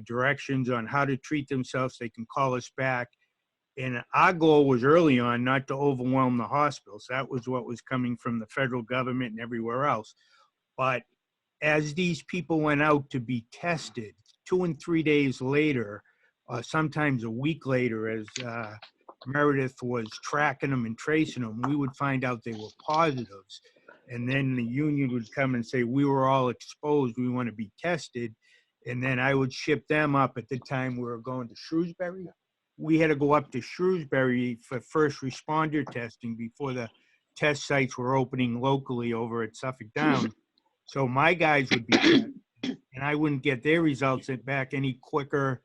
directions on how to treat themselves. They can call us back. And our goal was early on not to overwhelm the hospitals. That was what was coming from the federal government and everywhere else. But as these people went out to be tested, 2 and 3 days later, sometimes a week later, as Meredith was tracking them and tracing them, we would find out they were positives. And then the union would come and say, we were all exposed, we want to be tested. And then I would ship them up. At the time we were going to Shrewsbury. We had to go up to Shrewsbury for first responder testing before the test sites were opening locally over at Suffolk Downs. So my guys would be tested, and I wouldn't get their results back any quicker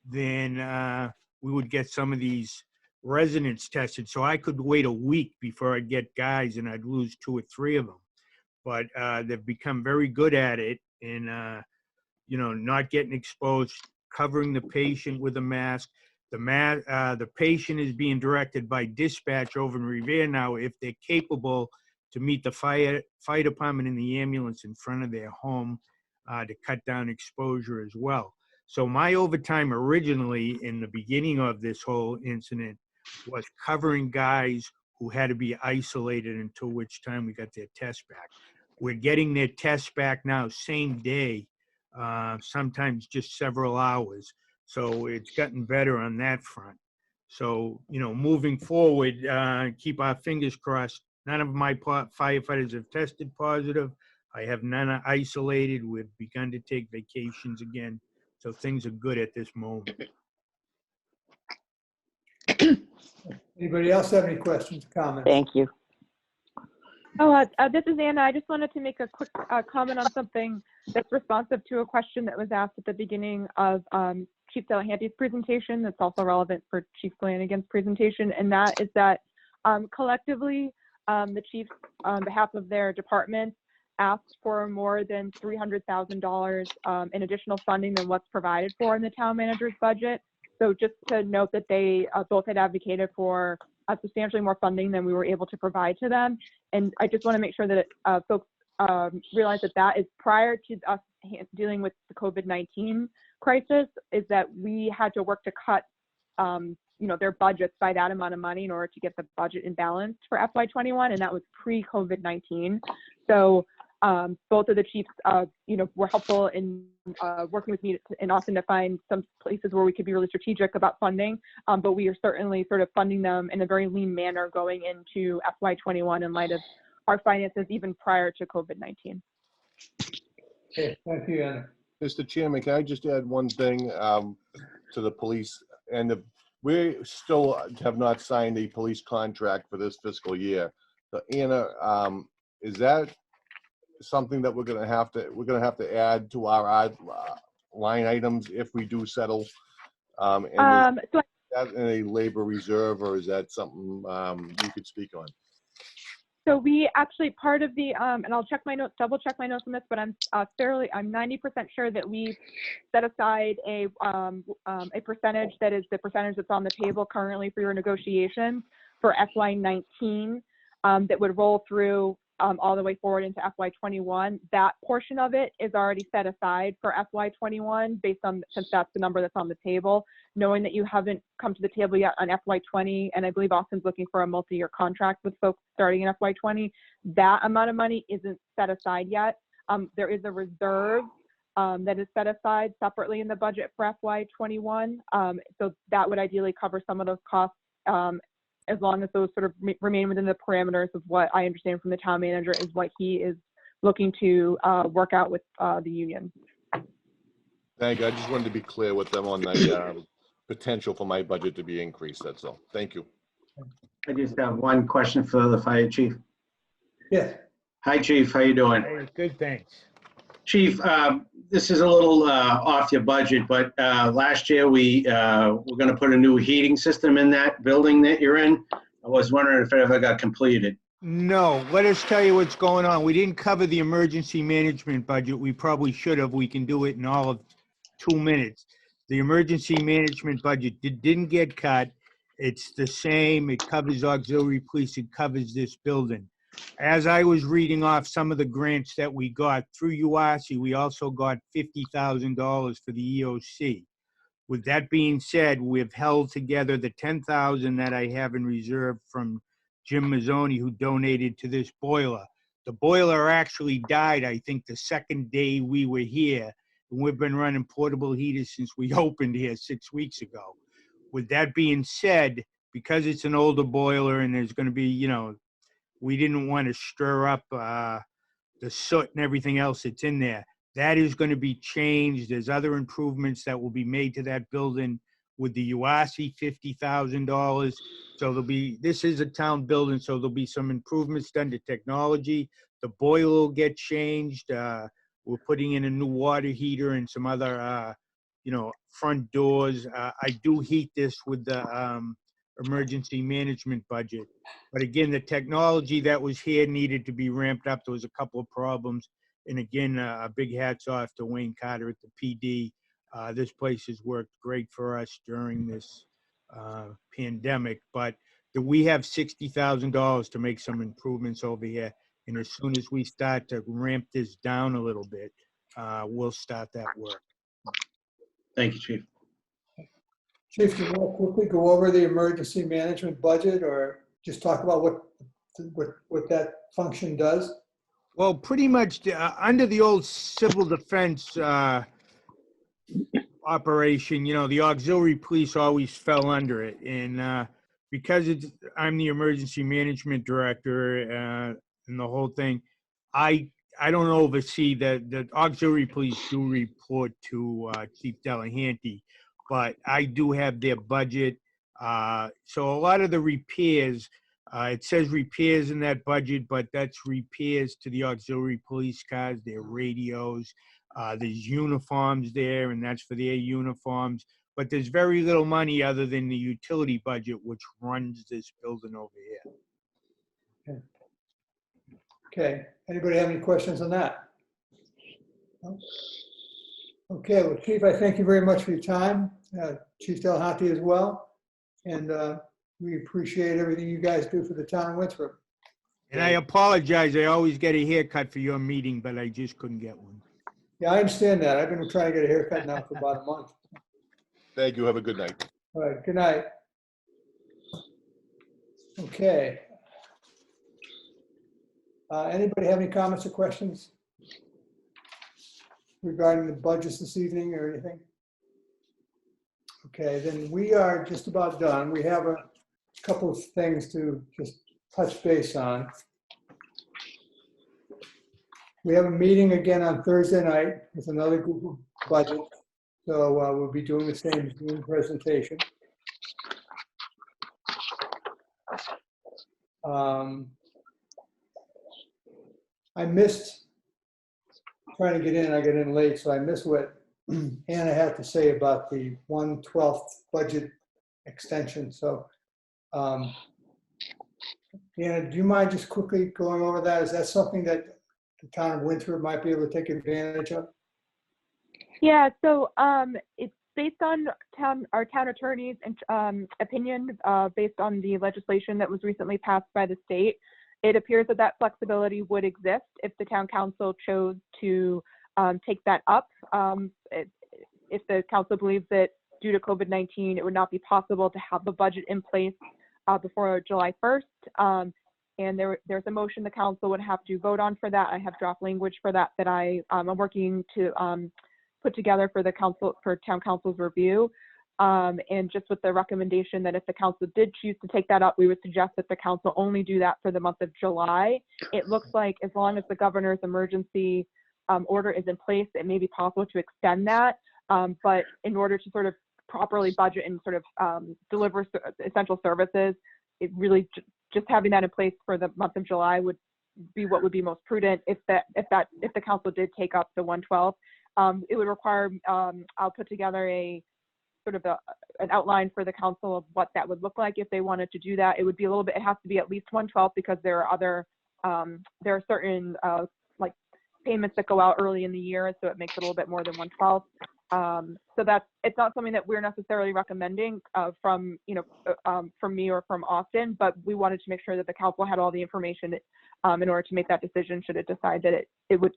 than we would get some of these residents tested. So I could wait a week before I'd get guys, and I'd lose 2 or 3 of them. but they've become very good at it in, not getting exposed, covering the patient with a mask. The patient is being directed by dispatch over in Revere now if they're capable to meet the fire department in the ambulance in front of their home to cut down exposure as well. So my overtime originally in the beginning of this whole incident was covering guys who had to be isolated until which time we got their test back. We're getting their tests back now same day, sometimes just several hours. So it's gotten better on that front. So, moving forward, keep our fingers crossed. None of my firefighters have tested positive. I have none isolated. We've begun to take vacations again. So things are good at this moment. Anybody else have any questions, comments? Thank you. Oh, this is Anna. I just wanted to make a quick comment on something that's responsive to a question that was asked at the beginning of Chief Delahanty's presentation. That's also relevant for Chief Flanagan's presentation, and that is that collectively, the chiefs, on behalf of their departments, asked for more than $300,000 in additional funding than what's provided for in the town manager's budget. So just to note that they both had advocated for substantially more funding than we were able to provide to them. And I just want to make sure that folks realize that that is prior to us dealing with the COVID-19 crisis, is that we had to work to cut their budgets by that amount of money in order to get the budget in balance for FY21, and that was pre-COVID-19. So both of the chiefs, were helpful in working with me and Austin to find some places where we could be really strategic about funding. But we are certainly sort of funding them in a very lean manner going into FY21 in light of our finances even prior to COVID-19. Okay, thank you, Anna. Mr. Chairman, can I just add one thing to the police? And we still have not signed a police contract for this fiscal year. So Anna, is that something that we're going to have to add to our line items if we do settle? And is that in a labor reserve, or is that something you could speak on? So we actually, part of the, and I'll check my notes, double check my notes on this, but I'm 90% sure that we set aside a percentage that is the percentage that's on the table currently for your negotiations for FY19 that would roll through all the way forward into FY21. That portion of it is already set aside for FY21 based on, since that's the number that's on the table, knowing that you haven't come to the table yet on FY20, and I believe Austin's looking for a multi-year contract with folks starting in FY20. That amount of money isn't set aside yet. There is a reserve that is set aside separately in the budget for FY21. So that would ideally cover some of those costs as long as those sort of remain within the parameters of what I understand from the town manager is what he is looking to work out with the union. Thank you. I just wanted to be clear with them on the potential for my budget to be increased. That's all. Thank you. I just have one question for the fire chief. Yes. Hi, Chief. How you doing? Hey, good, thanks. Chief, this is a little off your budget, but last year we were going to put a new heating system in that building that you're in. I was wondering if it ever got completed. No, let us tell you what's going on. We didn't cover the emergency management budget. We probably should have. We can do it in all of 2 minutes. The emergency management budget didn't get cut. It's the same. It covers auxiliary police. It covers this building. As I was reading off some of the grants that we got through UASI, we also got $50,000 for the EOC. With that being said, we've held together the $10,000 that I have in reserve from Jim Mazzoni, who donated to this boiler. The boiler actually died, I think, the second day we were here. And we've been running portable heaters since we opened here 6 weeks ago. With that being said, because it's an older boiler and there's going to be, we didn't want to stir up the soot and everything else that's in there. That is going to be changed. There's other improvements that will be made to that building with the UASI $50,000. So this is a town building, so there'll be some improvements done to technology. The boiler will get changed. We're putting in a new water heater and some other, front doors. I do heat this with the emergency management budget. But again, the technology that was here needed to be ramped up. There was a couple of problems. And again, a big hats off to Wayne Carter at the PD. This place has worked great for us during this pandemic, but we have $60,000 to make some improvements over here. And as soon as we start to ramp this down a little bit, we'll start that work. Thank you, Chief. Chief, can you quickly go over the emergency management budget or just talk about what that function does? Well, pretty much under the old civil defense operation, you know, the auxiliary police always fell under it. And because I'm the emergency management director and the whole thing, I don't oversee the auxiliary police do report to Chief Delahanty, but I do have their budget. So a lot of the repairs, it says repairs in that budget, but that's repairs to the auxiliary police cars, their radios. There's uniforms there, and that's for their uniforms. But there's very little money other than the utility budget, which runs this building over here. Okay. Anybody have any questions on that? No? Okay. Well, Chief, I thank you very much for your time. Chief Delahanty as well. And we appreciate everything you guys do for the town of Winthrop. And I apologize. I always get a haircut for your meeting, but I just couldn't get one. Yeah, I understand that. I've been trying to get a haircut now for about a month. Thank you. Have a good night. All right. Good night. Okay. Anybody have any comments or questions regarding the budgets this evening or anything? Okay, then we are just about done. We have a couple of things to just touch base on. We have a meeting again on Thursday night with another group of budget. So we'll be doing the same Zoom presentation. I missed trying to get in. I got in late, so I missed what Anna had to say about the 1/12 budget extension. So, Anna, do you mind just quickly going over that? Is that something that the town of Winthrop might be able to take advantage of? Yeah, so it's based on our town attorney's opinion, based on the legislation that was recently passed by the state. It appears that that flexibility would exist if the town council chose to take that up. If the council believes that due to COVID-19, it would not be possible to have the budget in place before July 1st. And there's a motion the council would have to vote on for that. I have draft language for that I'm working to put together for the council, for town council's review. And just with the recommendation that if the council did choose to take that up, we would suggest that the council only do that for the month of July. It looks like as long as the governor's emergency order is in place, it may be possible to extend that. But in order to sort of properly budget and sort of deliver essential services, it really just having that in place for the month of July would be what would be most prudent. If the council did take up the 1/12, it would require I'll put together a sort of an outline for the council of what that would look like if they wanted to do that. It would be a little bit. It has to be at least 1/12 because there are other there are certain like payments that go out early in the year, so it makes it a little bit more than 1/12. So it's not something that we're necessarily recommending from me or from Austin, but we wanted to make sure that the council had all the information in order to make that decision should it decide that it would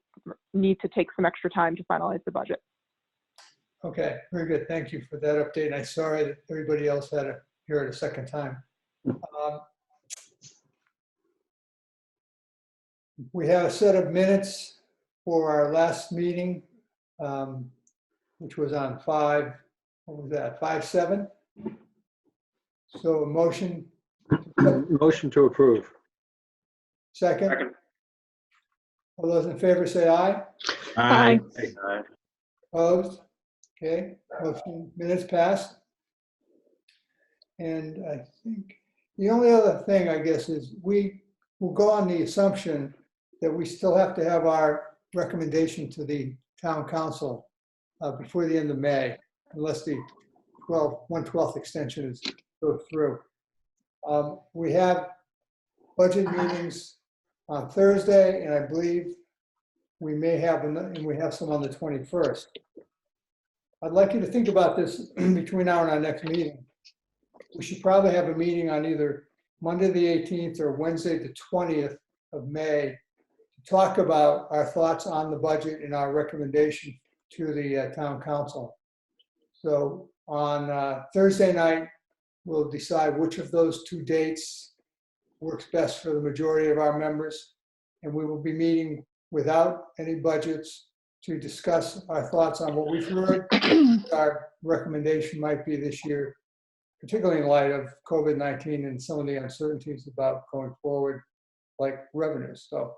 need to take some extra time to finalize the budget. Okay, very good. Thank you for that update. And I'm sorry that everybody else had to hear it a second time. We have a set of minutes for our last meeting, which was on 5/7. So a motion. Motion to approve. Second. Second. All those in favor say aye. Aye. Opposed? Okay, motion minutes passed. And I think the only other thing, I guess, is we will go on the assumption that we still have to have our recommendation to the town council before the end of May, unless the 1/12 extension goes through. We have budget meetings on Thursday, and I believe we may have, and we have some on the 21st. I'd like you to think about this between now and our next meeting. We should probably have a meeting on either Monday, the 18th, or Wednesday, the 20th of May, to talk about our thoughts on the budget and our recommendation to the town council. So on Thursday night, we'll decide which of those two dates works best for the majority of our members. And we will be meeting without any budgets to discuss our thoughts on what we've heard, our recommendation might be this year, particularly in light of COVID-19 and some of the uncertainties about going forward, like revenues. So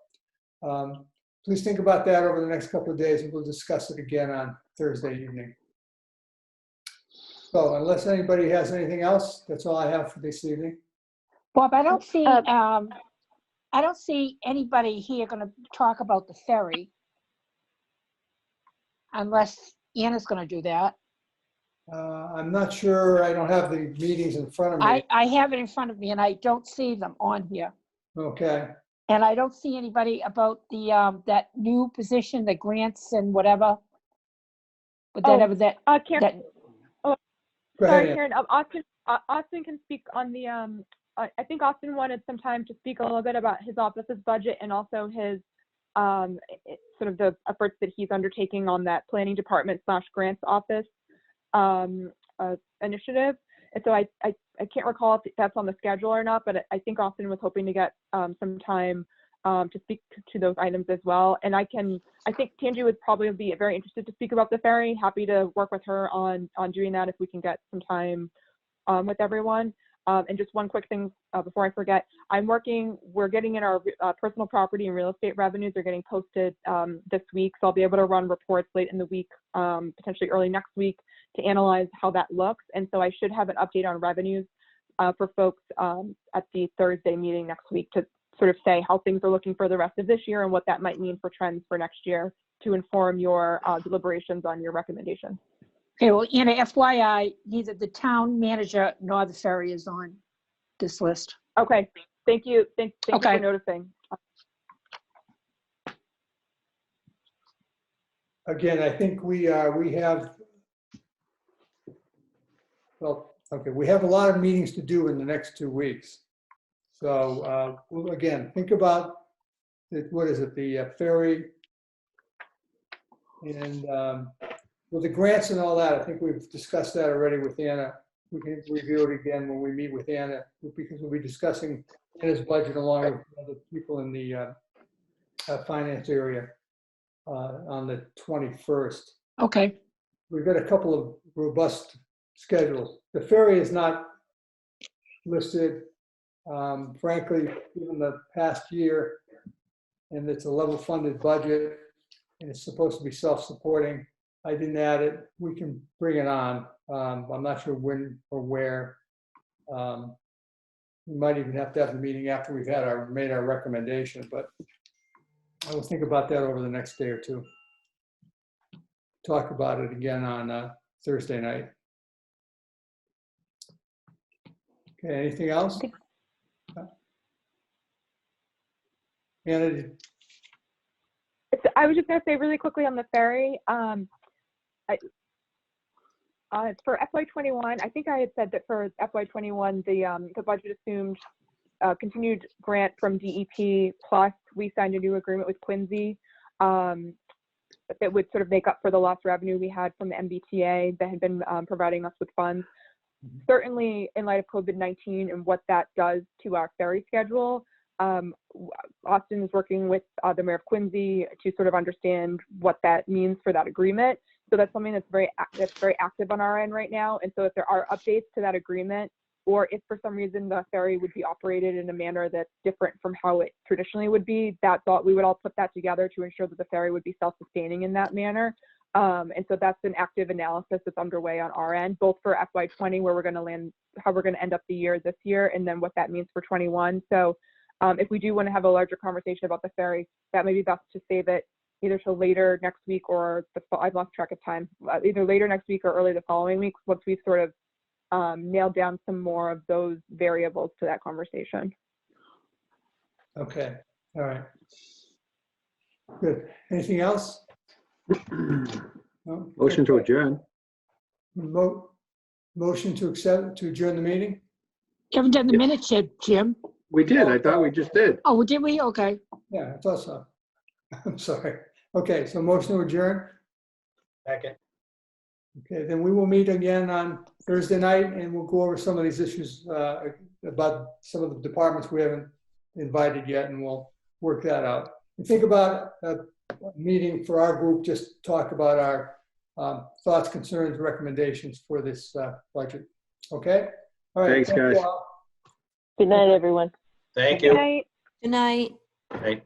please think about that over the next couple of days, and we'll discuss it again on Thursday evening. So unless anybody has anything else, that's all I have for this evening. Bob, I don't see anybody here going to talk about the ferry, unless Anna's going to do that. I'm not sure. I don't have the meetings in front of me. I have it in front of me, and I don't see them on here. Okay. And I don't see anybody about the that new position, the grants and whatever. But Karen, Go sorry, ahead, Ann. Karen. Austin can speak on the. I think Austin wanted some time to speak a little bit about his office's budget and also his sort of the efforts that he's undertaking on that planning department / grants office initiative. And so I can't recall if that's on the schedule or not, but I think Austin was hoping to get some time to speak to those items as well. And I think Tangi would probably be very interested to speak about the ferry. Happy to work with her on doing that if we can get some time with everyone. And just one quick thing before I forget, we're getting in our personal property and real estate revenues are getting posted this week. So I'll be able to run reports late in the week, potentially early next week, to analyze how that looks. And so I should have an update on revenues for folks at the Thursday meeting next week to sort of say how things are looking for the rest of this year and what that might mean for trends for next year to inform your deliberations on your recommendations. Okay, well, Anna, FYI, neither the town manager nor the ferry is on this list. Okay, thank you. Thank you for noticing. Again, I think we have, well, okay, we have a lot of meetings to do in the next 2 weeks. So again, think about what is it, the ferry and well, the grants and all that. I think we've discussed that already with Anna. We can review it again when we meet with Anna, because we'll be discussing Anna's budget along with other people in the finance area on the 21st. Okay. We've got a couple of robust schedules. The ferry is not listed, frankly, even the past year, and it's a level funded budget, and it's supposed to be self-supporting. I didn't add it. We can bring it on. I'm not sure when or where. We might even have to have the meeting after we've made our recommendation, but I will think about that over the next day or two. Talk about it again on Thursday night. Okay, anything else? Anna, I was just going to say really quickly on the ferry, for FY21, I think I had said that for FY21, the budget assumed continued grant from DEP, plus we signed a new agreement with Quincy that would sort of make up for the lost revenue we had from the MBTA that had been providing us with funds. Certainly, in light of COVID-19 and what that does to our ferry schedule, Austin is working with the mayor of Quincy to sort of understand what that means for that agreement. So that's something that's very active on our end right now. And so if there are updates to that agreement, or if for some reason the ferry would be operated in a manner that's different from how it traditionally would be, we would all put that together to ensure that the ferry would be self-sustaining in that manner. And so that's an active analysis that's underway on our end, both for FY20, where we're going to land, how we're going to end up the year this year, and then what that means for 21. So if we do want to have a larger conversation about the ferry, that may be best to save it either till later next week or I've lost track of time, either later next week or early the following week, once we've sort of nail down some more of those variables to that conversation. Okay, all right. Good. Anything else? No? Motion to Okay. adjourn. Motion to accept, to adjourn the meeting? You haven't done the minutes yet, Jim. We did. I thought we just did. Oh, did we? Okay. Yeah, I thought so. I'm sorry. Okay, so motion to adjourn? Second. Okay, then we will meet again on Thursday night and we'll go over some of these issues about some of the departments we haven't invited yet, and we'll work that out. And think about a meeting for our group, just talk about our thoughts, concerns, recommendations for this budget. Okay? All right. Thanks, thank you guys. all. Good night, everyone. Thank Good you. night. Good night. Right.